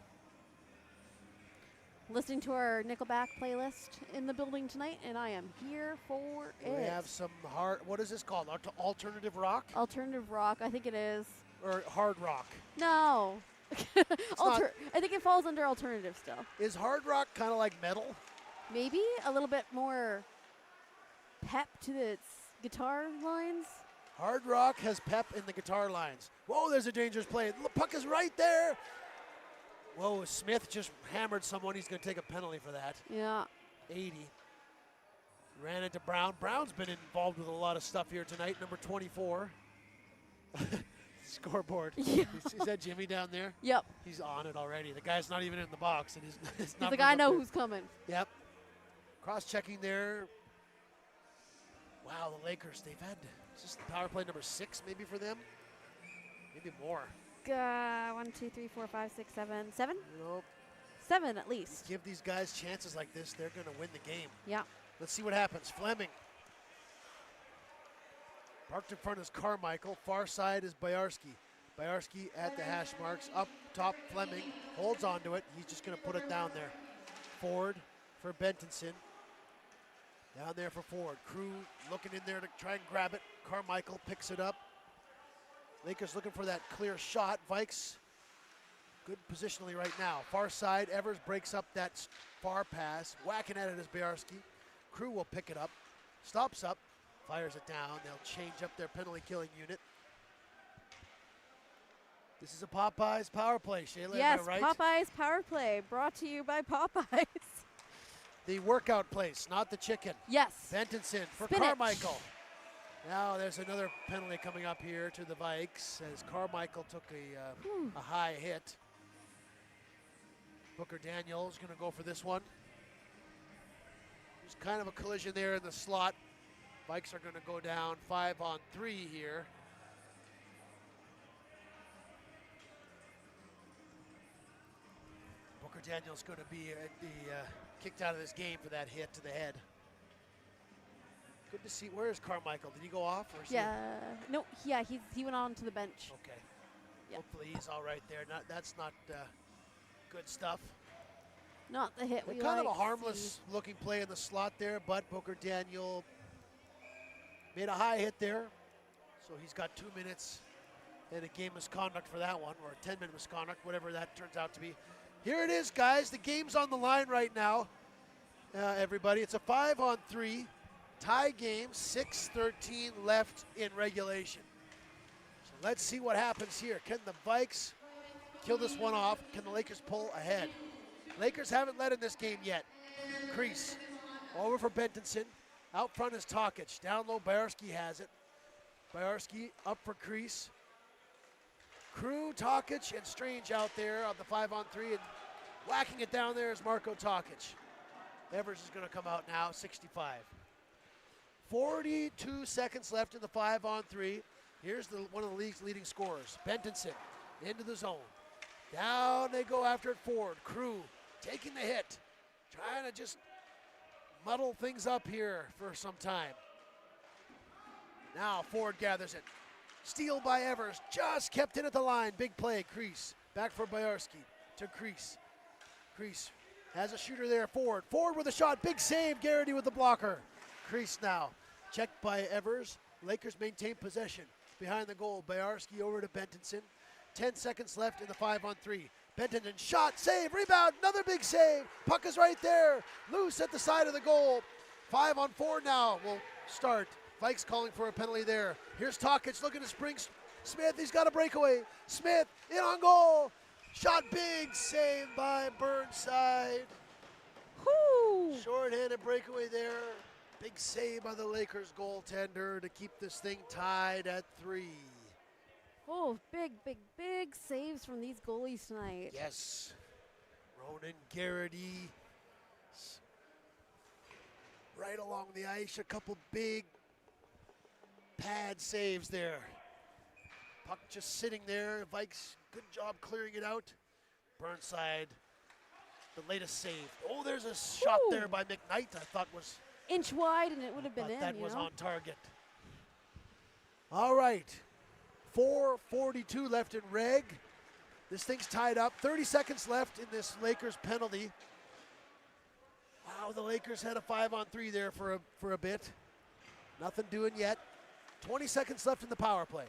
Listening to our Nickelback playlist in the building tonight, and I am here for We it. have some what is this called? Alternative rock? Alternative rock, I think it is. Or hard rock? No. not- I think it falls under alternative still. Is hard rock kind of like metal? Maybe a little bit more pep to its guitar lines. Hard rock has pep in the guitar lines. Whoa, there's a dangerous play. The puck is right there. Whoa, Smith just hammered someone. He's going to take a penalty for that. Yeah. 80. Ran into Brown. Brown's been involved with a lot of stuff here tonight. Number 24. Scoreboard. Yeah. Is that Jimmy down there? Yep. He's on it already. The guy's not even in the box. And his He's number's like, I up know there. who's coming. Yep. Cross-checking there. Wow, the Lakers, they've had, is this power play number 6 maybe for them? Maybe more. 1, 2, 3, 4, 5, 6, 7. 7? 7 at least. Give these guys chances like this, they're going to win the game. Yeah. Let's see what happens. Fleming. Parked in front is Carmichael. Far side is Boyarsky. Boyarsky at the hash marks. Up top, Fleming holds onto it. He's just going to put it down there. Ford for Bentonson. Down there for Ford. Crew looking in there to try and grab it. Carmichael picks it up. Lakers looking for that clear shot. Vikes, good positionally right now. Far side, Evers breaks up that far pass. Whacking at it is Boyarsky. Crew will pick it up. Stops up. Fires it down. They'll change up their penalty killing unit. This is a Popeyes power play, Shayla, Yes, am I right? Popeyes Power Play, brought to you by Popeyes. The workout place, not the chicken. Yes. Bentonson for Spinach. Carmichael. Now there's another penalty coming up here to the Vikes as Carmichael took a high hit. Booker Daniels going to go for this one. There's kind of a collision there in the slot. Vikes are going to go down 5-on-3 here. Booker Daniels going to be kicked out of this game for that hit to the head. Good to see. Where is Carmichael? Did he go off? Or is Yeah. No, yeah, he went on to the bench. Okay. Yeah. Hopefully he's all right there. That's not good stuff. Not the hit we Kind of like a to harmless see. looking play in the slot there, but Booker Daniel made a high hit there. So he's got 2 minutes and a game misconduct for that one, or a 10-minute misconduct, whatever that turns out to be. Here it is, guys. The game's on the line right now, everybody. It's a 5-on-3 tie game, 6:13 left in regulation. So let's see what happens here. Can the Vikes kill this one off? Can the Lakers pull ahead? Lakers haven't led in this game yet. Crease over for Bentonson. Out front is Tokic. Down low, Bajarski has it. Bajarski up for Crease. Crew, Tokic, and Strange out there on the 5-on-3, and whacking it down there is Marko Tokic. Evers is going to come out now, 65. 42 seconds left in the 5-on-3. Here's one of the league's leading scorers, Bentonson, into the zone. Down they go after it forward. Crew taking the hit, trying to just muddle things up here for some time. Now Ford gathers it. Steal by Evers, just kept in at the line. Big play, Crease. Back for Bajarski to Crease. Crease has a shooter there, Ford. Ford with a shot, big save, Garrity with the blocker. Crease now, checked by Evers. Lakers maintain possession. Behind the goal, Bajarski over to Bentonson. 10 seconds left in the 5-on-3. Bentonson shot, save, rebound, another big save. Puck is right there, loose at the side of the goal. 5-on-4 now will start. Vikes calling for a penalty there. Here's Tokic looking to spring Smith. He's got a breakaway. Smith in on goal. Shot big, saved by Burnside. Whoo! Short-handed breakaway there. Big save by the Lakers goaltender to keep this thing tied at 3. Oh, big saves from these goalies tonight. Yes. Ronan Garrity right along the ice. A couple big pad saves there. Puck just sitting there. Vikes, good job clearing it out. Burnside, the latest save. Oh, there's a shot there by McKnight I thought was Inch wide, and it would have been in, that was you know? on target. All right. 4:42 left in reg. This thing's tied up. 30 seconds left in this Lakers penalty. Wow, the Lakers had a 5-on-3 there for a bit. Nothing doing yet. 20 seconds left in the power play.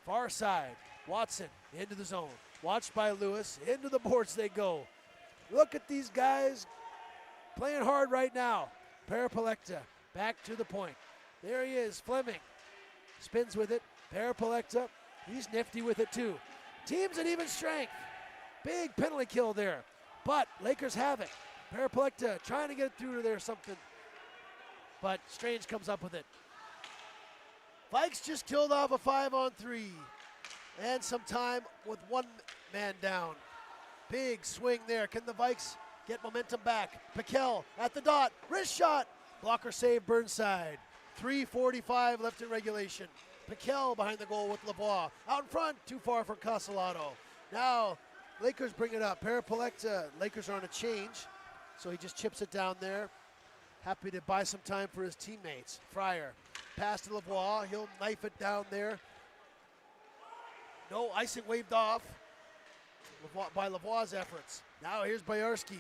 Far side, Watson into the zone. Watched by Lewis, into the boards they go. Look at these guys playing hard right now. Parapolekta back to the point. There he is, Fleming. Spins with it, Parapolekta, he's nifty with it too. Teams at even strength. Big penalty kill there, but Lakers have it. Parapolekta trying to get it through to there something, but Strange comes up with it. Vikes just killed off a 5-on-3 and some time with one man down. Big swing there. Can the Vikes get momentum back? Piquel at the dot. Wrist shot. Blocker save Burnside. 3:45 left in regulation. Piquel behind the goal with Lavoie. Out in front, too far for Castellato. Now, Lakers bring it up. Parapolekta, Lakers are on a change, so he just chips it down there. Happy to buy some time for his teammates. Fryer, pass to Lavoie. He'll knife it down there. No, icing waved off by Lavoie's efforts. Now here's Bajarski.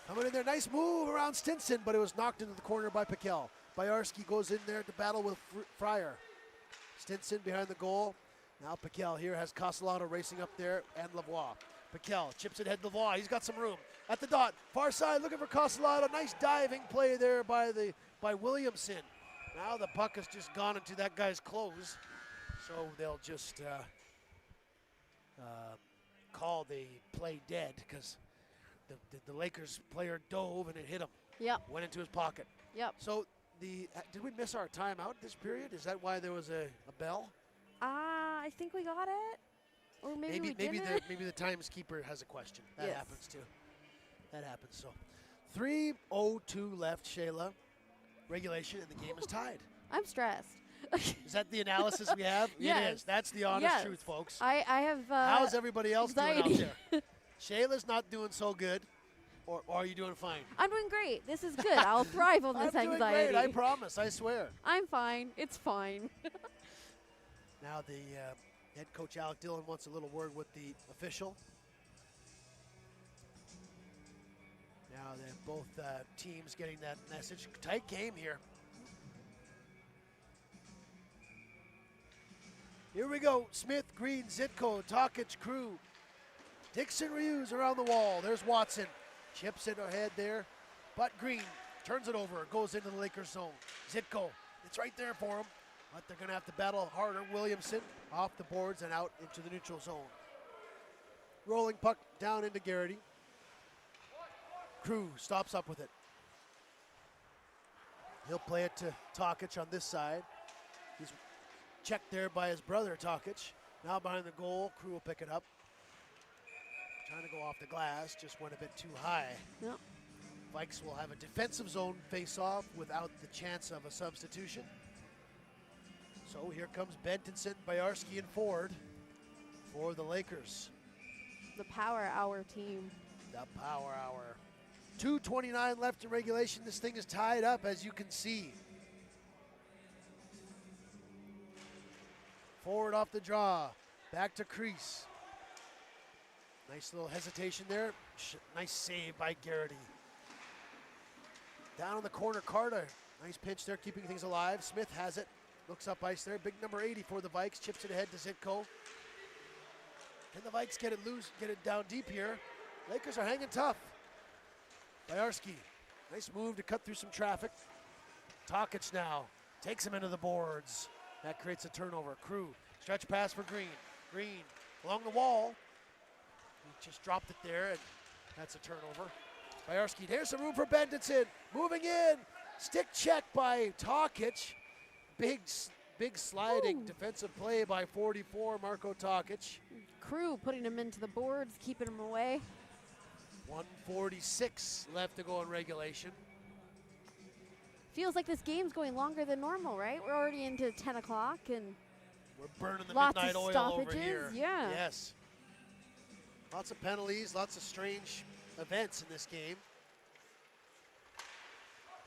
Coming in there, nice move around Stinson, but it was knocked into the corner by Piquel. Bajarski goes in there to battle with Fryer. Stinson behind the goal. Now Piquel here has Castellato racing up there and Lavoie. Piquel chips it head to Lavoie. He's got some room. At the dot, far side looking for Castellato. Nice diving play there by Williamson. Now the puck has just gone into that guy's clothes, so they'll just call the play dead because the Lakers player dove and it hit him. Yep. Went into his pocket. Yep. So did we miss our timeout this period? Is that why there was a bell? I think we got it. Or maybe we didn't. Maybe the timeskeeper has a question. That Yes. happens too. That happens. So 3:02 left, Shayla. Regulation, and the game is tied. I'm stressed. Is that the analysis we have? Yes. It is. That's the honest Yes. truth, folks. I have How's everybody else anxiety. doing out there? Shayla's not doing so good, or are you doing fine? I'm doing great. This is good. I'll thrive on this I'm doing anxiety. great, I promise, I swear. I'm fine. It's fine. Now the Head coach Alec Dillon wants a little word with the official. Now that both teams getting that message. Tight game here. Here we go. Smith, Green, Zitko, Tokic, Crew. Dixon Reeves around the wall. There's Watson. Chips it ahead there. But Green turns it over. Goes into the Lakers zone. Zitko. It's right there for him. But they're going to have to battle harder. Williamson off the boards and out into the neutral zone. Rolling puck down into Garrity. Crew stops up with it. He'll play it to Tokic on this side. He's checked there by his brother Tokic. Now behind the goal, Crew will pick it up. Trying to go off the glass, just went a bit too high. Yep. Vikes will have a defensive zone face-off without the chance of a substitution. So here comes Bentonson, Bayarski, and Ford for the Lakers. The power hour team. The power hour. 2:29 left in regulation. This thing is tied up, as you can see. Forward off the draw. Back to crease. Nice little hesitation there. Nice save by Garrity. Down in the corner, Carter. Nice pinch there, keeping things alive. Smith has it. Looks up ice there. Big number 80 for the Vikes. Chips it ahead to Zitko. Can the Vikes get it loose, get it down deep here? Lakers are hanging tough. Bayarski. Nice move to cut through some traffic. Tokic now takes him into the boards. That creates a turnover. Crew. Stretch pass for Green. Green along the wall. He just dropped it there, and that's a turnover. Bayarski, there's some room for Bentonson. Moving in. Stick check by Tokic. Big sliding defensive play by 44, Marko Tokic. Crew putting him into the boards, keeping him away. 1:46 left to go in regulation. Feels like this game's going longer than normal, right? We're already into 10 o'clock and we're burning the lots midnight of oil stoppages. over here. Yeah. Yes. Lots of penalties, lots of strange events in this game.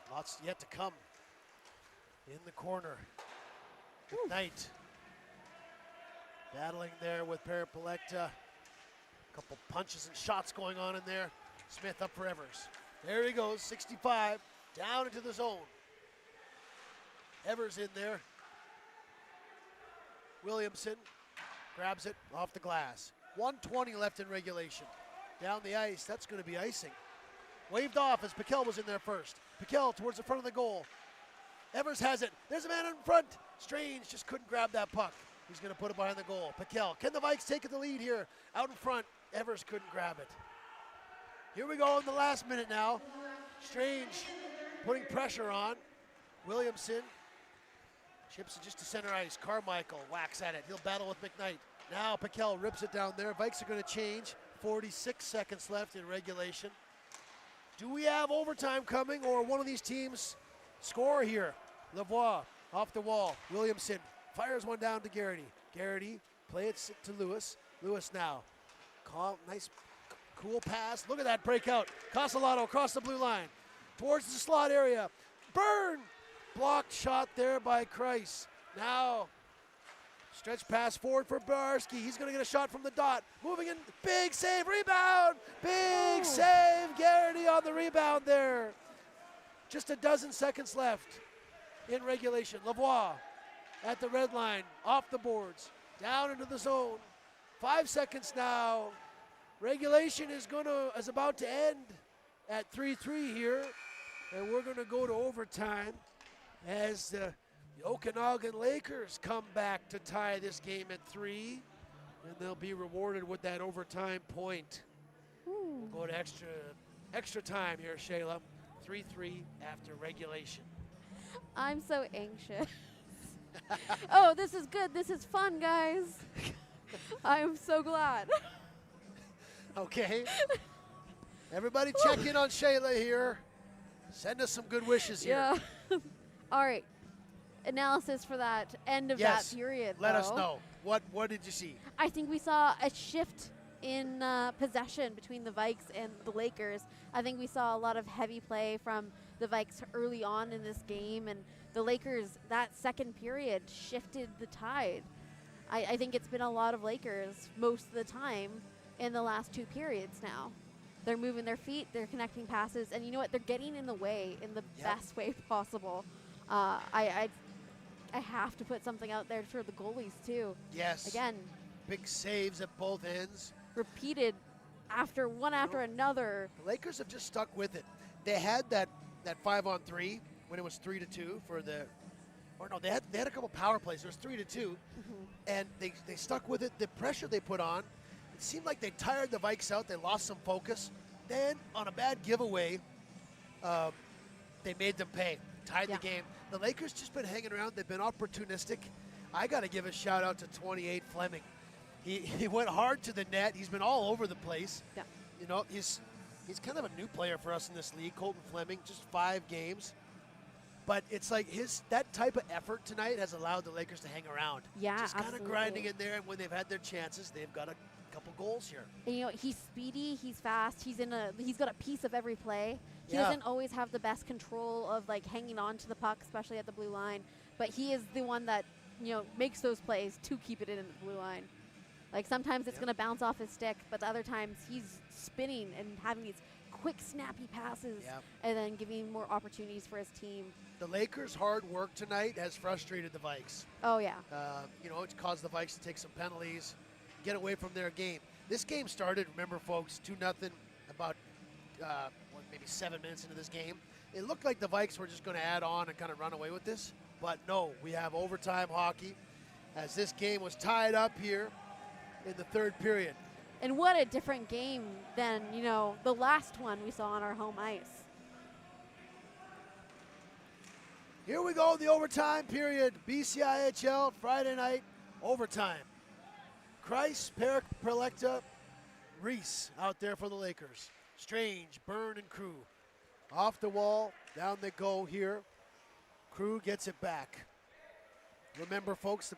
Lots yet to come. In the corner. McKnight. Battling there with Parapolecta. Couple punches and shots going on in there. Smith up for Evers. There he goes, 65. Down into the zone. Evers in there. Williamson grabs it off the glass. 1:20 left in regulation. Down the ice, that's going to be icing. Waved off as Piquel was in there first. Piquel towards the front of the goal. Evers has it. There's a man in front. Strange just couldn't grab that puck. He's going to put it behind the goal. Piquel. Can the Vikes take the lead here? Out in front. Evers couldn't grab it. Here we go in the last minute now. Strange putting pressure on. Williamson chips it just to center ice. Carmichael whacks at it. He'll battle with McKnight. Now Piquel rips it down there. Vikes are going to change. 46 seconds left in regulation. Do we have overtime coming, or one of these teams score here? Lavoie off the wall. Williamson fires one down to Garrity. Garrity play it to Lewis. Lewis now. Nice cool pass. Look at that breakout. Castellato across the blue line. Towards the slot area. Burn! Blocked shot there by Kreis. Now stretch pass forward for Bayarski. He's going to get a shot from the dot. Moving in. Big save. Rebound. Big save. Garrity on the rebound there. Just a dozen seconds left in regulation. Lavoie at the red line. Off the boards. Down into the zone. 5 seconds now. Regulation is about to end at 3-3 here. And we're going to go to overtime as the Okanagan Lakers come back to tie this game at 3, and they'll be rewarded with that overtime point. We'll go to extra time here, Shayla. 3-3 after regulation. I'm so anxious. Oh, this is good. This is fun, guys. I'm so glad. Okay. Everybody check in on Shayla here. Send us some good wishes here. Yeah. All right. Analysis for that end of that period. Let us know. What did you see? I think we saw a shift in possession between the Vikes and the Lakers. I think we saw a lot of heavy play from the Vikes early on in this game, and the Lakers, that second period, shifted the tide. I think it's been a lot of Lakers most of the time in the last 2 periods now. They're moving their feet, they're connecting passes, and you know what? They're getting in the way in the best way possible. I have to put something out there for the goalies too. Yes. Again, big saves at both ends. Repeated after one after another. The Lakers have just stuck with it. They had that 5-on-3 when it was 3-2 for the, or no, they had a couple power plays. It was 3-2, and they stuck with it. The pressure they put on, it seemed like they tired the Vikes out. They lost some focus. Then on a bad giveaway, they made them pay. Tied the game. The Lakers just been hanging around. They've been opportunistic. I got to give a shout out to 28 Fleming. He went hard to the net. He's been all over the place. Yeah. You know, he's kind of a new player for us in this league, Colton Fleming, just 5 games. But it's like that type of effort tonight has allowed the Lakers to hang around. Yeah, just kind of absolutely. grinding in there, and when they've had their chances, they've got a couple goals here. And, you know, he's speedy, he's fast, he's got a piece of every play. He Yeah. doesn't always have the best control of like hanging on to the puck, especially at the blue line. But he is the one that, you know, makes those plays to keep it in the blue line. Like sometimes it's going to bounce off his stick, but the other times he's spinning and having these quick, snappy passes, and then giving more opportunities for his team. The Lakers' hard work tonight has frustrated the Vikes. Oh, yeah. You know, it's caused the Vikes to take some penalties, get away from their game. This game started, remember, folks, 2-0, about maybe 7 minutes into this game. It looked like the Vikes were just going to add on and kind of run away with this. But no, we have overtime hockey as this game was tied up here in the 3rd period. And what a different game than, you know, the last one we saw on our home ice. Here we go, the overtime period. BCIHL Friday night overtime. Kreis, Perek, Perlecta, Reese out there for the Lakers. Strange, Byrne, and Crew. Off the wall, down they go here. Crew gets it back. Remember, folks, the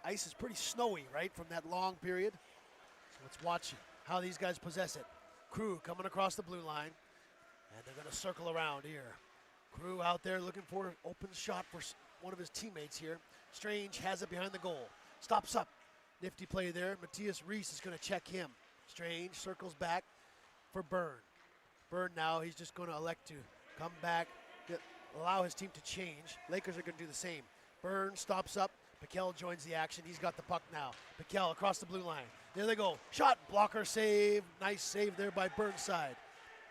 ice is pretty snowy, right, from that long period. So let's watch how these guys possess it. Crew coming across the blue line, and they're going to circle around here. Crew out there looking for an open shot for one of his teammates here. Strange has it behind the goal. Stops up. Nifty play there. Matthias Reese is going to check him. Strange circles back for Byrne. Byrne now, he's just going to elect to come back, allow his team to change. Lakers are going to do the same. Byrne stops up. Piquel joins the action. He's got the puck now. Piquel across the blue line. There they go. Shot, blocker save. Nice save there by Burnside.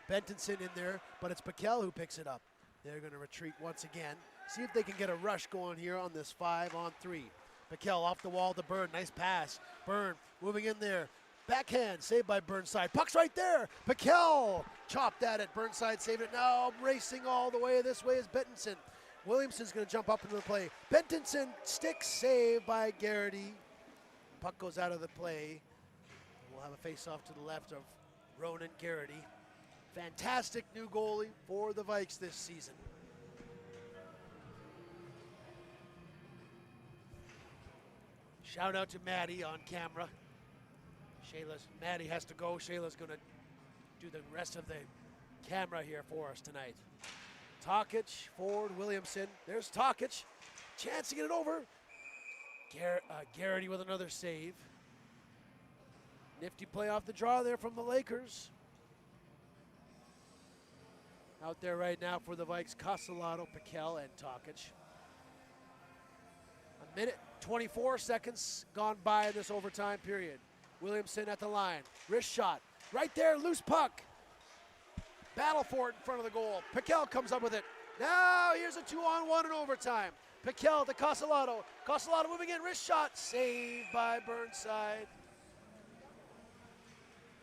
Bentonson in there, but it's Piquel who picks it up. They're going to retreat once again. See if they can get a rush going here on this 5-on-3. Piquel off the wall to Byrne. Nice pass. Byrne moving in there. Backhand saved by Burnside. Puck's right there. Piquel chopped at it. Burnside saved it. Now racing all the way this way is Bentonson. Williamson's going to jump up into the play. Bentonson stick save by Garrity. Puck goes out of the play. We'll have a face-off to the left of Ronan Garrity. Fantastic new goalie for the Vikes this season. Shout out to Maddie on camera. Maddie has to go. Shayla's going to do the rest of the camera here for us tonight. Tokic, forward, Williamson. There's Tokic. Chance to get it over. Garrity with another save. Nifty play off the draw there from the Lakers. Out there right now for the Vikes, Castellato, Piquel, and Tokic. A minute, 24 seconds gone by in this overtime period. Williamson at the line. Wrist shot. Right there, loose puck. Battle for it in front of the goal. Piquel comes up with it. Now here's a 2-on-1 in overtime. Piquel to Castellato. Castellato moving in, wrist shot. Saved by Burnside.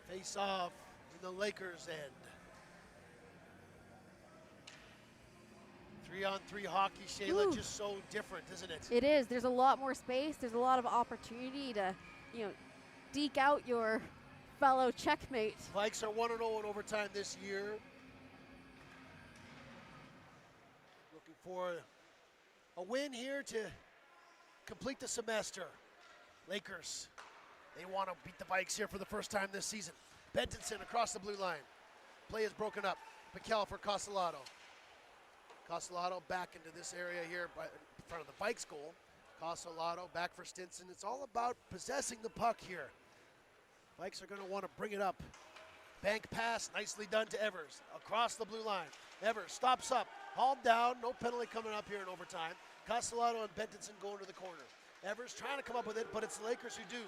Face off in the Lakers' end. 3-on-3 hockey, Shayla, Ooh. just so different, isn't it? It is. There's a lot more space. There's a lot of opportunity to, you know, deke out your fellow checkmate. Vikes are 1-0 in overtime this year. Looking for a win here to complete the semester. Lakers, they want to beat the Vikes here for the first time this season. Bentonson across the blue line. Play is broken up. Piquel for Castellato. Castellato back into this area here in front of the Vikes goal. Castellato back for Stinson. It's all about possessing the puck here. Vikes are going to want to bring it up. Bank pass, nicely done to Evers. Across the blue line. Evers stops up, hauled down. No penalty coming up here in overtime. Castellato and Bentinson going to the corner. Evers trying to come up with it, but it's the Lakers who do.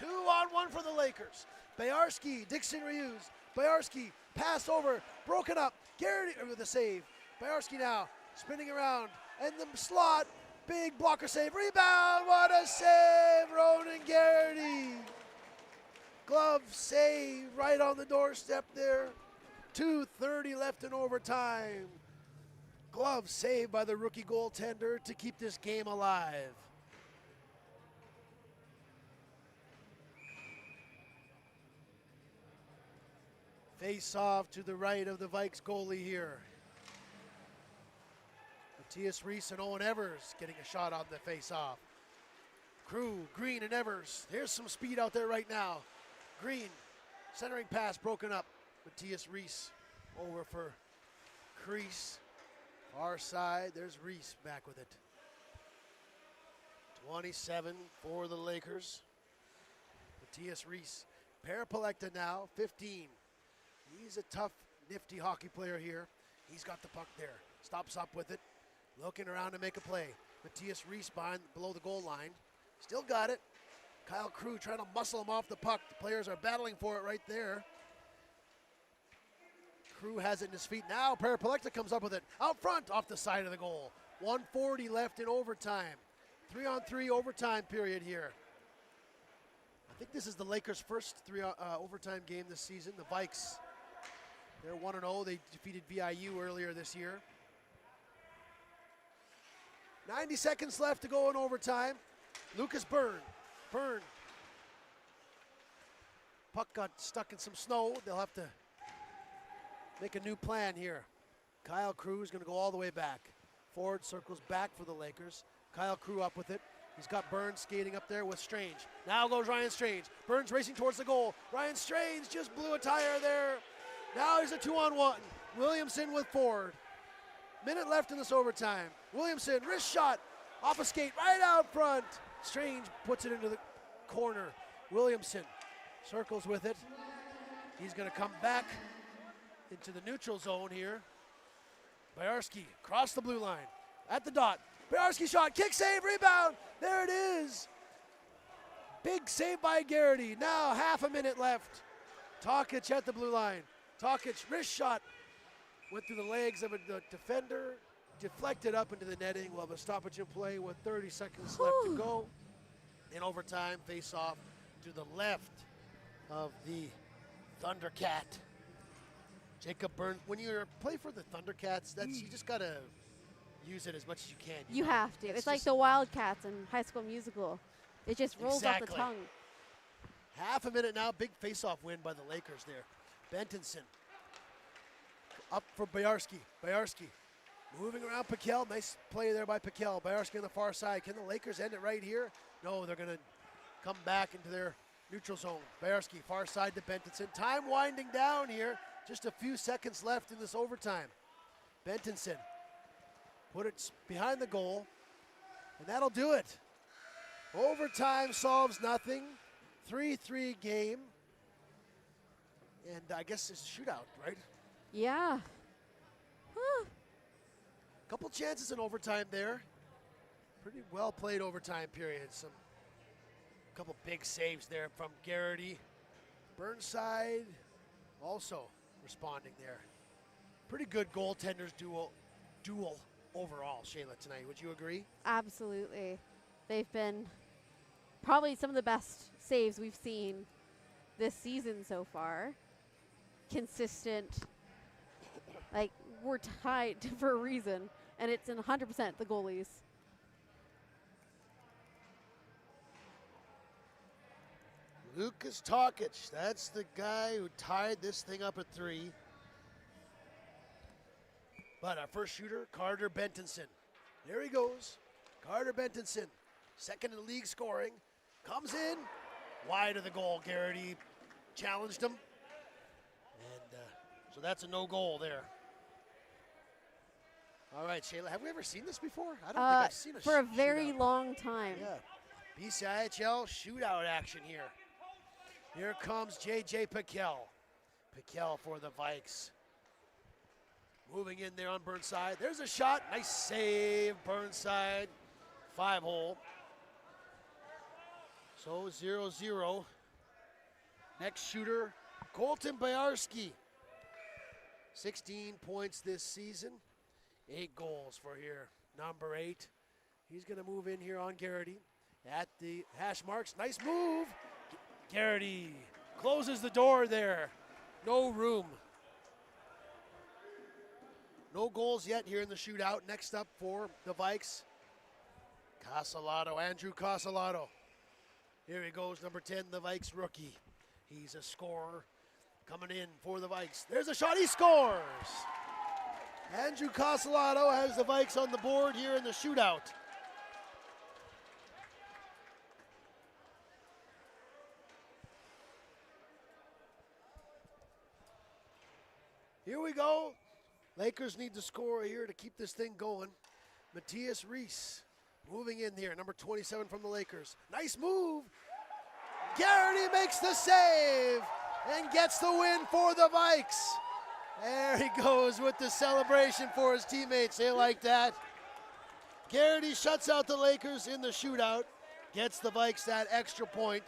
2-on-1 for the Lakers. Bayarski, Dixon reuse. Bayarski, pass over, broken up. Garrity with the save. Bayarski now spinning around, and the slot. Big blocker save. Rebound. What a save, Ronan Garrity. Glove save right on the doorstep there. 2:30 left in overtime. Glove saved by the rookie goaltender to keep this game alive. Face off to the right of the Vikes goalie here. Matthias Reese and Owen Evers getting a shot on the face off. Crew, Green and Evers. Here's some speed out there right now. Green, centering pass broken up. Matthias Reese over for Crease. Far side, there's Reese back with it. 27 for the Lakers. Matthias Reese. Parapolecta now, 15. He's a tough, nifty hockey player here. He's got the puck there. Stops up with it. Looking around to make a play. Matthias Reese below the goal line. Still got it. Kyle Crew trying to muscle him off the puck. The players are battling for it right there. Crew has it in his feet. Now Parapolecta comes up with it. Out front off the side of the goal. 1:40 left in overtime. 3-on-3 overtime period here. I think this is the Lakers' first overtime game this season. The Vikes, they're 1-0. They defeated VIU earlier this year. 90 seconds left to go in overtime. Lucas Byrne. Puck got stuck in some snow. They'll have to make a new plan here. Kyle Crew is going to go all the way back. Ford circles back for the Lakers. Kyle Crew up with it. He's got Burns skating up there with Strange. Now goes Ryan Strange. Burns racing towards the goal. Ryan Strange just blew a tire there. Now here's a 2-on-1. Williamson with Ford. Minute left in this overtime. Williamson, wrist shot. Off a skate right out front. Strange puts it into the corner. Williamson circles with it. He's going to come back into the neutral zone here. Bayarski across the blue line. At the dot. Bayarski shot. Kick save. Rebound. There it is. Big save by Garrity. Now half a minute left. Tokic at the blue line. Tokic wrist shot. Went through the legs of a defender. Deflected up into the netting. We'll have a stoppage in play with 30 seconds left to go. In overtime, face off to the left of the Thundercat. Jacob Burns. When you play for the Thundercats, you just gotta use it as much as you can. You have to. It's like the Wildcats in High School Musical. It just rolls off the tongue. Half a minute now. Big face-off win by the Lakers there. Bentinson. Up for Bayarski. Bayarski. Moving around Piquel. Nice play there by Piquel. Bayarski on the far side. Can the Lakers end it right here? No, they're going to come back into their neutral zone. Bayarski, far side to Bentinson. Time winding down here. Just a few seconds left in this overtime. Bentinson put it behind the goal, and that'll do it. Overtime solves nothing. 3-3 game. And I guess it's a shootout, right? Yeah. Huh. Couple chances in overtime there. Pretty well played overtime period. Couple big saves there from Garrity. Burnside also responding there. Pretty good goaltenders duel overall, Shayla, tonight. Would you agree? Absolutely. They've been probably some of the best saves we've seen this season so far. Consistent. Like, we're tied for a reason, and it's in 100% the goalies. Lucas Tokic, that's the guy who tied this thing up at 3. But our first shooter, Carter Bentinson. There he goes. Carter Bentinson, second in the league scoring. Comes in, wide of the goal. Garrity challenged him. And so that's a no goal there. All right, Shayla, have we ever seen this before? I don't think I've seen a for a very shootout. long time. Yeah. BCIHL shootout action here. Here comes J.J. Piquel. Piquel for the Vikes. Moving in there on Burnside. There's a shot. Nice save, Burnside. 5-hole. So 0-0. Next shooter, Colton Bayarski. 16 points this season. 8 goals for here. Number 8. He's going to move in here on Garrity at the hash marks. Nice move. Garrity closes the door there. No room. No goals yet here in the shootout. Next up for the Vikes, Casalato, Andrew Casalato. Here he goes, number 10, the Vikes rookie. He's a scorer coming in for the Vikes. There's a shot, he scores! Andrew Casalato has the Vikes on the board here in the shootout. Here we go. Lakers need to score here to keep this thing going. Matthias Reese moving in here, number 27 from the Lakers. Nice move. Garrity makes the save and gets the win for the Vikes. There he goes with the celebration for his teammates. They like that. Garrity shuts out the Lakers in the shootout, gets the Vikes that extra point,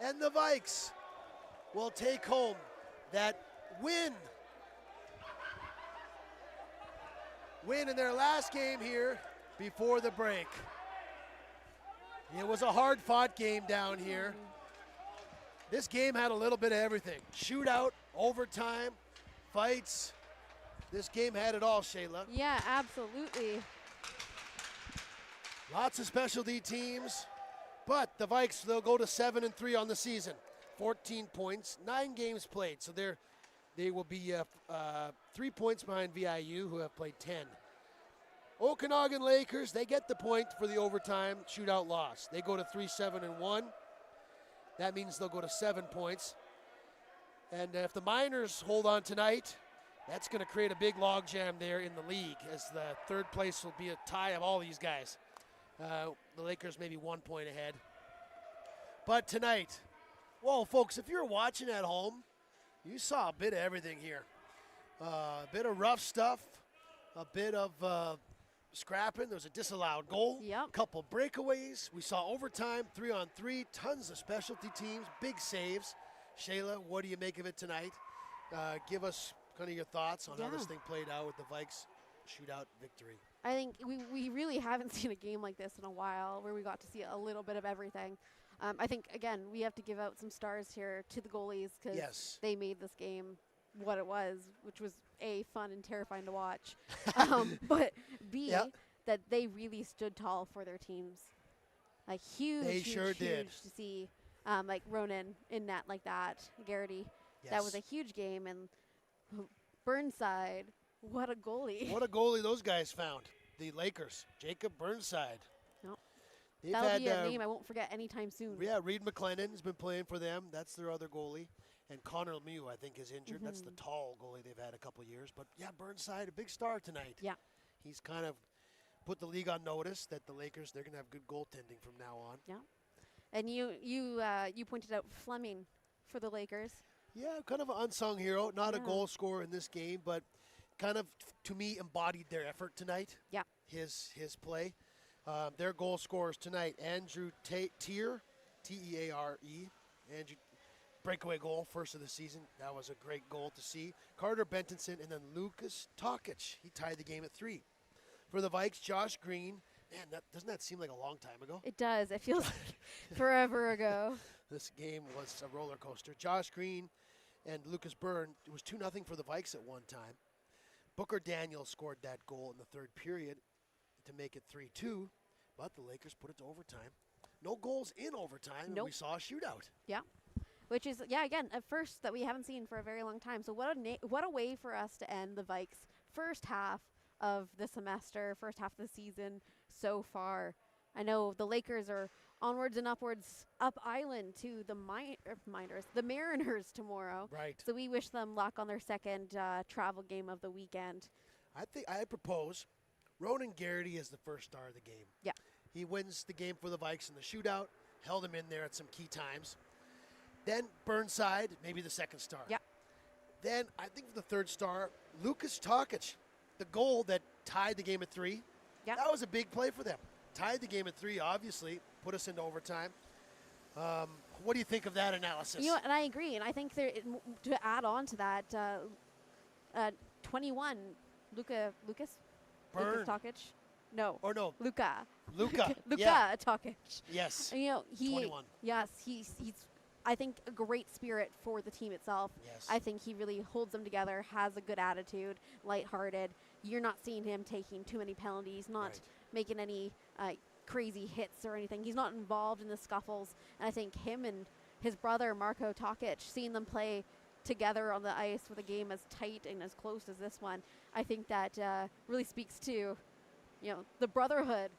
and the Vikes will take home that win in their last game here before the break. It was a hard-fought game down here. This game had a little bit of everything. Shootout, overtime, fights. This game had it all, Shayla. Yeah, absolutely. Lots of specialty teams, but the Vikes, they'll go to 7-3 on the season. 14 points, 9 games played. So they will be 3 points behind VIU, who have played 10. Okanagan Lakers, they get the point for the overtime shootout loss. They go to 3-7-1. That means they'll go to 7 points. And if the Miners hold on tonight, that's going to create a big logjam there in the league, as the third place will be a tie of all these guys. The Lakers maybe 1 point ahead. But tonight, well, folks, if you're watching at home, you saw a bit of everything here. A bit of rough stuff, a bit of scrapping. There was a disallowed goal, Yep. a couple breakaways. We saw overtime, 3-on-3, tons of specialty teams, big saves. Shayla, what do you make of it tonight? Give us kind of your thoughts on how this thing played out with the Vikes shootout victory. I think we really haven't seen a game like this in a while, where we got to see a little bit of everything. I think, again, we have to give out some stars here to the goalies, because they made this game what it was, which was A, fun and terrifying to watch, but B, that they really stood tall for their teams. Like, huge, They huge, sure huge did. to see, like Ronan in net like that, Garrity. Yes. That was a huge game, and Burnside, what a goalie. What a goalie those guys found. The Lakers, Jacob Burnside. Yep. They've That'll had, be a name I won't forget anytime soon. Yeah, Reed McLennan has been playing for them. That's their other goalie. And Connor Lemieux, I think, is injured. That's the tall goalie they've had a couple of years. But, yeah, Burnside, a big star tonight. Yeah. He's kind of put the league on notice that the Lakers, they're going to have good goaltending from now on. Yeah. And you pointed out Fleming for the Lakers. Yeah, kind of an unsung hero. Not a goal scorer in this game, but kind of, to me, embodied their effort tonight. Yeah. His play. Their goal scorers tonight, Andrew Teare, T-E-A-R-E. Andrew, breakaway goal, first of the season. That was a great goal to see. Carter Bentonson, and then Lucas Tokic. He tied the game at 3. For the Vikes, Josh Green. Man, doesn't that seem like a long time ago? It does. It feels like forever ago. This game was a roller coaster. Josh Green and Lucas Byrne, it was 2-0 for the Vikes at one time. Booker Daniels scored that goal in the third period to make it 3-2, but the Lakers put it to overtime. No goals in overtime, and we saw a shootout. Yeah, which is, again, a first that we haven't seen for a very long time. So what a way for us to end the Vikes' first half of the semester, first half of the season so far. I know the Lakers are onwards and upwards, up island to the Mariners tomorrow. Right. So we wish them luck on their second travel game of the weekend. I propose Ronan Garrity is the first star of the game. Yeah. He wins the game for the Vikes in the shootout, held him in there at some key times. Then Burnside, maybe the second star. Yeah. Then I think for the third star, Lucas Tokic, the goal that tied the game at 3. Yeah. That was a big play for them. Tied the game at 3, obviously, put us into overtime. What do you think of that analysis? You know, and I agree. And I think to add on to that, 21, Lucas Tokic? No. Or no, Luka. Luka. Luka Yeah. Tokic. Yes. And, you know, 21. Yes, he's I think a great spirit for the team itself. Yes. I think he really holds them together, has a good attitude, lighthearted. You're not seeing him taking too many penalties, not Right. making any crazy hits or anything. He's not involved in the scuffles. And I think him and his brother, Marko Tokic, seeing them play together on the ice with a game as tight and as close as this one, I think that really speaks to, you know, the brotherhood,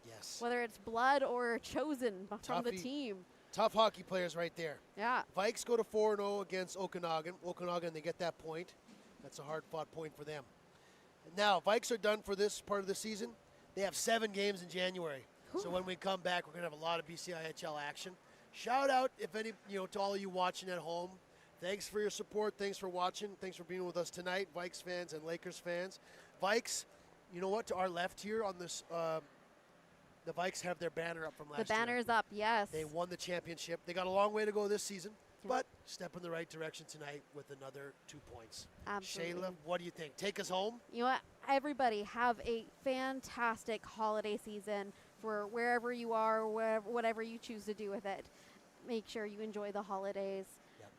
Yes. whether it's blood or chosen from the Toughy. team. Tough hockey players right there. Yeah. Vikes go to 4-0 against Okanagan. Okanagan, they get that point. That's a hard-fought point for them. And now, Vikes are done for this part of the season. They have 7 games in January. So when we come back, we're going to have a lot of BCIHL action. Shout out, if any, to all of you watching at home. Thanks for your support. Thanks for watching. Thanks for being with us tonight, Vikes fans and Lakers fans. Vikes, you know what? To our left here on this, the Vikes have their banner up from last year. The banner's up, yes. They won the championship. They got a long way to go this season, but step in the right direction tonight with another 2 points. Absolutely. Shayla, what do you think? Take us home? You know what? Everybody have a fantastic holiday season for wherever you are, or whatever you choose to do with it. Make sure you enjoy the holidays.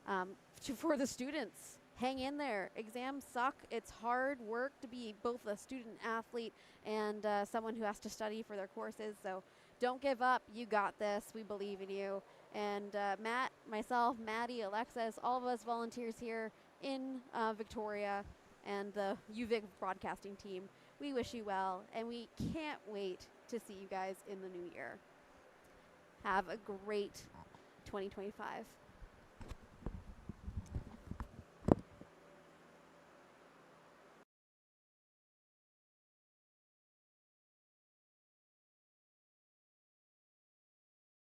Yep. For the students, hang in there. Exams suck. It's hard work to be both a student athlete and someone who has to study for their courses. So don't give up. You got this. We believe in you. And Matt, myself, Maddie, Alexis, all of us volunteers here in Victoria and the UVic broadcasting team, we wish you well, and we can't wait to see you guys in the new year. Have a great 2025.